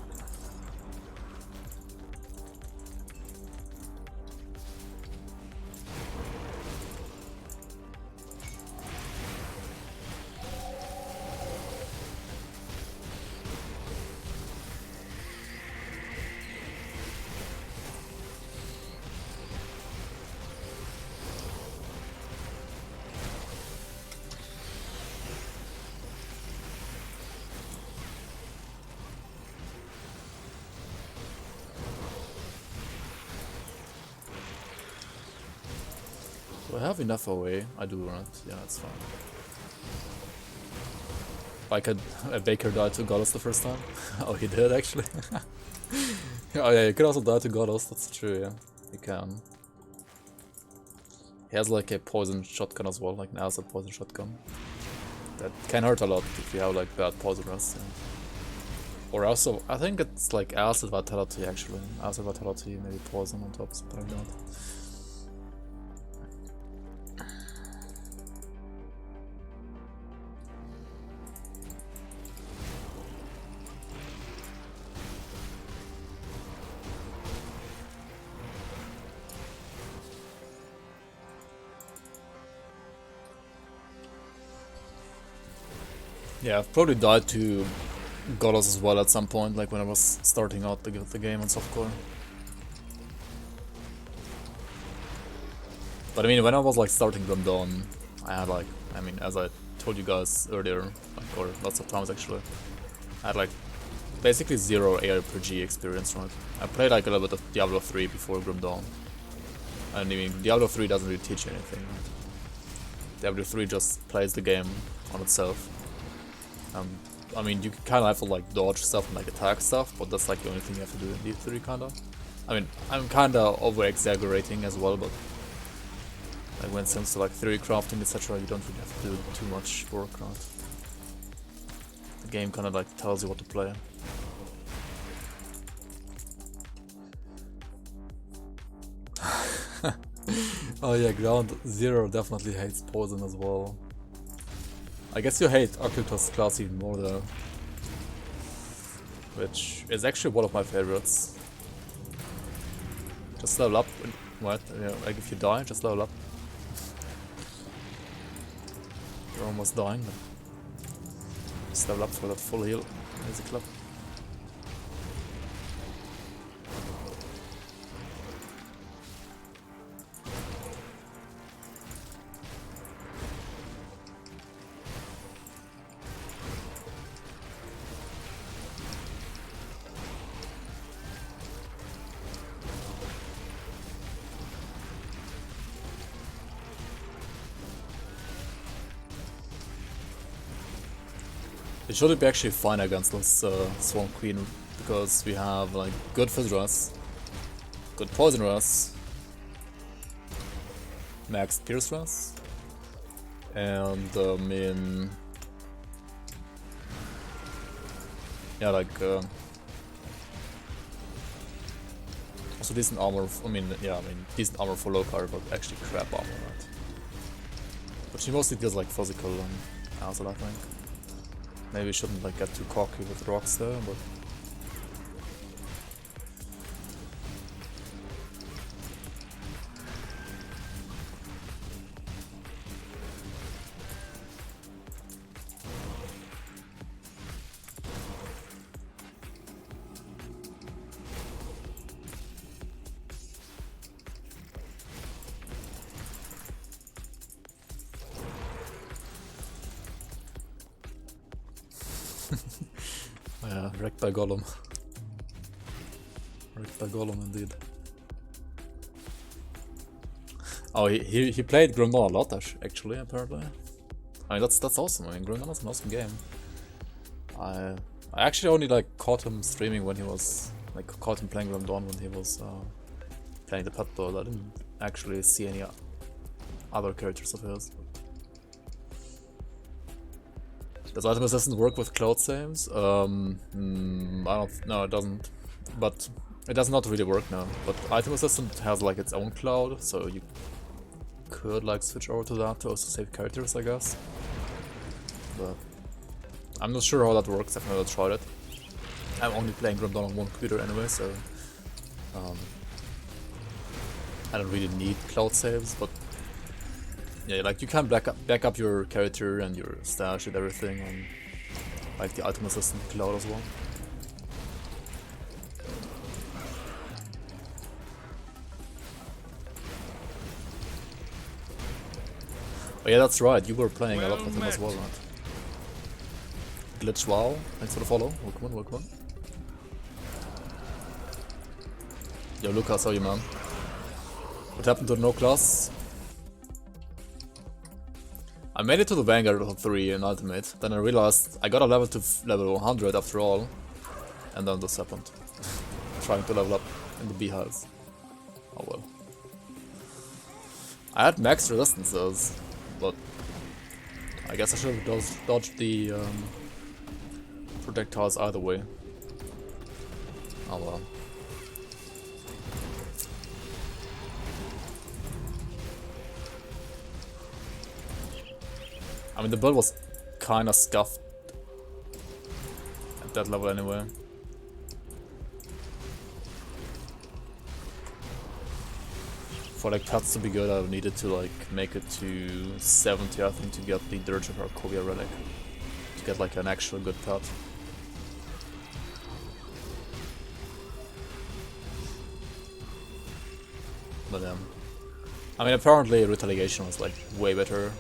Do I have enough away? I do not. Yeah, that's fine. Like a Baker died to Goddess the first time? Oh, he did actually. Oh yeah, you could also die to Goddess, that's true, yeah. You can. He has like a poison shotgun as well, like an acid poison shotgun. That can hurt a lot if you have like bad poison rest. Yeah. Or also, I think it's like acid vitality actually. Acid vitality, maybe poison on top, something like that. Yeah, I've probably died to Golos as well at some point, like when I was starting out the game on softcore. But I mean, when I was like starting from Dawn, I had like, I mean, as I told you guys earlier, like, or lots of times actually, I had like basically zero ARPG experience from it. I played like a little bit of Diablo 3 before Grim Dawn. And I mean, Diablo 3 doesn't really teach you anything. Right? Diablo 3 just plays the game on itself. I mean, you kind of have to like dodge stuff and like attack stuff, but that's like the only thing you have to do in D3 kind of. I mean, I'm kind of over-exaggerating as well, but like when it comes to like theory crafting, etc., you don't really have to do too much work, right? The game kind of like tells you what to play. Oh yeah, Ground Zero definitely hates poison as well. I guess you hate Occultist class even more though. Which is actually one of my favorites. Just level up, what? Yeah, like if you die, just level up. You're almost dying, but just level up for that full heal, basically. It should be actually fine against this Swarm Queen, because we have like good Fizz Rush, good Poison Rush, max Pierce Rush, and I mean, yeah, like also decent armor. I mean, decent armor for low card, but actually crap armor, right? But she mostly does like physical and acid, I think. Maybe shouldn't like get too cocky with rocks there, but yeah, wrecked by Gollum. Wrecked by Gollum indeed. Oh, he played Grim Dawn a lot actually, apparently. I mean that's awesome. I mean Grim Dawn is an awesome game. I actually only like caught him streaming when he was like caught him playing Grim Dawn when he was playing the pet build. I didn't actually see any other characters of his. Does Item Assistant work with cloud saves? I don't. No, it doesn't. But it does not really work now. But Item Assistant has like its own cloud, so you could like switch over to that to also save characters, I guess. But I'm not sure how that works. I've never tried it. I'm only playing Grim Dawn on one computer anyway, so I don't really need cloud saves, but. Yeah, like you can back up your character and your stash and everything on like the Item Assistant cloud as well. Oh yeah, that's right, you were playing a lot with him as well, right? Glitch wow, thanks for the follow, welcome. Yo Lucas, how are you, man? What happened to the no class? I made it to the Vanguard level 3 in Ultimate, then I realized I got a level to level 100 after all, and then this happened. Trying to level up in the beehives. Oh well. I had max resistances, but I guess I should have dodged the projectiles either way. Oh well. I mean, the build was kinda scuffed at that level anyway. For like pets to be good, I needed to like make it to 70, I think, to get the Dirge of Arcovia Relic. To get like an actual good cut. But I mean, apparently retaliation was like way better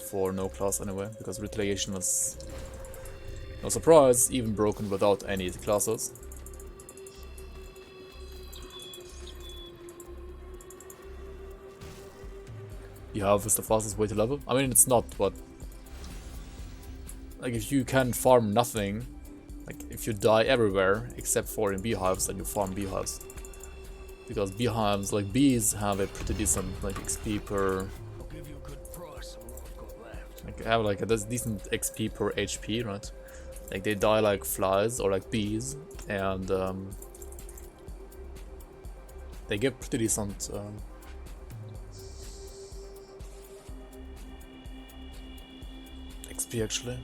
for no class anyway, because retaliation was, no surprise, even broken without any classes. Beehive is the fastest way to level. I mean, it's not, but like if you can farm nothing, like if you die everywhere except for in beehives, then you farm beehives. Because beehives, like bees, have a pretty decent like XP per. I'll give you a good price on what I've got left. Like have like a decent XP per HP, right? Like they die like flies or like bees, and they get pretty decent XP actually,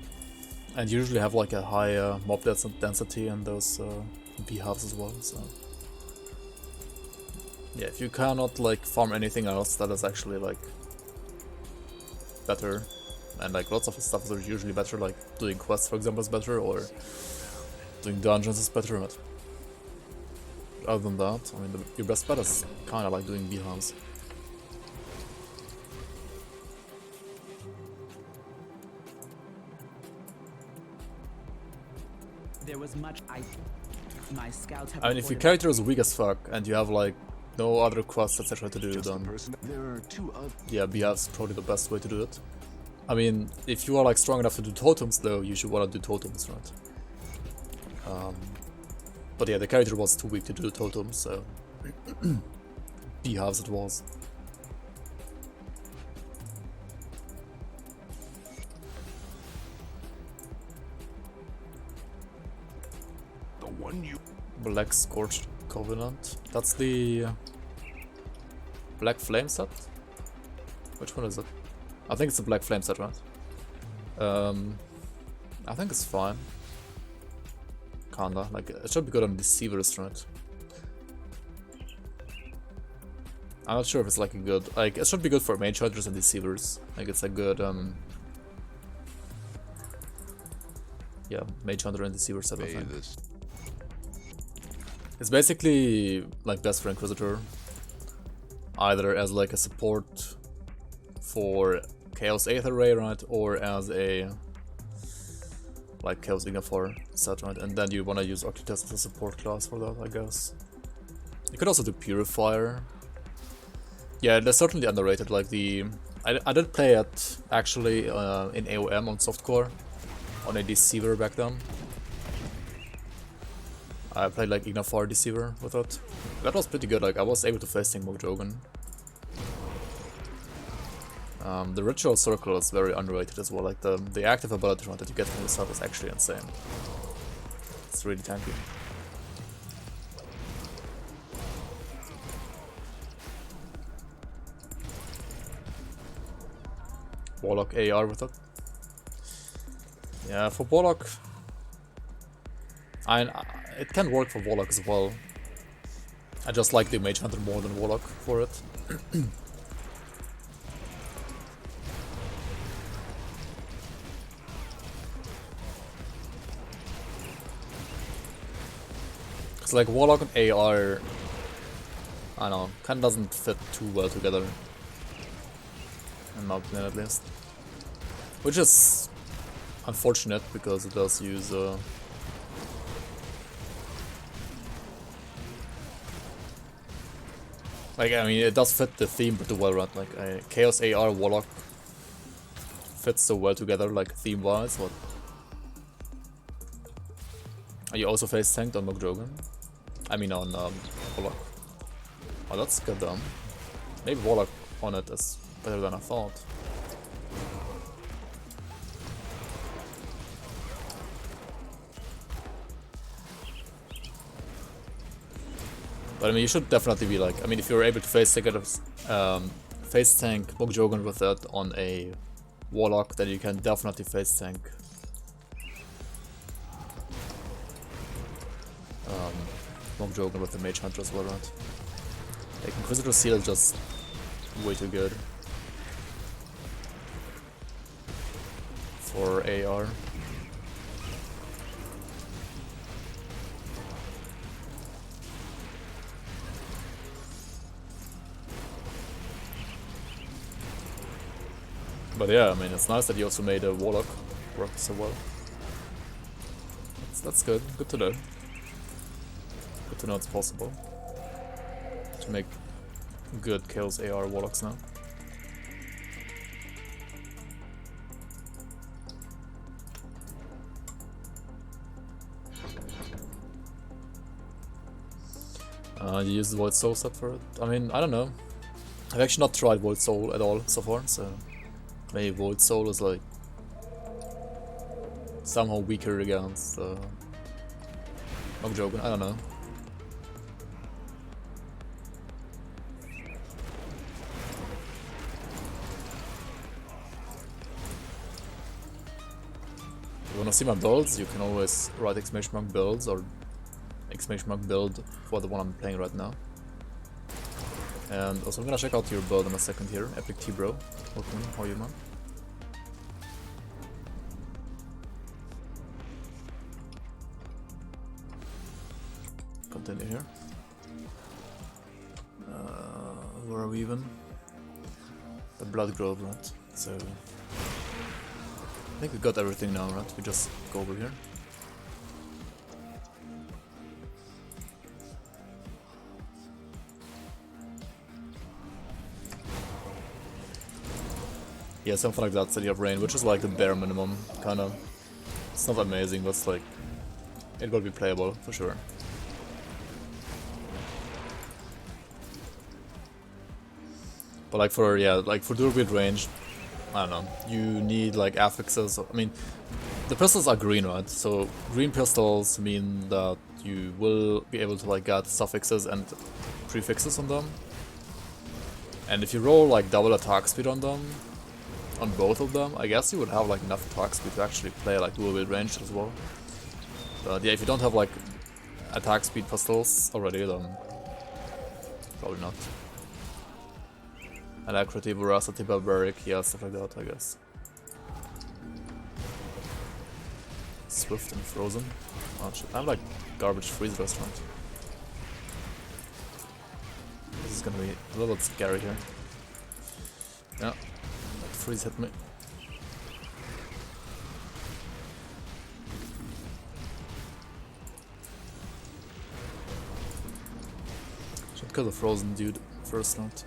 and usually have like a high mob density in those beehives as well. So yeah, if you cannot like farm anything else, that is actually like better. And like lots of stuff is usually better, like doing quests for example is better, or doing dungeons is better, but other than that, I mean your best bet is kinda like doing beehives. There was much my scouts have I mean if your reported- character is weak as fuck and you have like no other quests etc to do, Just the then person. There are two other. yeah, beehives is probably the best way to do it. I mean, if you are like strong enough to do totems though, you should wanna do totems, right? But yeah, the character was too weak to do totems, so beehives it was. The one you Black Scorched Covenant. That's the Black Flame set? Which one is it? I think it's the Black Flame set, right? I think it's fine. Kinda. Like, it should be good on Deceivers, right? I'm not sure if it's like a good... Like, it should be good for Mage Hunters and Deceivers. Like, it's a good, yeah, Mage Hunter and Deceiver set, I think. It's basically like best for Inquisitor, either as like a support for Chaos Aether Ray, right, or as a like Chaos Ignifor set, right, and then you wanna use Occultist as a support class for that, I guess. You could also do Purifier. Yeah, they're certainly underrated. Like I did play it actually in AOM on softcore on a Deceiver back then. I played like Ignifor Deceiver with it. That was pretty good, like I was able to face tank Mokjogen. The Ritual Circle is very underrated as well, like the active ability that you get from the set is actually insane. It's really tanky. Warlock AR with it. Yeah, for Warlock... it can work for Warlock as well. I just like the Mage Hunter more than Warlock for it. Cause like Warlock and AR, I don't know, kinda doesn't fit too well together. In my opinion at least. Which is unfortunate because it does use like, I mean, it does fit the theme pretty well, right? Like, Chaos AR Warlock fits so well together, like, theme-wise, but... Are you also face tanked on Mokjogen? I mean, on, Warlock. Oh, that's good, maybe Warlock on it is better than I thought. But I mean, you should definitely be like, I mean, if you're able to face tank Mokjogen with that on a Warlock, then you can definitely face tank Mokjogen with the Mage Hunter as well, right? Like, Inquisitor Seal is just way too good for AR. But yeah, I mean, it's nice that you also made a Warlock work so well. That's good. Good to know. Good to know it's possible to make good Chaos AR Warlocks now. You use the Void Soul set for it? I mean, I don't know. I've actually not tried Void Soul at all so far, so maybe Void Soul is like somehow weaker against I'm joking, I don't know. If you wanna see my builds, you can always write exclamation mark builds or exclamation mark build for the one I'm playing right now. And also I'm gonna check out your build in a second here, Epic T-Bro. Welcome, how are you, man? Continue here. Where are we even? The Blood Grove, right? So I think we got everything now, right? We just go over here. Yeah, something like that, City of Rain, which is like the bare minimum, kinda. It's not amazing, but it's like, it will be playable, for sure. But like for, yeah, like for dual wield range, I don't know, you need like affixes. I mean, the pistols are green, right? So green pistols mean that you will be able to like get suffixes and prefixes on them. And if you roll like double attack speed on them, on both of them, I guess you would have like enough attack speed to actually play like dual wield range as well. But yeah, if you don't have like attack speed pistols already, then probably not. Alacrity, Veracity, Barbaric, yeah, stuff like that, I guess. Swift and Frozen. Oh shit, I'm like garbage freeze restaurant. This is gonna be a little bit scary here. Yeah, that freeze hit me. Should kill the Frozen dude first, not.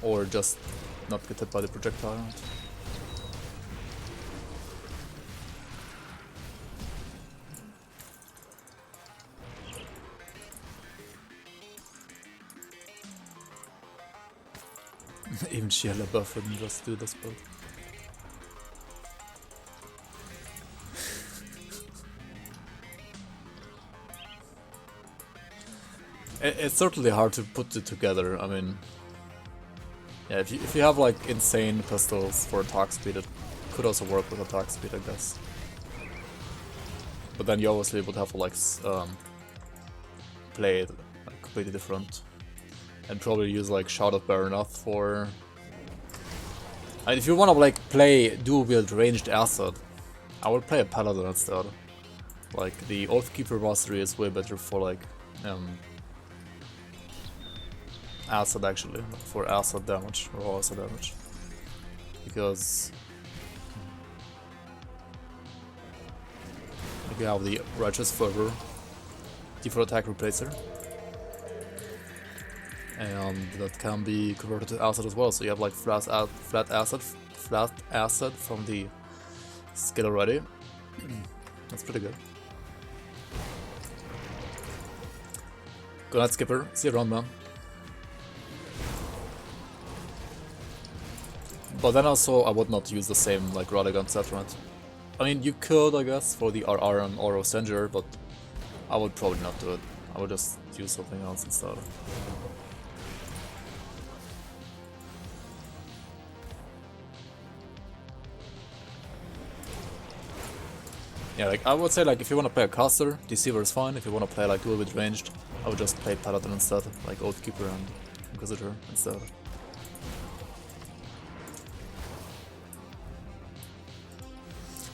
Or just not get hit by the projectile. Even Sheila buff wouldn't just do this build. It's certainly hard to put it together, I mean. Yeah, if you have like insane pistols for attack speed, it could also work with attack speed, I guess. But then you obviously would have to like play it like, completely different, and probably use like Shout of Baronoth for. And if you want to like play dual wield ranged asset, I would play a Paladin instead. Like the Oathkeeper Mastery is way better for like acid actually, for acid damage, raw acid damage. Because you have the Righteous Fervor, default attack replacer, and that can be converted to acid as well, so you have like flat acid from the skill already. That's pretty good. Good night, Skipper. See you around, man. But then also, I would not use the same like Relic on set, right? I mean, you could, I guess, for the RR and Oro Senjer, but I would probably not do it. I would just use something else instead. Yeah, like I would say, like if you want to play a caster, Deceiver is fine. If you want to play like dual wield ranged, I would just play Paladin instead, like Oathkeeper and Inquisitor instead.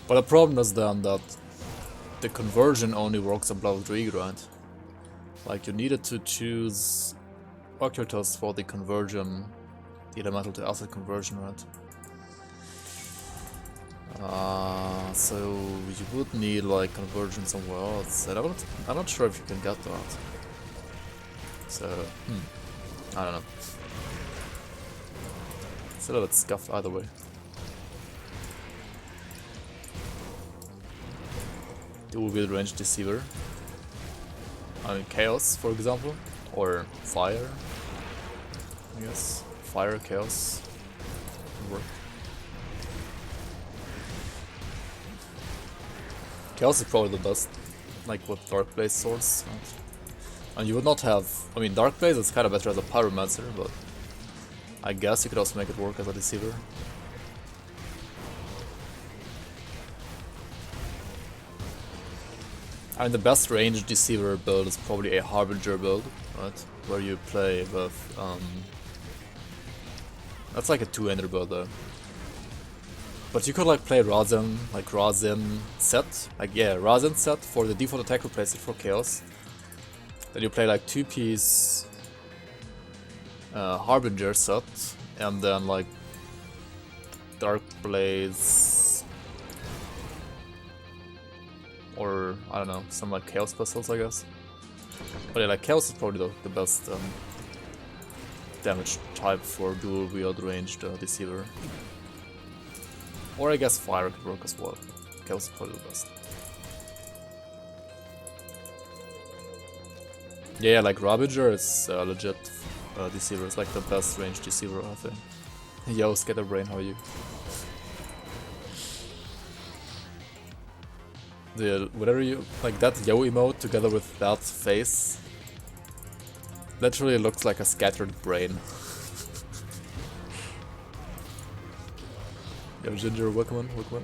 But the problem is then that the conversion only works on Blood Druid, right? Like you needed to choose Ocultus for the conversion, elemental to asset conversion, right? So you would need like conversion somewhere else, and I'm not sure if you can get that. So, I don't know. It's a little bit scuffed either way. Dual wield range deceiver. I mean chaos, for example, or fire. I guess fire chaos would work. Chaos is probably the best, like with Dark Blaze swords. Right? And you would not have, I mean Dark Blaze is kind of better as a pyromancer, but I guess you could also make it work as a deceiver. I mean the best ranged deceiver build is probably a Harbinger build, right? Where you play with, that's like a two-ender build though. But you could like play Razin, like Razin set, like yeah, Razin set for the default attack, replace it for Chaos. Then you play like 2-piece Harbinger set, and then like Dark Blaze, or I don't know, some like Chaos pistols, I guess. But yeah, like Chaos is probably the best damage type for dual wield ranged deceiver. Or I guess fire could work as well. Chaos is probably the best. Yeah, like Ravager is legit deceiver. It's like the best ranged deceiver, I think. Yo, Scatterbrain, how are you? The whatever you like, that yo emote together with that face literally looks like a scattered brain. Yo, Ginger, welcome on, welcome on.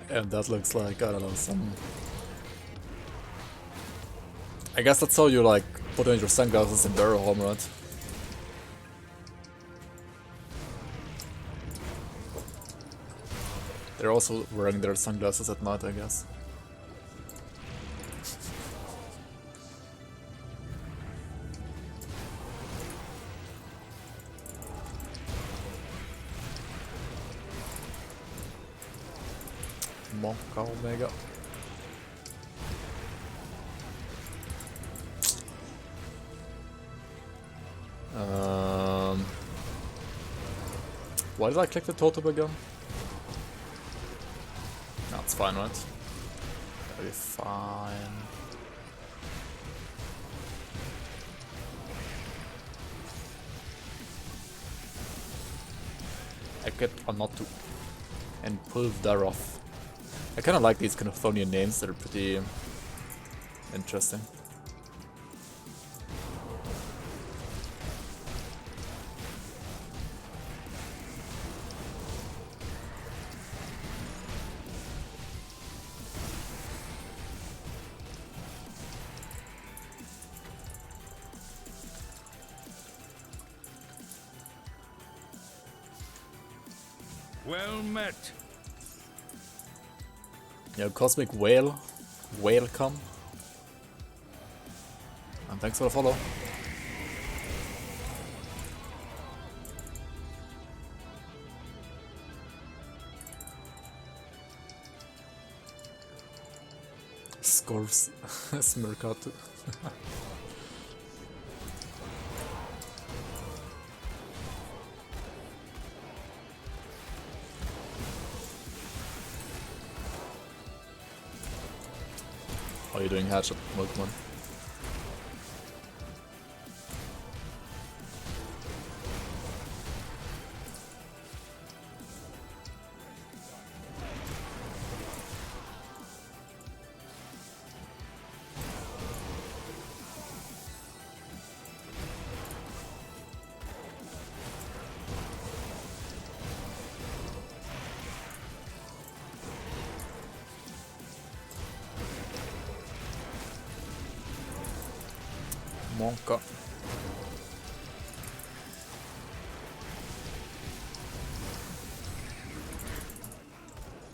And that looks like, I don't know, some... I guess that's how you like put on your sunglasses in Barrowholm, right? They're also wearing their sunglasses at night, I guess. Monka Omega. Why did I click the totem again? No, it's fine, right? That'll be fine. I get a not to and pull Daroth. I kind of like these kind of Chthonian names, they're pretty interesting. Well met. Yeah, Cosmic Whale. Welcome. And thanks for the follow. Scorps Smirkatu. How are you doing, Hatchet? Welcome on. Monka.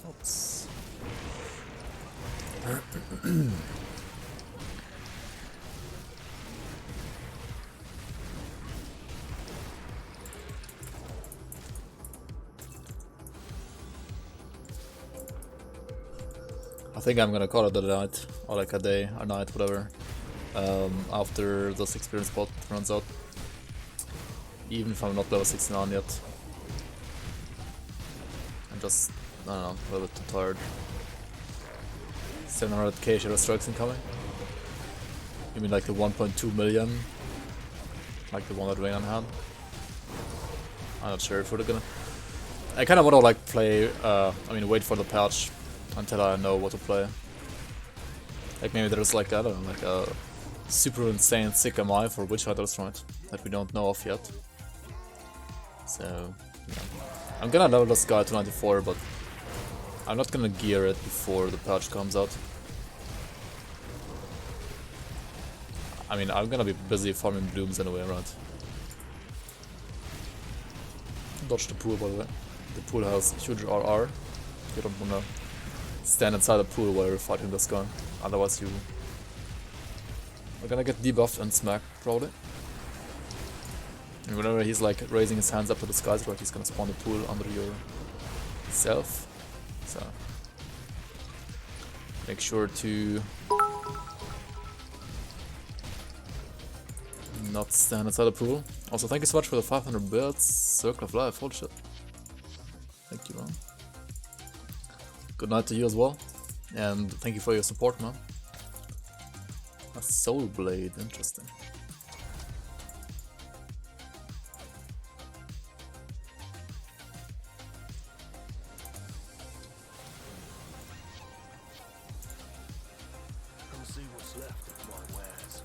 Oops. I think I'm gonna call it a night, or like a day, or night, whatever. After this experience spot runs out. Even if I'm not level 69 yet. I'm just, I don't know, a little bit too tired. 700k Shadow Strikes incoming. You mean like the 1.2 million? Like the one that Raynon had? I'm not sure if we're gonna... I kinda wanna like play, wait for the patch until I know what to play. Like maybe there's like, I don't know, like a super insane sick MI for Witch Hunters, right? That we don't know of yet. So, yeah. I'm gonna level this guy to 94, but I'm not gonna gear it before the patch comes out. I mean, I'm gonna be busy farming blooms anyway, right? Dodge the pool, by the way. The pool has huge RR. You don't wanna stand inside the pool while you're fighting this guy. Otherwise you are gonna get debuffed and smacked, probably. And whenever he's like raising his hands up to the skies, right, he's gonna spawn the pool under yourself. So make sure to not stand inside the pool. Also, thank you so much for the 500 bits. Circle of Life, holy shit. Thank you, man. Good night to you as well. And thank you for your support, man. A Soul Blade, interesting. Come see what's left of my wares.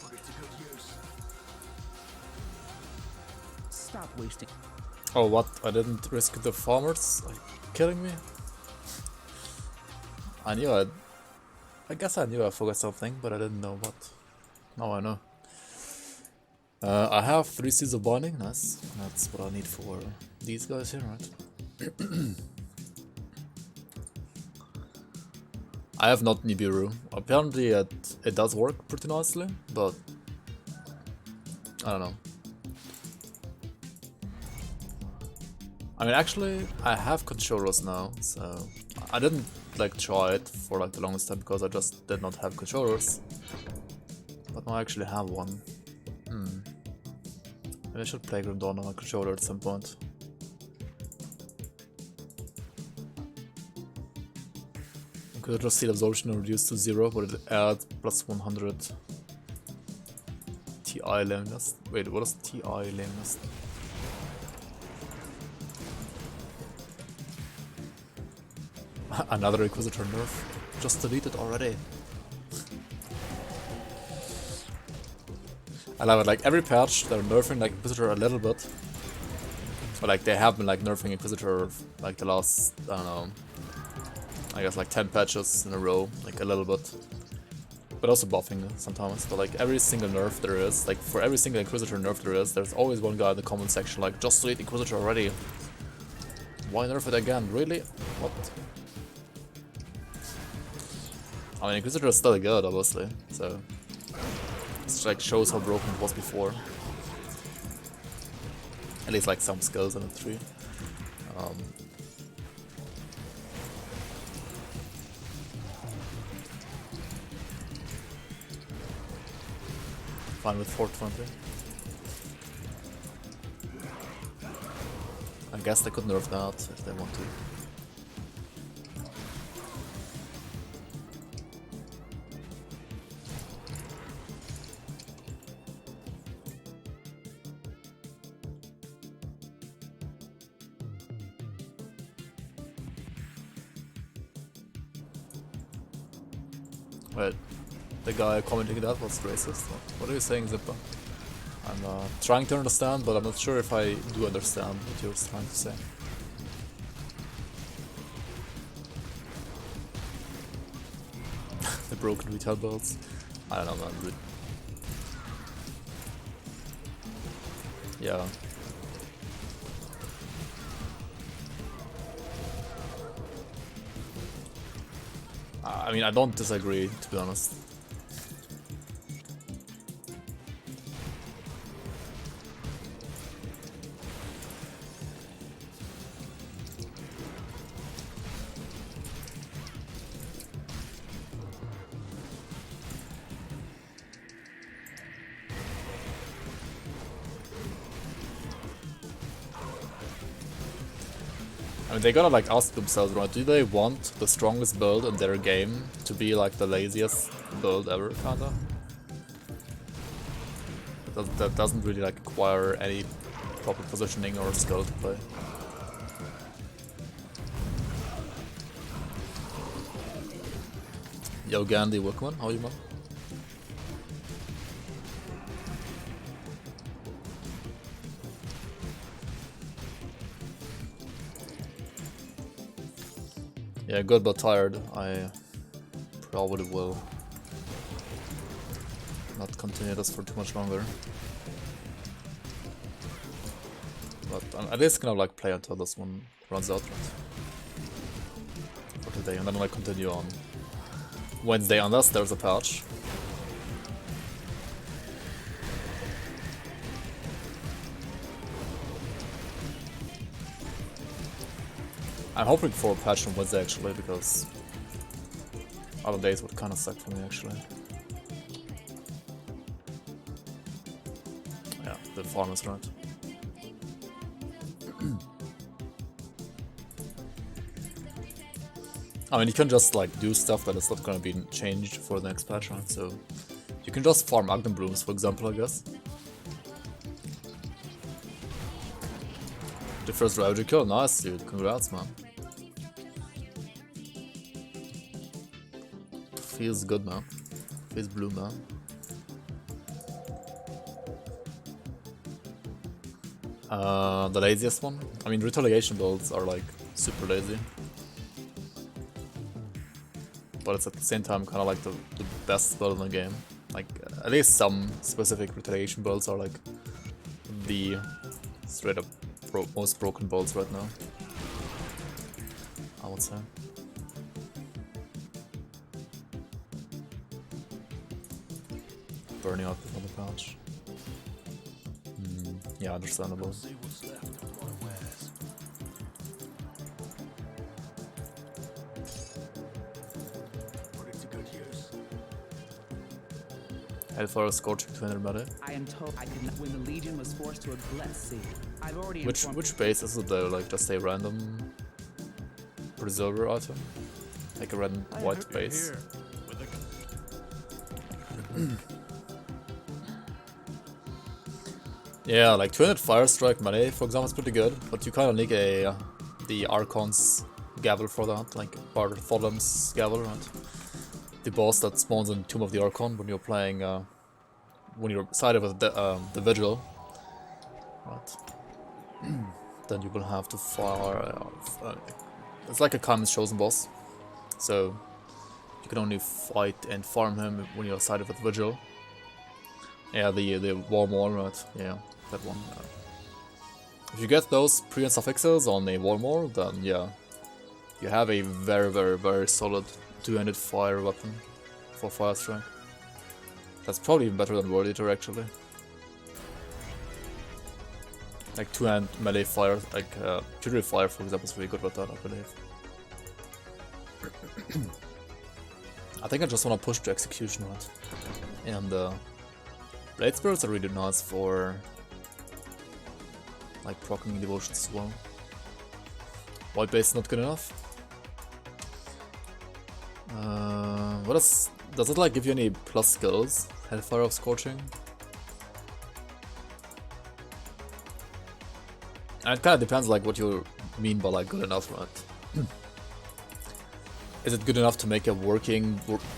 Put it to good use. Stop wasting. Oh, what? I didn't risk the farmers? Are you kidding me? I knew I guess I knew I forgot something, but I didn't know what. Now I know. I have 3 Seeds of Binding, nice. That's what I need for these guys here, right? I have not Nibiru. Apparently it does work pretty nicely, but I don't know. I mean, actually, I have controllers now, so I didn't like try it for like the longest time because I just did not have controllers. But now I actually have one. Maybe I should play Grim Dawn on a controller at some point. I could just see the absorption reduced to 0, but it adds plus 100 TI lameness. Wait, what is TI lameness? Another Inquisitor nerf. Just deleted already. I love it, like every patch they're nerfing like Inquisitor a little bit. But like they have been like nerfing Inquisitor like the last, I don't know, I guess like 10 patches in a row, like a little bit. But also buffing sometimes. But like every single nerf there is, like for every single Inquisitor nerf there is, there's always one guy in the comment section like, just delete Inquisitor already. Why nerf it again? Really? What? I mean, Inquisitor is still good, obviously, so it like shows how broken it was before. At least like some skills in it 3. Fine with 420. I guess they could nerf that if they want to. Wait, the guy commenting that was racist. What are you saying, Zippa? I'm trying to understand, but I'm not sure if I do understand what you're trying to say. The broken retail builds. I don't know, man. Yeah. I mean, I don't disagree, to be honest. I mean, they gotta like ask themselves, right? Do they want the strongest build in their game to be like the laziest build ever, kinda? That doesn't really like require any proper positioning or skill to play. Yo, Gandhi Wickman, how are you, man? Yeah, good but tired. I probably will not continue this for too much longer. But I'm at least gonna like play until this one runs out, right? For today, and then like continue on Wednesday unless there's a patch. I'm hoping for a patch on Wednesday actually, because other days would kinda suck for me actually. Yeah, the farm is right. I mean, you can just like do stuff that is not gonna be changed for the next patch, right? So you can just farm Agden Brooms, for example, I guess. The first Ravager kill, nice dude, congrats man. Feels good man. Feels blue man. The laziest one? I mean, retaliation builds are like super lazy. But it's at the same time kind of like the best build in the game. Like, at least some specific retaliation builds are like the straight up most broken builds right now, I would say. Burning out before the patch. Yeah, understandable. See what's left of my wares. Put it to good use. Hellfire Scorching 200 meta. I am told I could not when the Legion was forced to a let's see. I've already Which base is it though? Like just a random preserver item? Like a random white base? Yeah, like 200 Fire Strike melee, for example, is pretty good, but you kind of need the Archon's Gavel for that, like Bartholom's Gavel, right? The boss that spawns in Tomb of the Archon when you're playing, when you're sided with the Vigil, right? Then you will have to fire. It's like a Kaiman's Chosen boss, so you can only fight and farm him when you're sided with Vigil. Yeah, the War Maul, right? Yeah, that one. If you get those pre and suffixes on a War Maul, then yeah, you have a very solid two-handed fire weapon for Fire Strike. That's probably even better than World Eater actually. Like two-hand melee fire, like Purity Fire for example is really good with that, I believe. I think I just want to push the execution right. And Blade Spirits are really nice for like proccing devotions as well. White base is not good enough. What does it like give you any plus skills? Hellfire of Scorching? And it kind of depends like what you mean by like good enough, right? Is it good enough to make a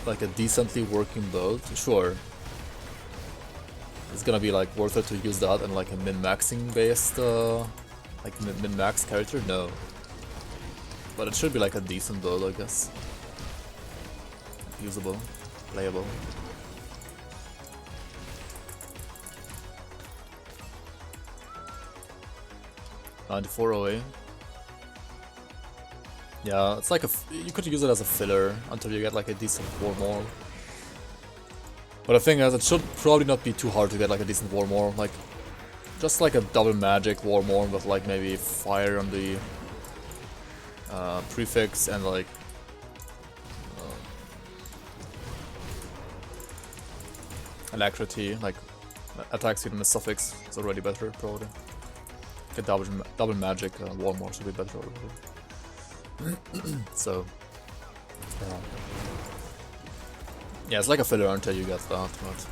like a decently working build? Sure. It's gonna be like worth it to use that and like a min-maxing based, like min-max character? No. But it should be like a decent build, I guess. Usable, playable. $94 OA. Yeah, it's like you could use it as a filler until you get like a decent war more. But the thing is, it should probably not be too hard to get like a decent war more. Like, just like a double magic war more with like maybe fire on the prefix and like alacrity, like attack speed and the suffix is already better probably. Like a double magic war more should be better already. So yeah, it's like a filler until you get that, but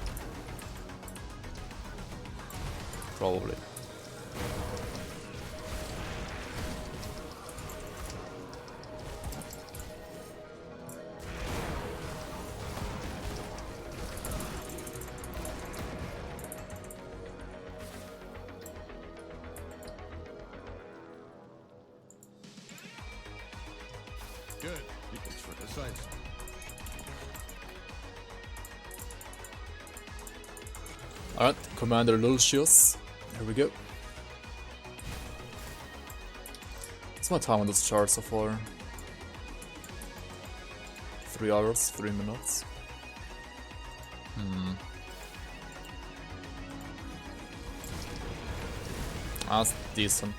probably. Good. It's for the sights. Alright, Commander Lucius. Here we go. What's my time on this chart so far? 3 hours, 3 minutes. That's decent.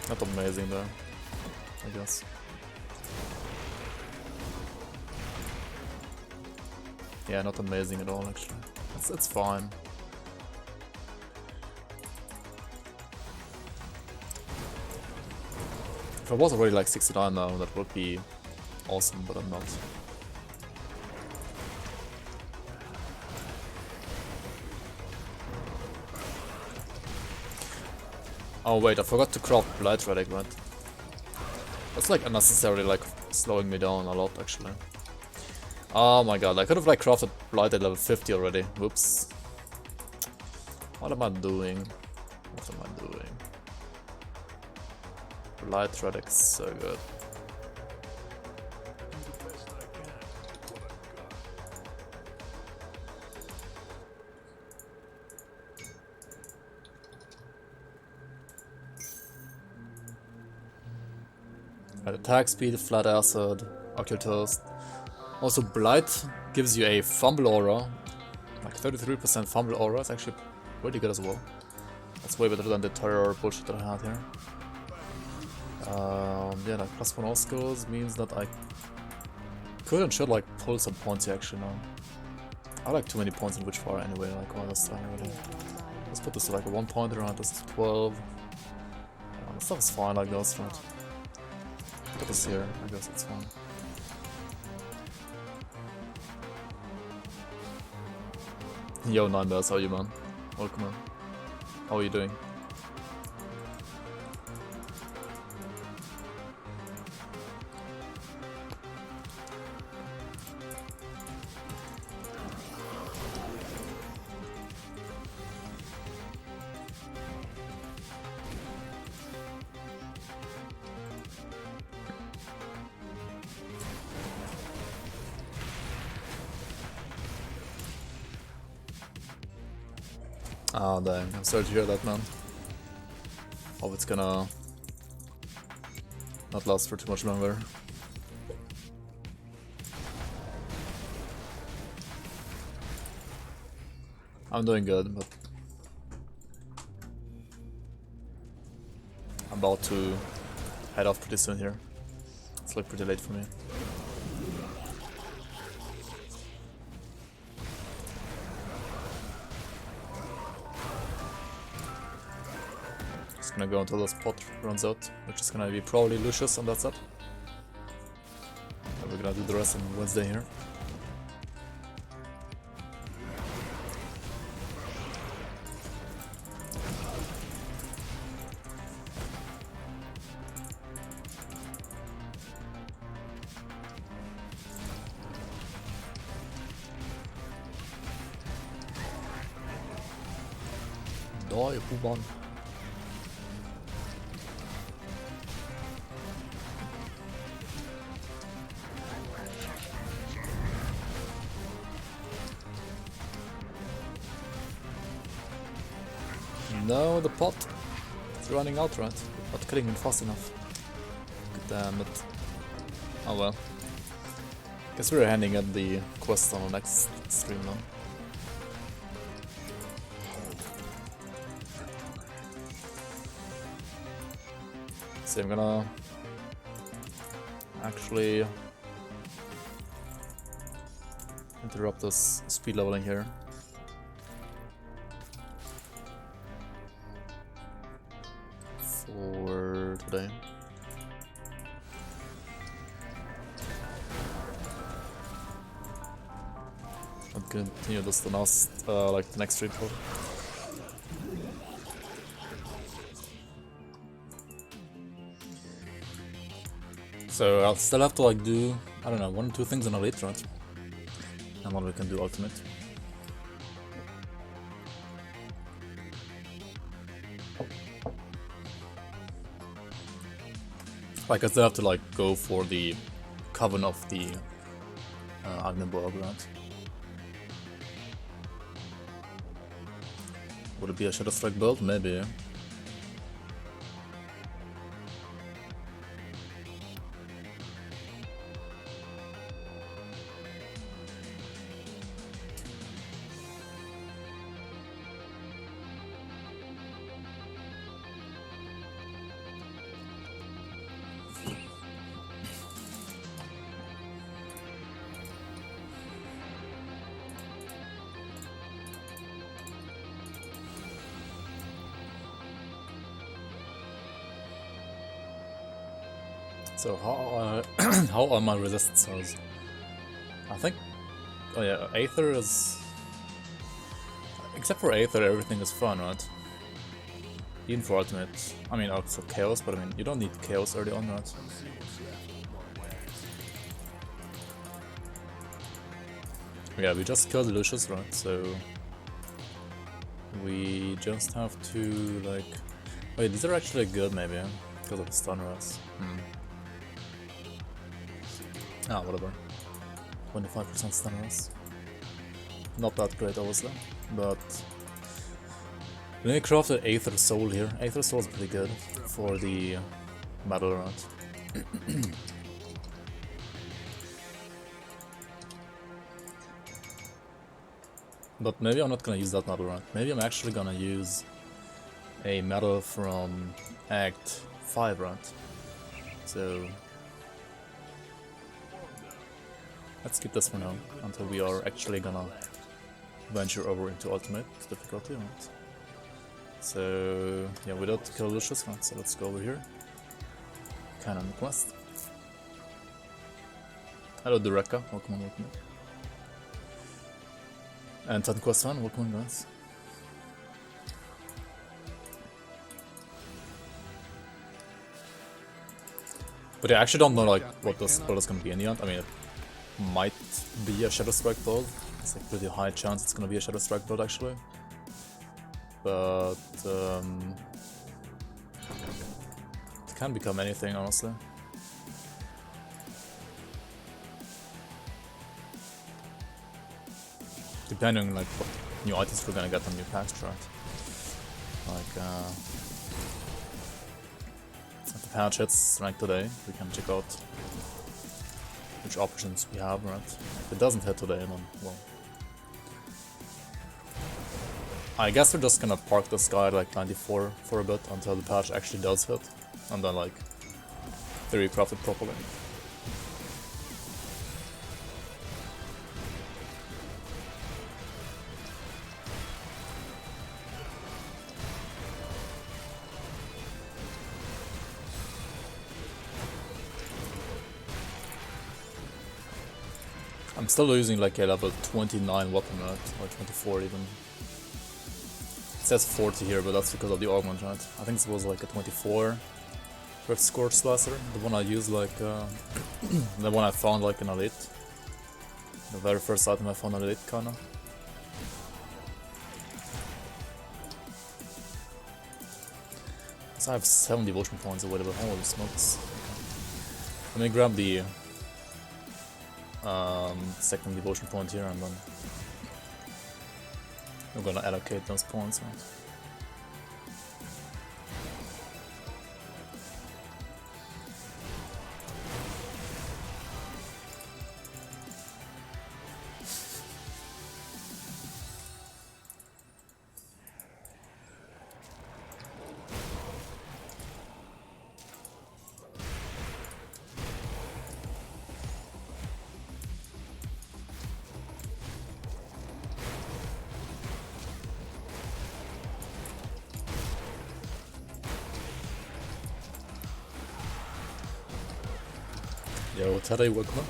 Not amazing though, I guess. Yeah, not amazing at all actually. It's fine. If I was already like 69 now, that would be awesome, but I'm not. Oh wait, I forgot to craft Blight Relic, right? That's like unnecessarily like slowing me down a lot actually. Oh my god, I could have like crafted Blight at level 50 already. Whoops. What am I doing? What am I doing? Blight Relic's so good. Attack speed, flat acid, occultoast. Also, Blight gives you a fumble aura, like 33% fumble aura. It's actually pretty good as well. That's way better than the terror bullshit that I had here. Yeah, like +1 all skills means that I could and should like pull some points here actually now. I have like too many points in Witchfire anyway, like all this stuff already. Let's put this to like a 1 pointer and this to 12. This stuff is fine like this, right? Put this here, I guess it's fine. Yo, 9 bells, how are you, man? Welcome, man. How are you doing? Oh dang, I'm sorry to hear that, man. Hope it's gonna not last for too much longer. I'm doing good, but I'm about to head off pretty soon here. It's like pretty late for me. Gonna go until the spot runs out, which is gonna be probably Lucius, and that's it. And we're gonna do the rest on Wednesday here. Die, human. No, the pot. It's running out, right? Not killing him fast enough. Damn it. Oh well. Guess we're handing up the quest on the next stream now. So I'm gonna actually interrupt this speed leveling here. For today. I'll continue this the last, like the next stream probably. So I'll still have to like do, I don't know, 1 or 2 things in Elite, right? And then we can do Ultimate. Like I still have to like go for the Coven of the Agneborg, right? Would it be a Shadow Strike build? Maybe, yeah. So how are my resist cells? I think, oh yeah, Aether is, except for Aether everything is fun, right? Even for Ultimate, I mean also Chaos, but I mean you don't need Chaos early on, right? Yeah, we just killed Lucius, right? So we just have to like, wait, these are actually good maybe, yeah? Because of the stun rush. Ah, whatever. 25% stun rush. Not that great, obviously, but let me craft an Aether Soul here. Aether Soul is pretty good for the battle round. But maybe I'm not gonna use that medal round. Maybe I'm actually gonna use a medal from Act 5 round. So let's skip this for now until we are actually gonna venture over into ultimate difficulty round. So yeah, we don't kill Lucius round, so let's go over here. Canon quest. Hello Dureka, welcome on, welcome on. And Titan Quest 1, welcome on guys. But I actually don't know like what this build is gonna be in the end. I mean, it might be a Shadow Strike build. It's like pretty high chance it's gonna be a Shadow Strike build actually. But it can become anything honestly. Depending on like what new items we're gonna get on new packs, right? Like if the patch hits rank today, we can check out which options we have, right? If it doesn't hit today, then well, I guess we're just gonna park this guy at like 94 for a bit until the patch actually does hit, and then like recraft it properly. I'm still using like a level 29 weapon, right? Or 24 even. It says 40 here, but that's because of the augment, right? I think this was like a 24 Rift Scorch Slasher, the one I used like, the one I found like in Elite. The very first item I found in Elite, kinda. So I have 7 devotion points available. Holy smokes. Okay. Let me grab the second devotion point here and then we're gonna allocate those points, right? Yo, Teddy, welcome.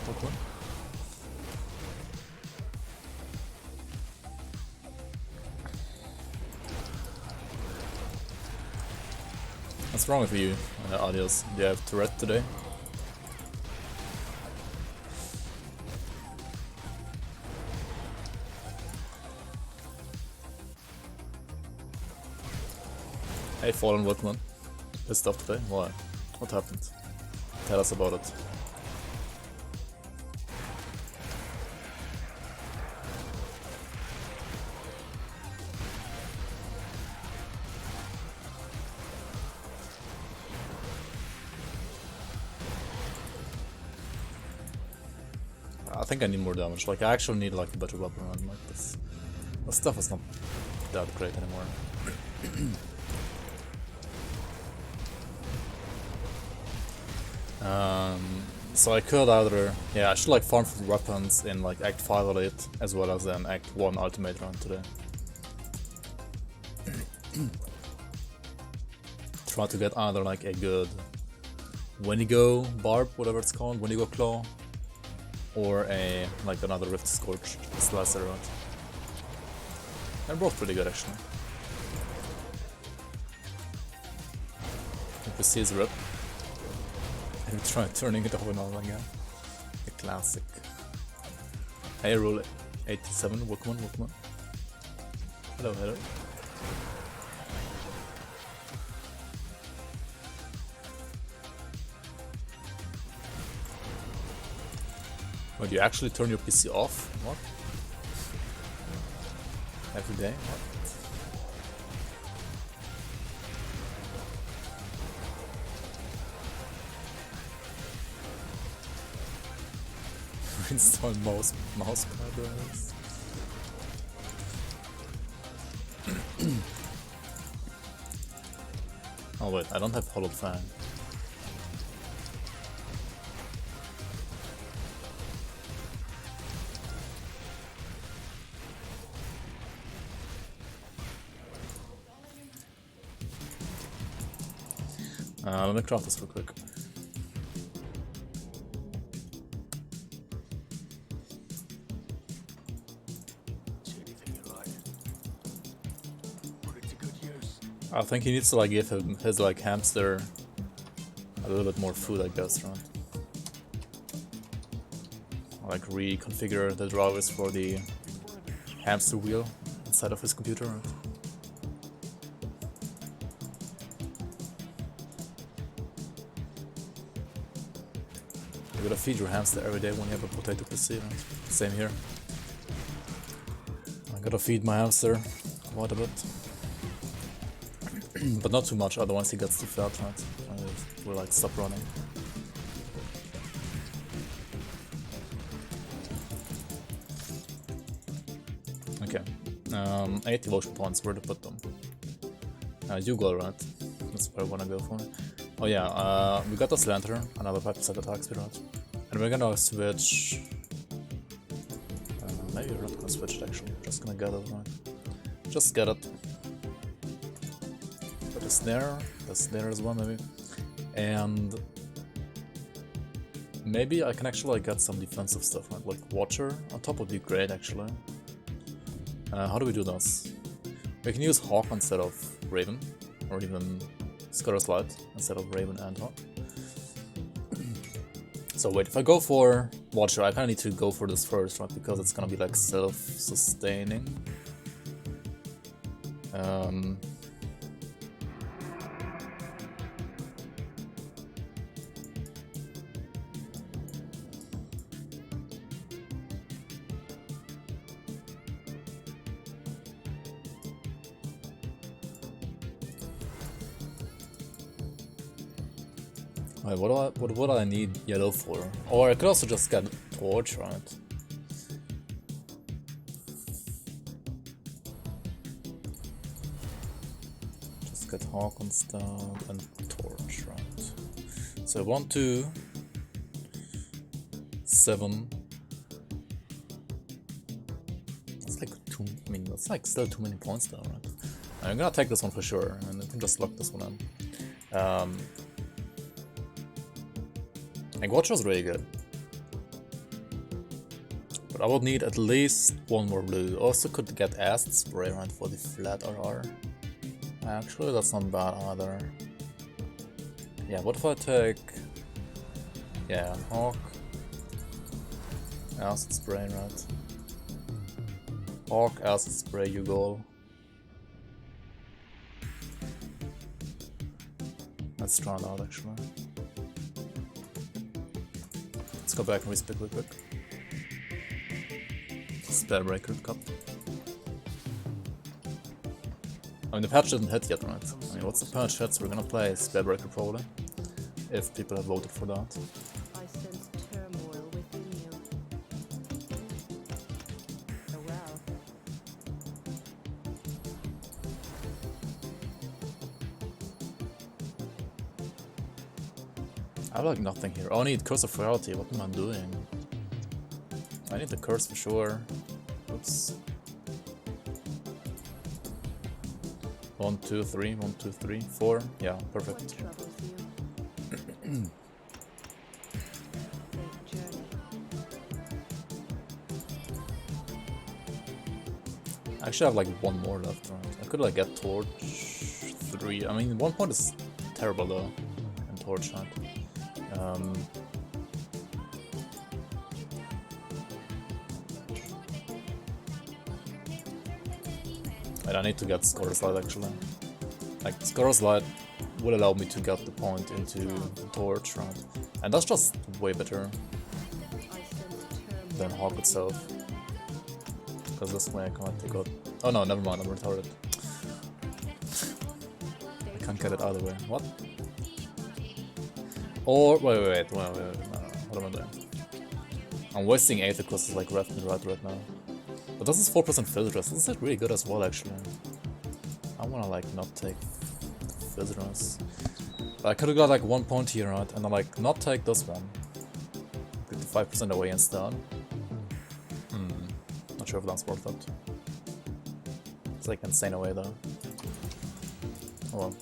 What's wrong with you, Adios? Do you have Tourette today? Hey, Fallen, welcome. Pissed off today? Why? What happened? Tell us about it. I think I need more damage. Like, I actually need like a better weapon run. Like this stuff is not that great anymore. So I could either, yeah, I should like farm for weapons in like Act 5 or 8, as well as an Act 1 ultimate run today. Try to get either like a good Wendigo Barb, whatever it's called, Wendigo Claw, or a like another Rift Scorch slicer run. They're both pretty good actually. NPC is rip. And we try turning it over and over again. A classic. Hey, Relic 87, welcome on. Hello. Would you actually turn your PC off? What? Every day? What? Install mouse pads. Oh wait, I don't have Hollowed Fang. Let me craft this real quick. I think he needs to like give him his like hamster a little bit more food, I guess, right? Like reconfigure the drivers for the hamster wheel inside of his computer, right? You gotta feed your hamster every day when you have a potato PC, right? Same here. I gotta feed my hamster quite a bit. But not too much, otherwise he gets too fat, right? We'll like stop running. Okay. 8 devotion points, where to put them? You go, right? That's what I wanna go for. Oh yeah, we got this lantern, another 5% attack speed, right? And we're gonna switch... maybe we're not gonna switch it actually, just gonna get it, right? Just get it. Put a snare as well maybe. And... maybe I can actually like, get some defensive stuff, right? Like Watcher on top would be great actually. How do we do this? We can use Hawk instead of Raven, or even Scutter's Light instead of Raven and Hawk. So wait, if I go for Watcher, I kinda need to go for this first, right? Because it's gonna be like self-sustaining. Wait, what would I need yellow for? Or I could also just get torch, right? Just get hawk instead and torch, right? So 1, 2, 7. That's like too. I mean, that's like still too many points though, right? I'm gonna take this one for sure, and I can just lock this one in. And Watch was really good. But I would need at least one more blue. Also could get acid spray around for the flat RR. Actually, that's not bad either. Yeah, what if I take... Yeah, hawk. Acid spray, right? Hawk, acid spray, you go. Let's try it out actually. Let's go back and respec real quick. Spell breaker cup. I mean, the patch didn't hit yet, right? I mean, what's the patch hits? We're gonna play spell breaker probably. If people have voted for that. I sense turmoil within you. Oh well. I have like nothing here. Oh, I need Curse of Reality. What am I doing? I need the curse for sure. Oops. 1, 2, 3, 1, 2, 3, 4. Yeah, perfect. What troubles you? Fate journey. I actually have like one more left, right? I could like get Torch 3. I mean, 1 point is terrible though. And Torch, right? And I need to get Scorer's Light actually. Like, Scorer's Light will allow me to get the point into Torch, right? And that's just way better I sense turmoil. than Hawk itself. Because this way I can't take out... Oh no, never mind, I'm retarded. I can't get it either way. What? Or... Wait, no, what am I doing? I'm wasting 8 because it's like left and right now. But this is 4% filter rest. This is really good as well actually. I wanna like not take filter rest. But I could've got like 1 point here, right? And I like not take this one. Get the 5% away instead. Not sure if that's worth it. It's like insane away though. Oh well.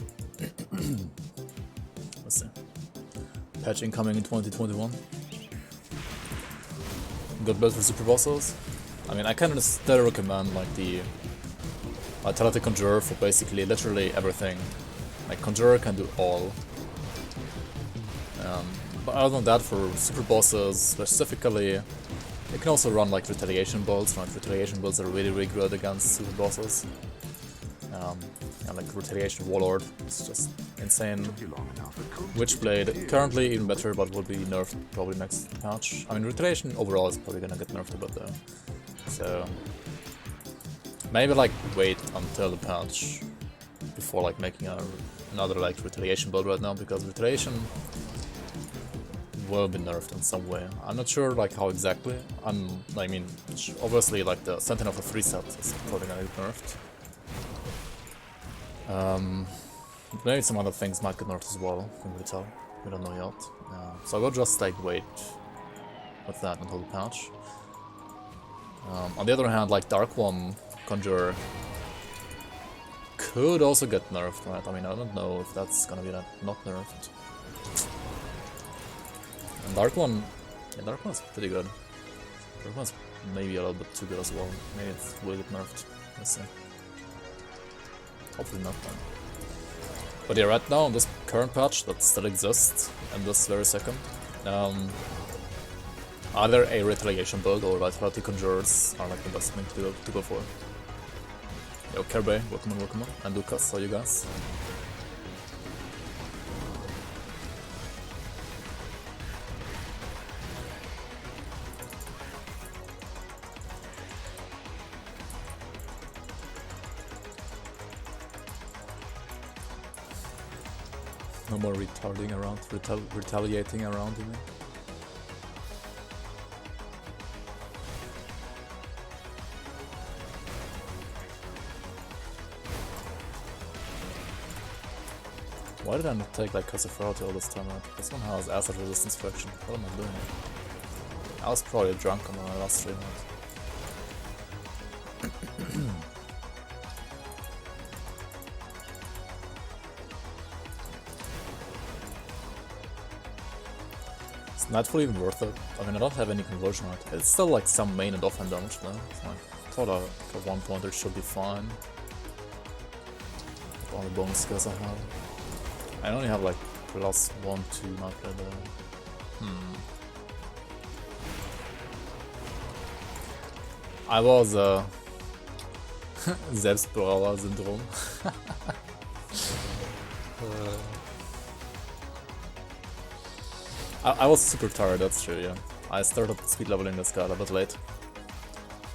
Let's see. Patch incoming in 2021. Good build for super bosses. I mean, I can still recommend like the Vitality Conjurer for basically literally everything. Like Conjurer can do all. But other than that, for super bosses specifically, you can also run like retaliation builds. Right? Retaliation builds are really good against super bosses. And like retaliation warlord, it's just insane. Witchblade currently even better, but will be nerfed probably next patch. I mean, retaliation overall is probably gonna get nerfed a bit though. So maybe like wait until the patch before like making another like retaliation build right now, because retaliation will be nerfed in some way. I'm not sure like how exactly. I mean, obviously like the Sentinel of the 3 set is probably gonna get nerfed. Maybe some other things might get nerfed as well. Can we tell? We don't know yet. So I will just like wait with that until the patch. On the other hand, like Dark One Conjurer could also get nerfed, right? I mean, I don't know if that's gonna be not nerfed. And Dark One, yeah, Dark One's pretty good. Dark One's maybe a little bit too good as well. Maybe it will get nerfed. Let's see. Hopefully not then. But yeah, right now on this current patch that still exists in this very second, either a retaliation build or Vitality Conjurers are like the best thing to go for. Yo, Kerbe, welcome on, and Lucas, how you guys? No more retarding around, retaliating around, you know? Why did I not take like Casafrati all this time out? This one has acid resistance fraction. What am I doing? I was probably drunk on my last stream. Is Nightfall even worth it? I mean, I don't have any conversion on it. It's still like some main and offhand damage though. So I thought for 1 pointer should be fine. With all the bonus skills I have. I only have like plus 1, 2 nightfall though. I was Selbstbrauer syndrome. I was super tired, that's true, yeah. I started speed leveling this guy a bit late.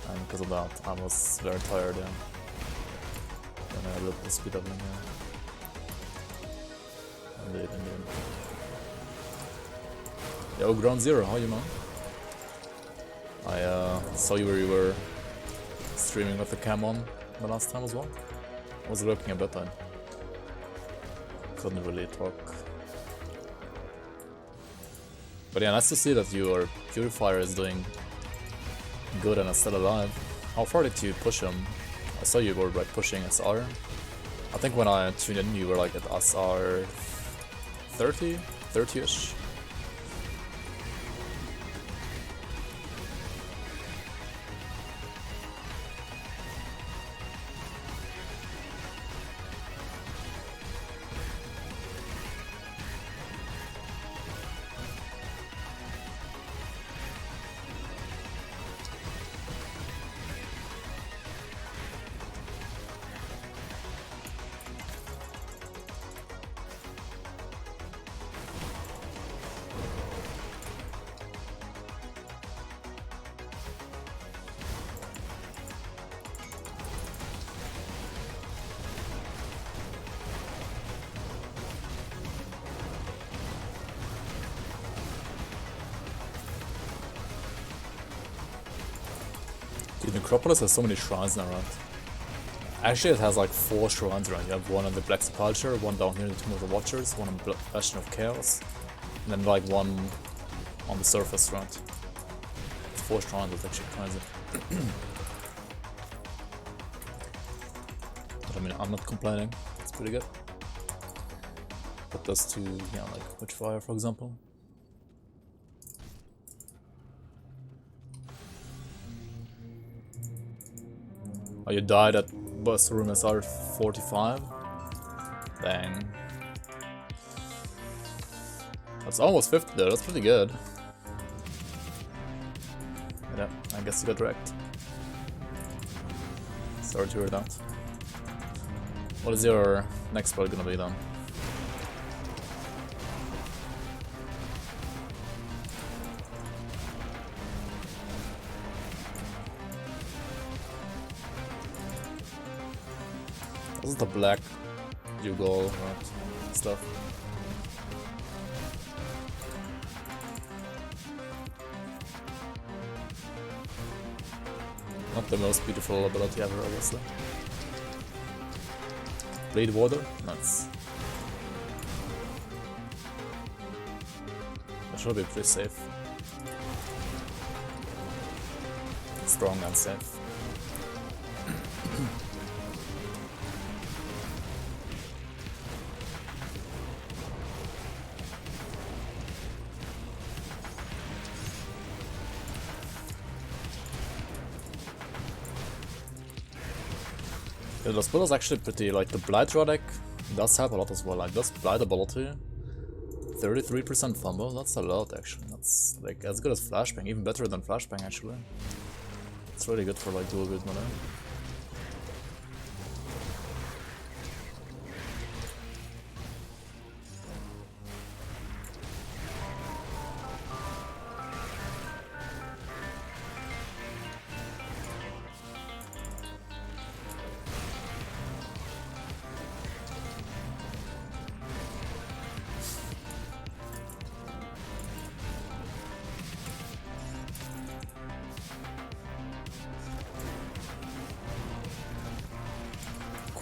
And because of that, I was very tired, yeah. Then I looked at speed leveling, yeah. Indeed. Yo, Ground Zero, how you, man? I saw you where you were streaming with the cam on the last time as well. I was looking a bit, I couldn't really talk. But yeah, nice to see that your Purifier is doing good and is still alive. How far did you push him? I saw you were like pushing SR. I think when I tuned in you were like at SR 30-ish. Dude, necropolis has so many shrines now, right? Actually, it has like 4 shrines around. You have one on the Black Sepulchre, one down here in the Tomb of the Watchers, one on the Bastion of Chaos, and then like one on the surface, right? It's 4 shrines, that's actually crazy. But I mean, I'm not complaining, it's pretty good. Put those to, yeah, like Witchfire, for example. Oh, you died at bus room SR 45? Dang. That's almost 50 there, that's pretty good. Yeah, I guess you got wrecked. Sorry to hear that. What is your next build gonna be then? This is the black Ugol stuff. Not the most beautiful ability ever, obviously. Bleed water? Nice. That should be pretty safe. Strong and safe. Yeah, the spell is actually pretty, like the Blight Relic does help a lot as well, like this Blight ability, 33% fumble, that's a lot actually, that's like as good as Flashbang, even better than Flashbang actually. It's really good for like dual wield melee.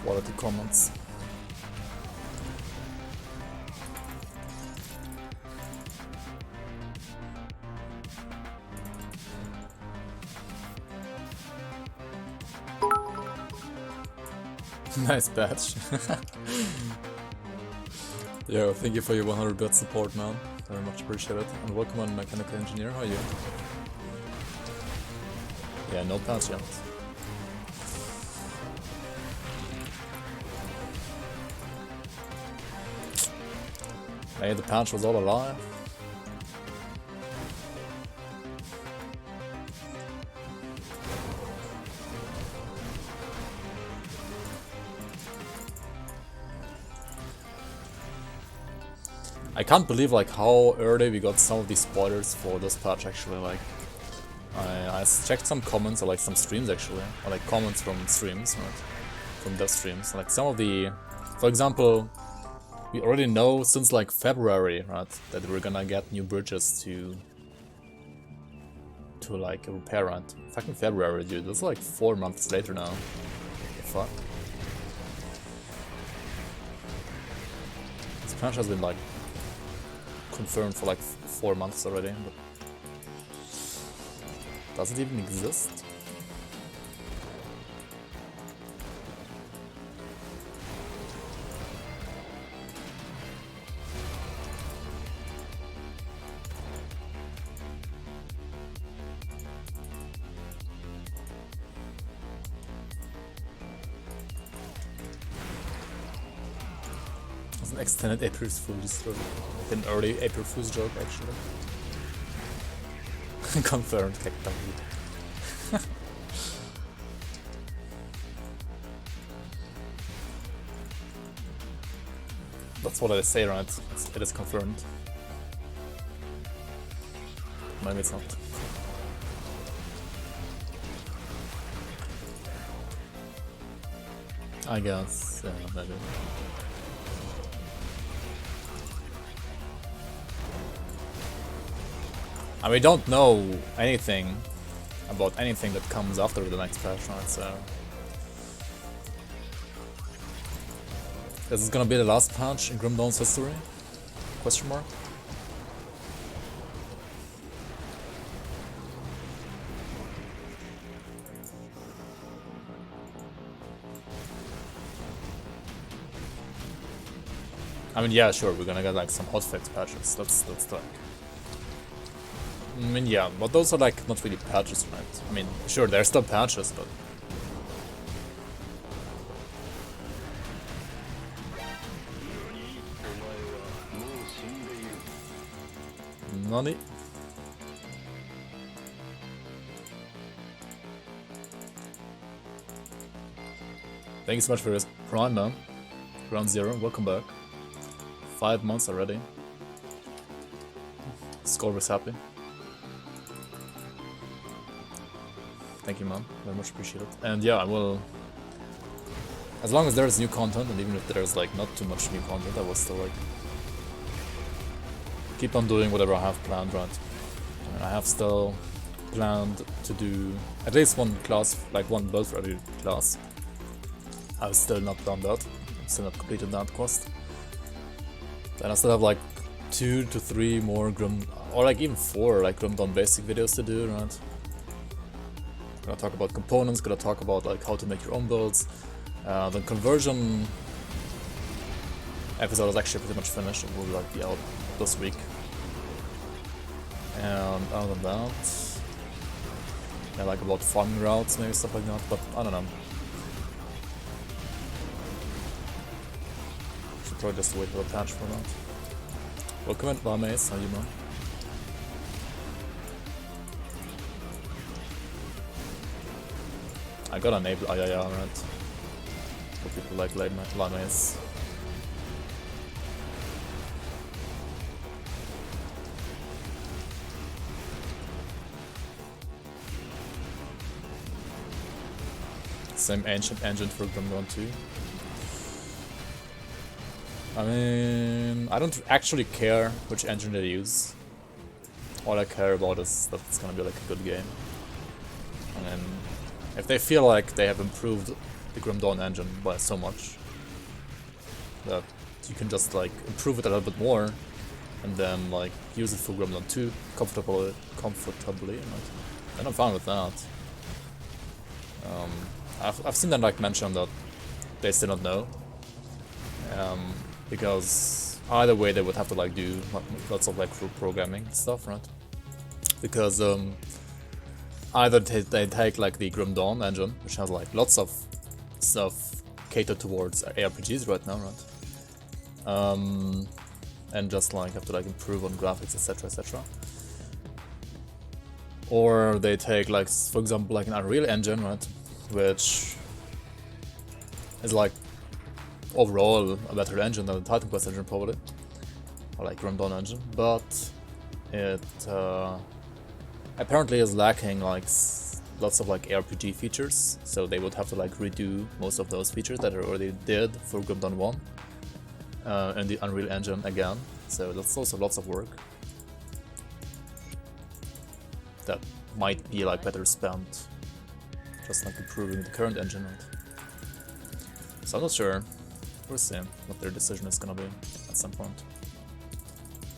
quality comments. Nice badge. Yo, thank you for your 100 bit support, man. Very much appreciate it. And welcome on Mechanical Engineer, how are you? Yeah, no patch yet. Maybe the patch was all a lie. I can't believe like how early we got some of these spoilers for this patch actually. Like I checked some comments or like some streams actually, or like comments from streams, right? From dev streams. Like some of the, for example, we already know since like February, right, that we're gonna get new bridges to like repair, right? Fucking February, dude. That's like 4 months later now. The fuck? This patch has been like confirmed for like 4 months already, but does it even exist? It's an extended April Fool's joke. An early April Fool's joke, actually. Confirmed, Cactus. That's what I say, right? It is confirmed. Maybe it's not. I guess, yeah, maybe. And we don't know anything about anything that comes after the next patch, right? So this is gonna be the last patch in Grim Dawn's history? Question mark? I mean, yeah, sure, we're gonna get like some hotfix patches. That's like. I mean, yeah, but those are like not really patches, right? I mean, sure, they're still patches, but. Nani? Thank you so much for your prime, man. Ground Zero, welcome back. 5 months already. Skull was happy. Thank you, man. Very much appreciate it. And yeah, I will. As long as there's new content, and even if there's like not too much new content, I will still like keep on doing whatever I have planned, right? I mean, I have still planned to do at least one class, like one build for every class. I've still not done that. I've still not completed that quest. Then I still have like 2 to 3 more Grim, or like even 4 like Grim Dawn basic videos to do, right? Gonna talk about components, gonna talk about like how to make your own builds. The conversion episode is actually pretty much finished and will like be out this week. And other than that, yeah, like about farming routes, maybe stuff like that, but I don't know. Should probably just wait for the patch for that. Welcome in, Barmaze, how you, man? I gotta enable IIR, right? For people like Barmaze. Same ancient engine for Grim Dawn 2. I mean, I don't actually care which engine they use. All I care about is that it's gonna be like a good game. And then if they feel like they have improved the Grim Dawn engine by so much that you can just like improve it a little bit more and then like use it for Grim Dawn 2 comfortably, and I'm fine with that. I've seen them like mention that they still don't know, because either way they would have to like do lots of like programming stuff, right? Because either they take like the Grim Dawn engine, which has like lots of stuff catered towards ARPGs right now, right? And just like have to like improve on graphics, etc, etc. Or they take like, for example, like an Unreal Engine, right, which is like overall a better engine than the Titan Quest engine probably, or like Grim Dawn engine, but it apparently is lacking like lots of like RPG features, so they would have to like redo most of those features that they already did for Grim Dawn 1 and the Unreal Engine again, so that's also lots of work that might be like better spent just like improving the current engine, right? So I'm not sure. We'll see what their decision is gonna be at some point.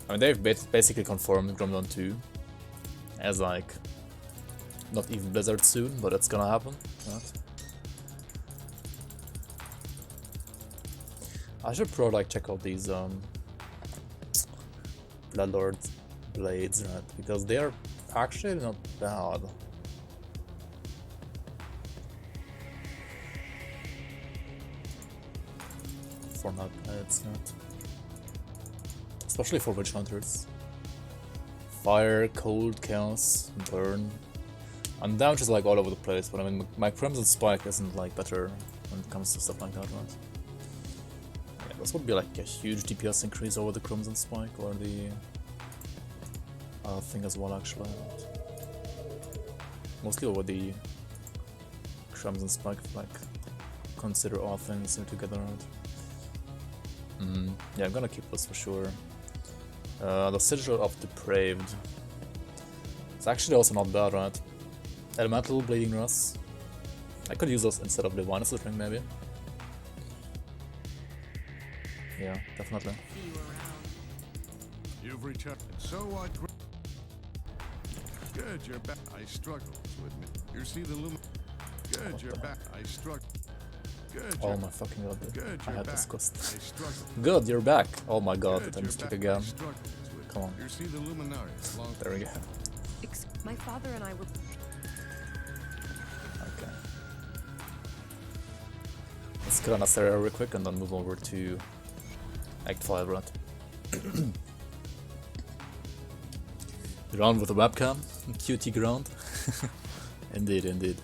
I mean, they've basically confirmed Grim Dawn 2 as like not even Blizzard soon, but it's gonna happen, right? I should probably like check out these Bloodlord blades, right? Because they are actually not bad. For not blades, not. Especially for witch hunters. Fire, cold, chaos, burn. And damage is like all over the place, but I mean my Crimson Spike isn't like better when it comes to stuff like that, right? Yeah, this would be like a huge DPS increase over the Crimson Spike or the other thing as well, actually. Mostly over the Crimson Spike, if like consider all things together, right? Yeah, I'm gonna keep this for sure. The Sigil of Depraved. It's actually also not bad, right? Elemental Bleeding Rust. I could use those instead of Divinus Ring, maybe. Yeah, definitely. You've returned. So what? Good, you're back. I struggled with me. You see the lumen. Good, you're back. I struggled. Good. Oh my fucking god, dude. Good, I you're had back. this quest. I struggled. Good, you're back. Oh my god, Good, did I you're mistake back. again? I struggled with Come on. You see the luminaries. Long There we go. My father and I were. Okay. Let's kill an area real quick and then move over to Act 5, right? Ground with a webcam. QT ground. Indeed, indeed.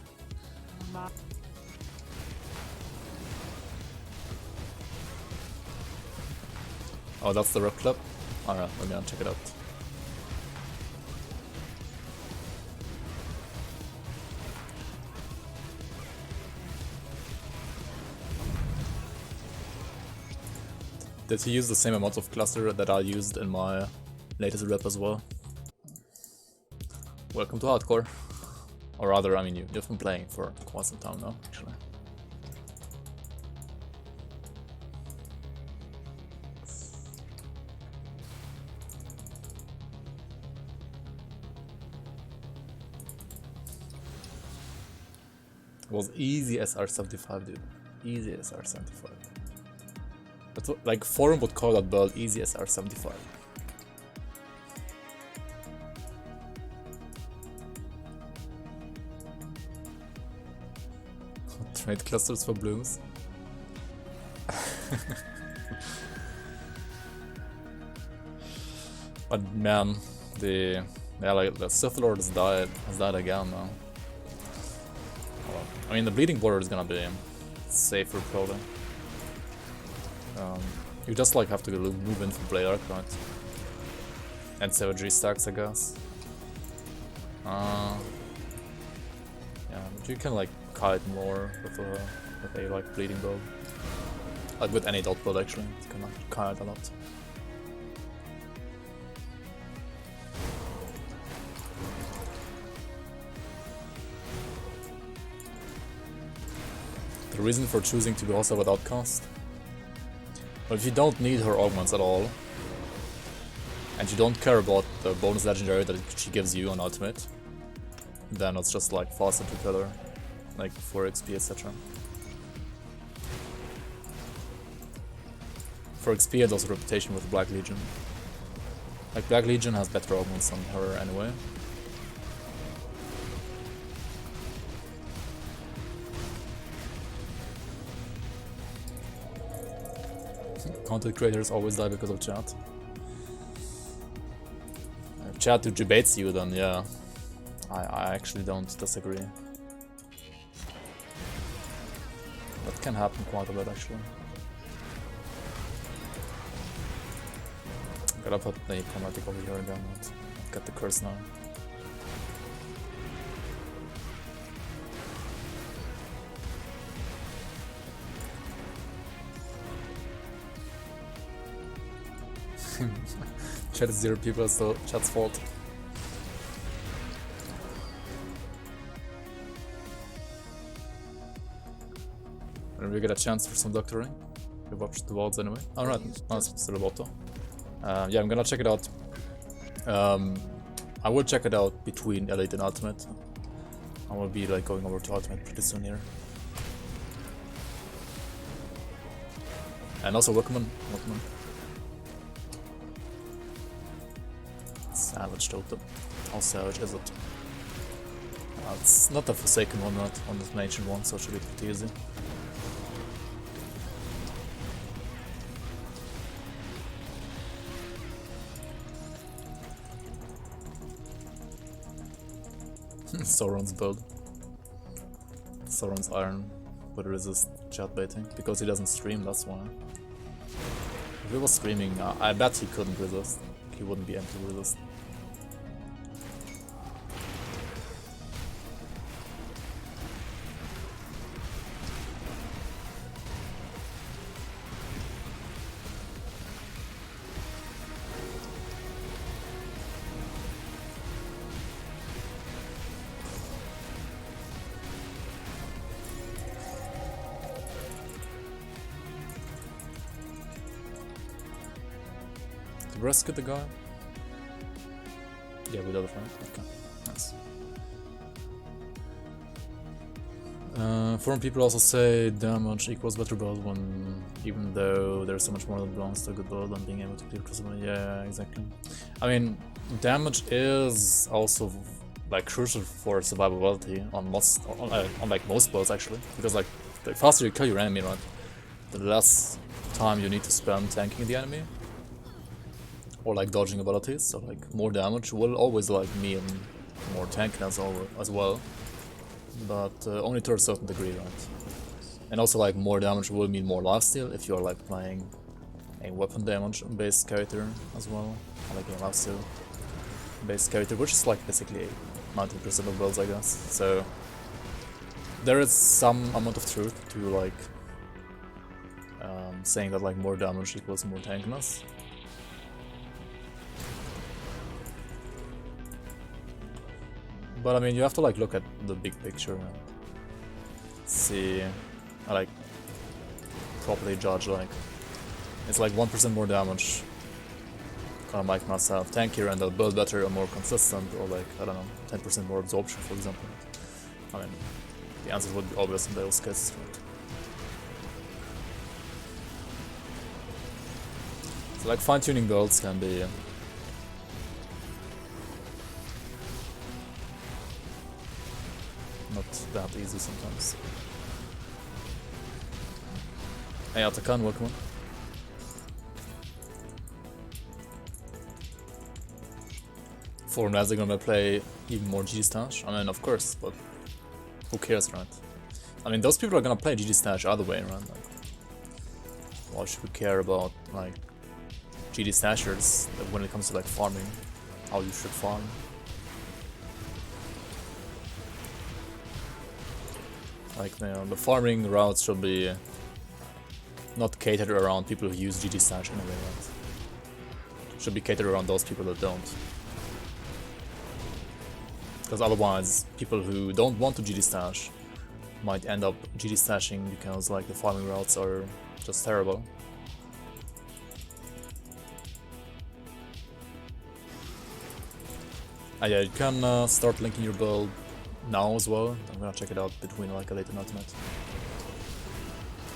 Oh, that's the rep clip? Alright, we're gonna check it out. Did he use the same amount of cluster that I used in my latest rep as well? Welcome to hardcore. Or rather, I mean, you've been playing for quite some time now, actually. It was easy SR75, dude. Easy SR75. That's what, like, forum would call that build easy SR75. Trade clusters for blooms. But man, the Sith Lord has died again now. Well, I mean, the bleeding border is gonna be safer probably. You just like have to move in for Blade Arc, right? And Savagery stacks, I guess. Yeah, but you can like kite more with a like bleeding bow. Like with any dot build actually, you can kite a lot. the reason for choosing to be hostile with Outcast? Well, if you don't need her augments at all, and you don't care about the bonus legendary that she gives you on ultimate, then it's just like faster to kill her, like for XP, etc. For XP and also reputation with Black Legion. Like Black Legion has better augments on her anyway. Content creators always die because of chat. If chat who debates you, then yeah, I actually don't disagree. That can happen quite a bit actually. Gotta put the chromatic over here again and get the curse now. Chat is 0 people, so chat's fault. When we get a chance for some doctoring, we watched the VODs anyway. Alright, that's still a Voto. Yeah, I'm gonna check it out. I will check it out between Elite and Ultimate. I will be like going over to Ultimate pretty soon here. And also welcome. Savage totem. How savage is it? It's not a Forsaken one, not on the Ancient one, so it should be pretty easy. Sauron's build. Sauron's Iron would resist chat baiting because he doesn't stream, that's why. If he was streaming, I bet he couldn't resist. He wouldn't be able to resist. Rescue the guy? Yeah, without a fight. Okay, nice. Foreign people also say damage equals better build when, even though there's so much more that belongs to a good build than being able to clear criticism. Yeah, exactly. I mean, damage is also like crucial for survivability on most, on like most builds actually, because like the faster you kill your enemy, right, the less time you need to spend tanking the enemy. Or like dodging abilities, so like more damage will always like mean more tankiness as well, but only to a certain degree, right? And also like more damage will mean more lifesteal if you're like playing a weapon damage based character as well, or like a lifesteal based character, which is like basically 90% of builds, I guess. So there is some amount of truth to like saying that like more damage equals more tankiness. But I mean, you have to like look at the big picture and see, like, properly judge, like, it's like 1% more damage, kind of make myself tankier and I'll build better or more consistent, or like, I don't know, 10% more absorption, for example. I mean, the answer would be obvious in those cases, right? So like, fine-tuning builds can be not that easy sometimes. Hey Atakan, welcome. For Naz, they're gonna play even more GG Stash? I mean, of course, but who cares, right? I mean, those people are gonna play GG Stash either way, right? Like, why should we care about, like, GG Stashers when it comes to, like, farming? How you should farm? Like, you know, the farming routes should be not catered around people who use GG Stash anyway, right? Should be catered around those people that don't. Because otherwise, people who don't want to GG Stash might end up GD stashing because like the farming routes are just terrible. Yeah, you can start linking your build now as well. I'm gonna check it out between like a late and ultimate.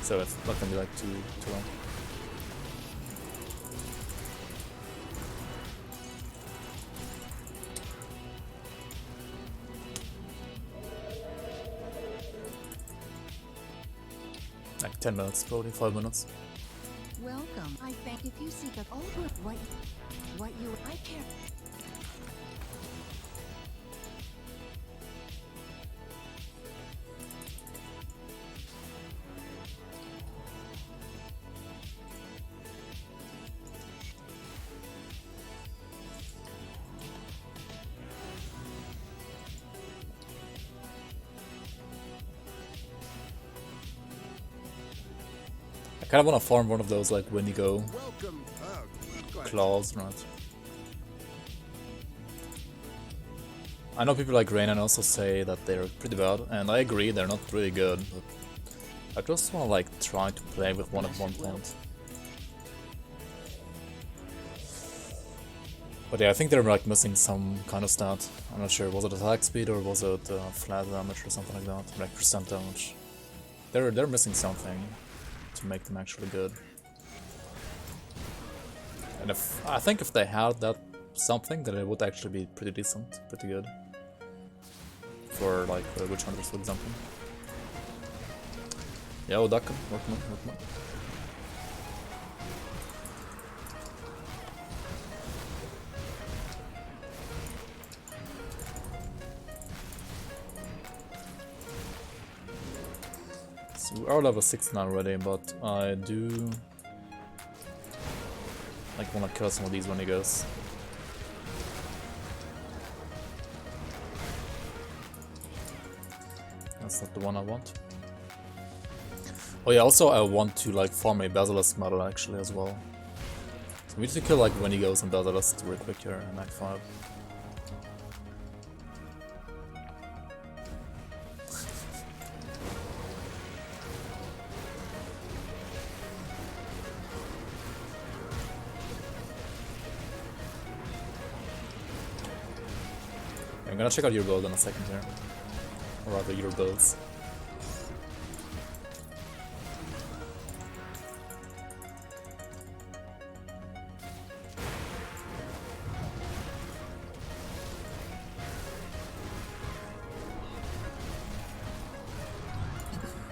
So it's not gonna be like too long. Like 10 minutes, probably 5 minutes. Welcome. I think if you seek a over what you I care. I kind of want to farm one of those like Wendigo Welcome. claws, right? I know people like Reynan also say that they're pretty bad, and I agree they're not really good, but I just want to like try to play with one at one point. But yeah, I think they're like missing some kind of stat. I'm not sure, was it attack speed or was it flat damage or something like that, like percent damage. They're missing something to make them actually good. And I think if they had that something, then it would actually be pretty decent, pretty good. For like witch hunters, for example. Yeah, Odakan, welcome on. So we are level 6 now already, but I do like want to kill some of these Wendigos. That's not the one I want. Oh yeah, also I want to like farm a Basilisk model actually as well. So we need to kill like Wendigos and Basilisks real quick here in Act 5. I'm gonna check out your build in a second here. Or rather, your builds.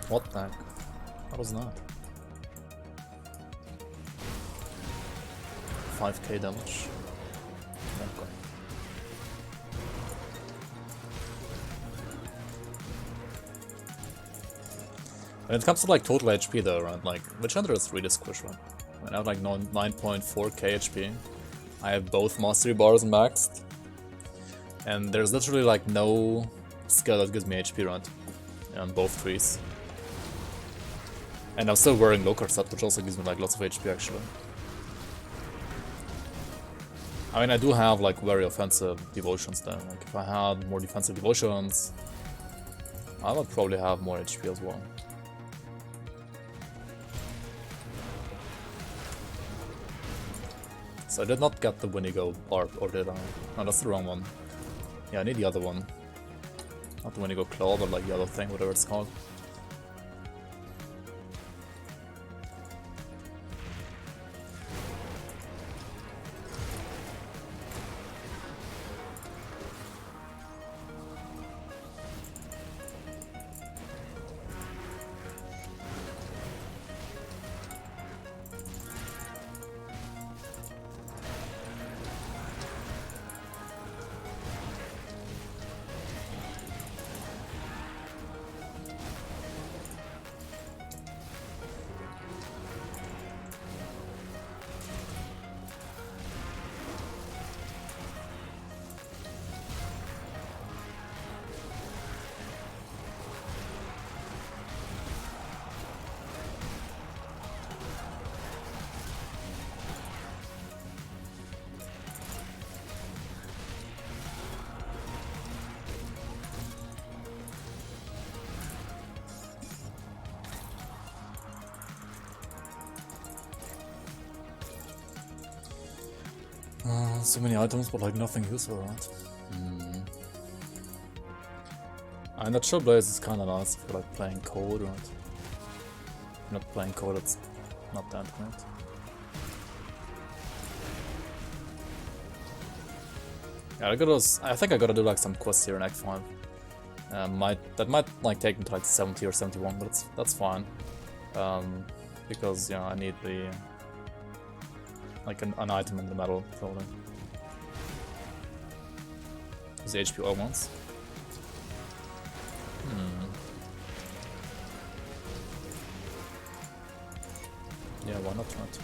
What the heck? What was that? 5k damage. Okay. When it comes to like total HP though, right, like Witch Hunter is really squishy. I have like 9.4k HP. I have both mastery bars maxed. And there's literally like no skill that gives me HP, right? On both trees. And I'm still wearing low card set, which also gives me like lots of HP actually. I mean, I do have like very offensive devotions though. Like if I had more defensive devotions, I would probably have more HP as well. So I did not get the Wendigo barb, or did I? No, that's the wrong one. Yeah, I need the other one. Not the Wendigo claw, but like the other thing, whatever it's called. So many items, but like nothing useful, right? And that Chill Blaze is kinda nice for like playing code, right? If you're not playing code, it's not that great. Yeah, I think I gotta do like some quests here in Act 5. That might like take me to like 70 or 71, but that's fine. Because yeah, I need the like an item in the metal probably. Is the HP all once? Yeah, why not, right?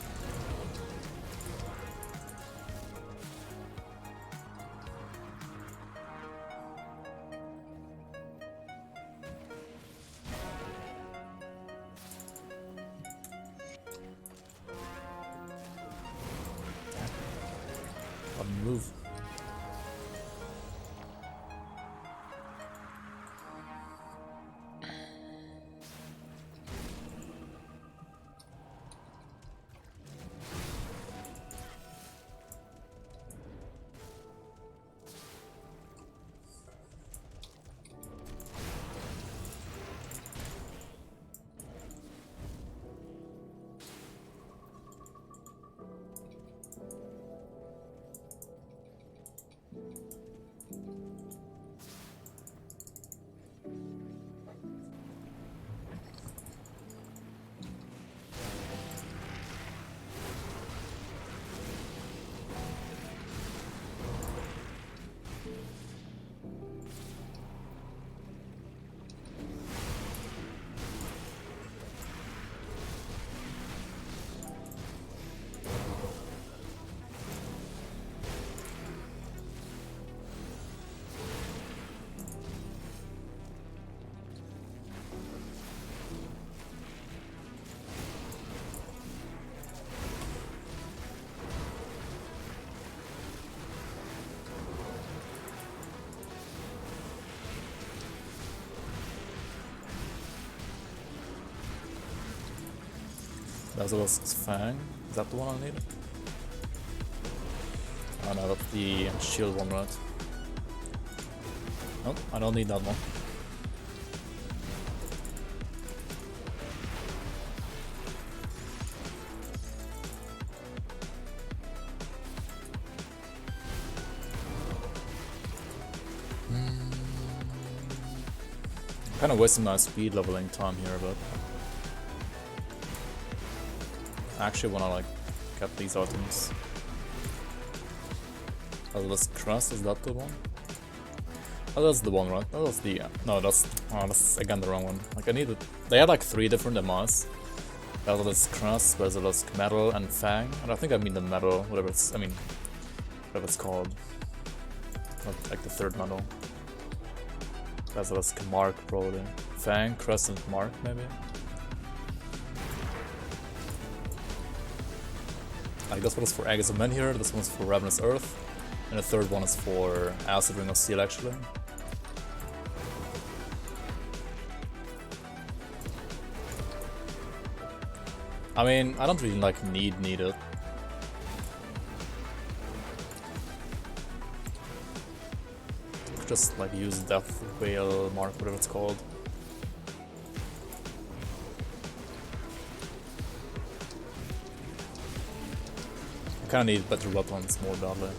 Move. Basilisk's Fang. Is that the one I need? Oh no, that's the shield one, right? Nope, I don't need that one. Kind of wasting my speed leveling time here, but I actually want to like get these items. Oh, this crust, is that the one? Oh, that's the one, right? Oh, that's the no, that's again the wrong one. Like I needed. They had like 3 different MRs. Basilisk crust, Basilisk metal, and Fang. And I think I mean the metal, whatever it's. I mean, whatever it's called. Like the 3rd metal. Basilisk mark probably. Fang, crescent, mark maybe. Like this one is for Aegis of Men here, this one's for Ravenous Earth, and the 3rd one is for Acid Ring of Steel actually. I mean, I don't really like need it. Just like use Death Whale mark, whatever it's called. I kinda need better weapons more badly.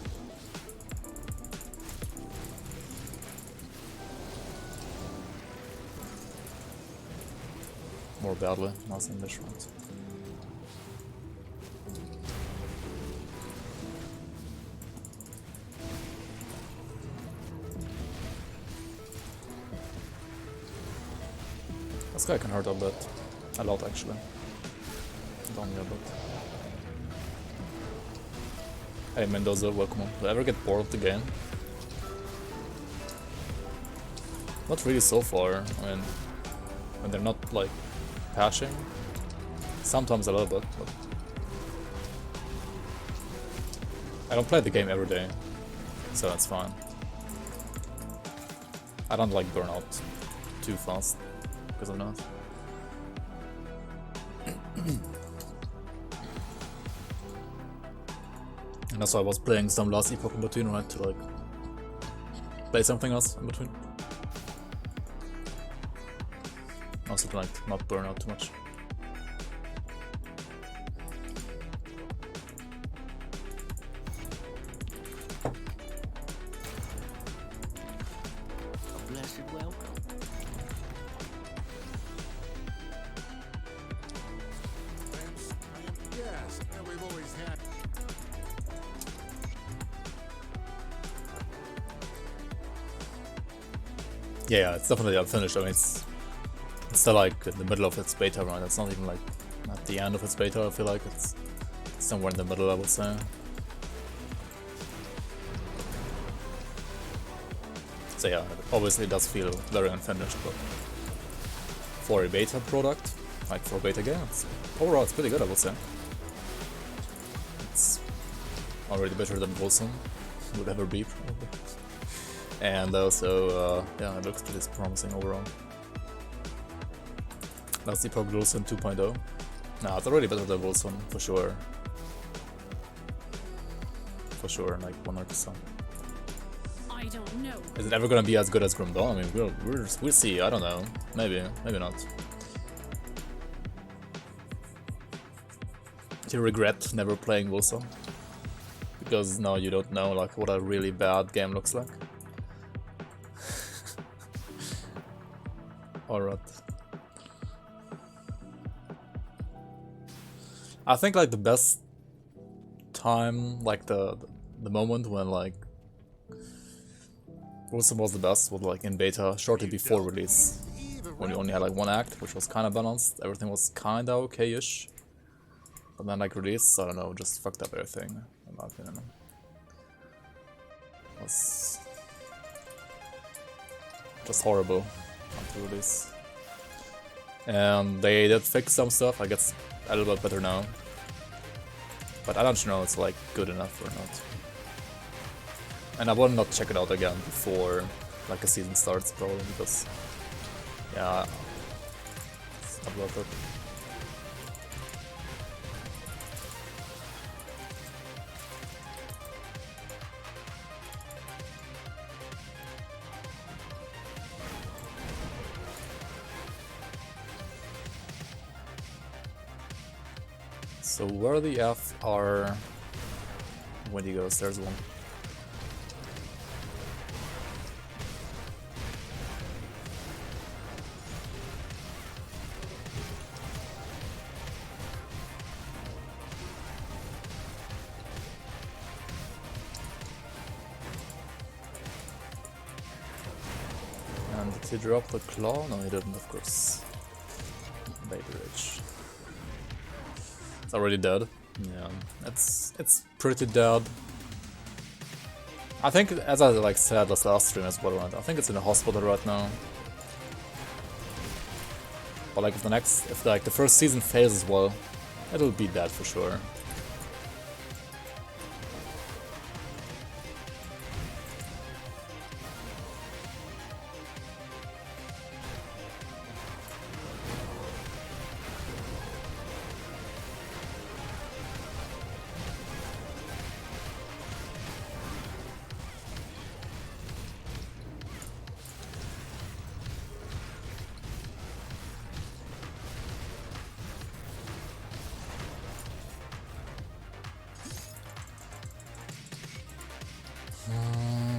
More badly, not in this round. This guy can hurt a bit. A lot actually. Don't get a bit. Hey Mendoza, welcome on. Do I ever get bored of the game? Not really so far. I mean, when they're not like patching. Sometimes a little bit, but I don't play the game every day, so that's fine. I don't like burn out too fast because of that. And that's why I was playing some last epoch in between, right? To like play something else in between. Also to like not burn out too much. A blessed welcome. Yes, and we've always had. Yeah, it's definitely unfinished. I mean, it's still like in the middle of its beta run. It's not even like at the end of its beta. I feel like it's somewhere in the middle, I would say. So yeah, obviously it does feel very unfinished, but for a beta product, like for a beta game, overall it's pretty good, I would say. It's already better than Wilson would ever be, probably. And also, yeah, it looks pretty promising overall. Let's see, probably Wilson 2.0. Nah, it's already better than Wilson, for sure. For sure, like 100%. I don't know. Is it ever gonna be as good as Grim Dawn? I mean, we'll see. I don't know. Maybe not. Do you regret never playing Wilson? Because now you don't know like what a really bad game looks like. Alright. I think like the best time, like the moment when like Wilson was the best was like in beta shortly before release, when you only had like one act, which was kind of balanced. Everything was kind of okay-ish. But then like release, I don't know, just fucked up everything, in my opinion. It was just horrible until release. And they did fix some stuff, I guess a little bit better now. But I don't know if it's like good enough or not. And I will not check it out again before like a season starts, probably, because yeah, it's not worth it. So where the F are Wendigos? There's one. And did he drop the claw? No, he didn't, of course. Baby Rich. It's already dead. Yeah, it's pretty dead. I think, as I like said last stream as well, I think it's in the hospital right now. But like if like the first season fails as well, it'll be dead for sure.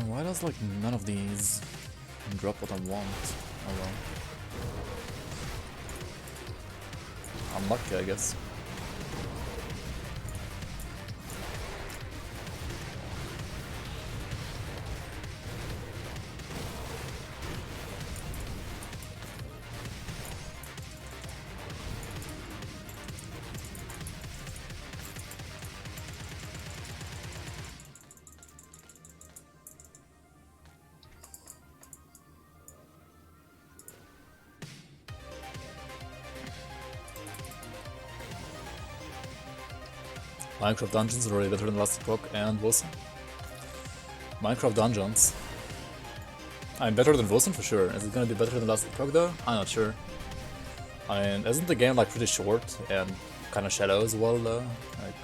Why does like none of these drop what I want? Oh well. I'm lucky, I guess. Minecraft Dungeons are already better than last epoch and Wilson. Minecraft Dungeons. I'm better than Wilson for sure. Is it gonna be better than last epoch though? I'm not sure. I mean, isn't the game like pretty short and kind of shallow as well though? Like,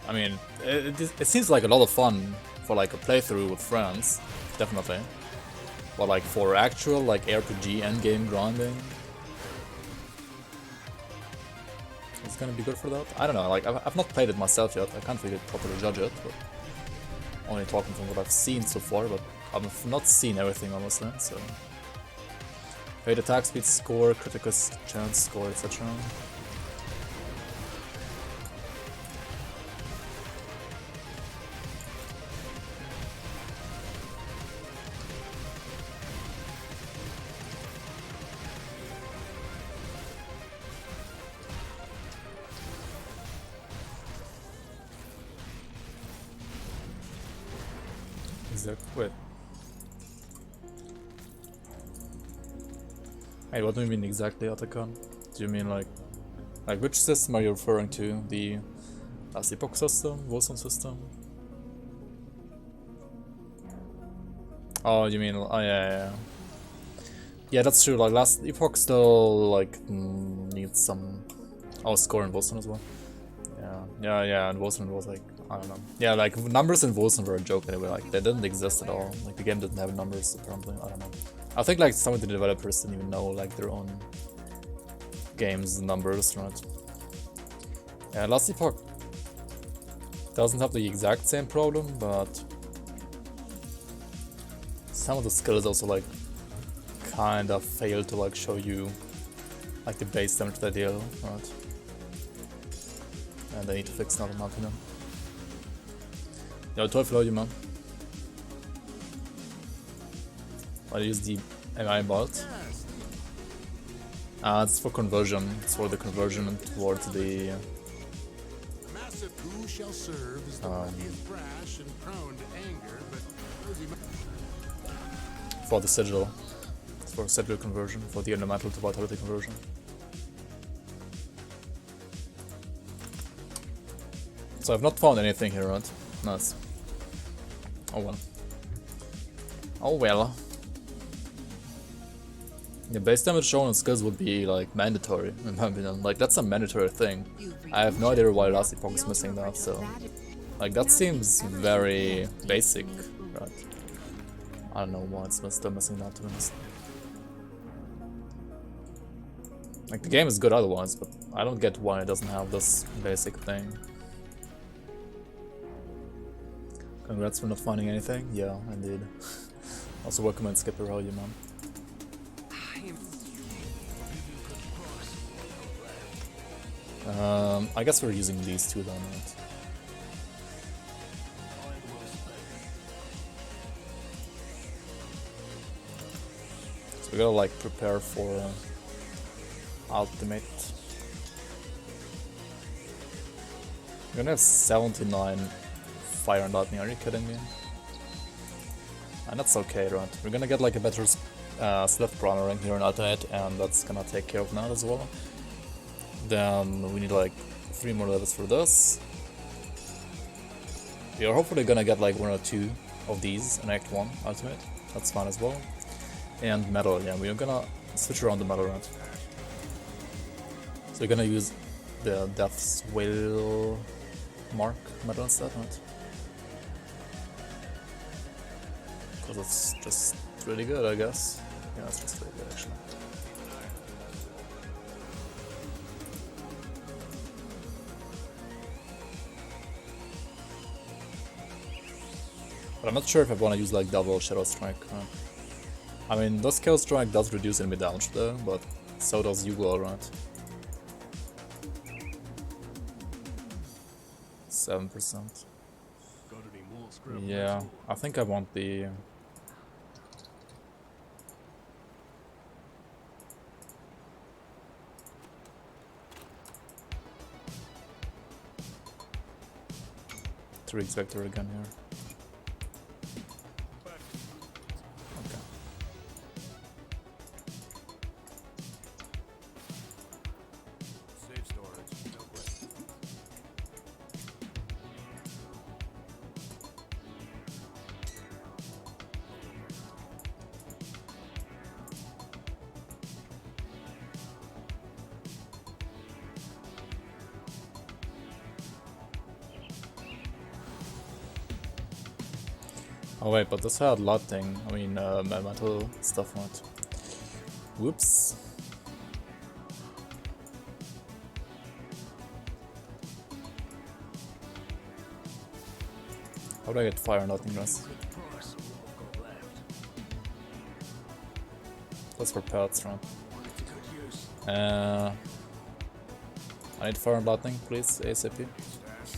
I mean, it seems like a lot of fun for like a playthrough with friends, definitely. But like for actual like RPG endgame grinding, it's gonna be good for that. I don't know. Like I've not played it myself yet. I can't really properly judge it. But only talking from what I've seen so far. But I've not seen everything honestly. So rate attack speed score, critical chance score, etc. Wait. Hey, what do you mean exactly, Atakan? Do you mean like which system are you referring to? The last epoch system? Wilson system? Oh, you mean, oh yeah. Yeah, that's true, like last epoch still like needs some... Oh, score in Wilson as well. Yeah, and Wilson was like, I don't know. Yeah, like numbers in Wilson were a joke anyway, like they didn't exist at all. Like the game didn't have numbers apparently, I don't know. I think like some of the developers didn't even know like their own games numbers, right? Yeah, Last Epoch doesn't have the exact same problem, but some of the skills also like kind of fail to like show you like the base damage they deal, right? And they need to fix that in my opinion. Ja, toll für man. I use the AI bot. It's for conversion. It's for the conversion towards the for the sigil. It's for sigil conversion, for the elemental to vitality conversion. So I've not found anything here, right? Nice. Oh well. Oh well. The base damage shown on skills would be like mandatory, in my opinion. Like that's a mandatory thing. I have no idea why Last Epoch is missing that, so like that seems very basic, right? I don't know why it's still missing that, to be honest. Like the game is good otherwise, but I don't get why it doesn't have this basic thing. Congrats for not finding anything. Yeah, indeed. Also recommend Skipper, how you, man. I guess we're using these two then, right? So we gotta like prepare for ultimate. We're gonna have 79 fire and lightning, are you kidding me? And that's okay, right? We're gonna get like a better Slift Brawling here in Ultimate, and that's gonna take care of that as well. Then we need like 3 more levels for this. We are hopefully gonna get like 1 or 2 of these in Act 1 Ultimate. That's fine as well. And metal, yeah, we're gonna switch around the metal, right? So we're gonna use the Death's Will mark metal instead, right? Because it's just really good, I guess. Yeah, it's just really good actually. But I'm not sure if I want to use like double Shadow Strike. I mean, this Kill Strike does reduce enemy damage though, but so does Yugo, right? 7%. Yeah, I think I want the... Triggs Vector again here. Okay. Save storage. No question. Oh wait, but this had lighting, I mean metal stuff on it. Whoops. How do I get fire and lightning grass? Price of what I've got left. That's for pets, right? Put it to good use. I need fire and lightning, please, ASAP. Stas.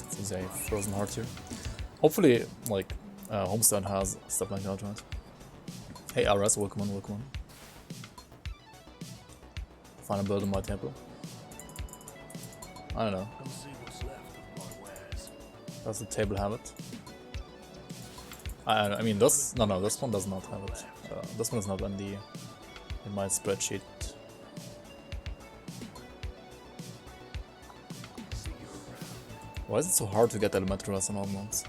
Seems a frozen heart here. Hopefully, like, Homestead has stuff like that, right? Hey, RS, welcome on, welcome on. Final build in my temple. I don't know. Come see what's left of my wares. Does the table have it? I mean, this this one does not have it. This one is not in my spreadsheet. Why is it so hard to get elemental rest on all mods?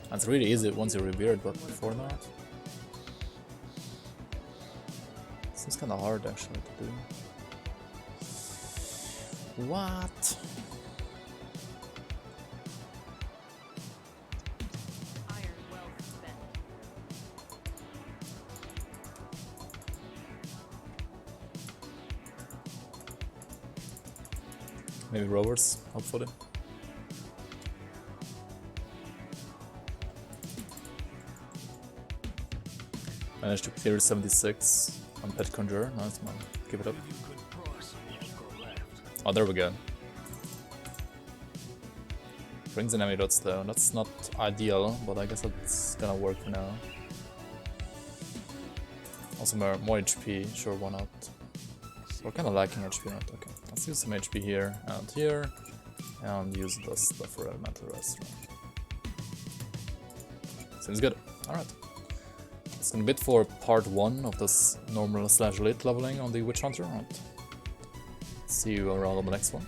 It's really easy once you revere it, but before that, seems kind of hard actually to do. What? Iron well spent. Maybe rovers, hopefully. Managed to clear 76 on Pet Conjurer. Nice, man. Keep it up. Give you good price of what I've got left. Oh, there we go. Brings in enemy dots though. That's not ideal, but I guess it's gonna work for now. Also more HP, sure, why not? We're kinda lacking HP, right? Okay, let's use some HP here, and use this stuff for elemental rest. Seems good. Alright. That's gonna be it for part 1 of this normal / elite leveling on the Witch Hunter. Right. See you around on the next one.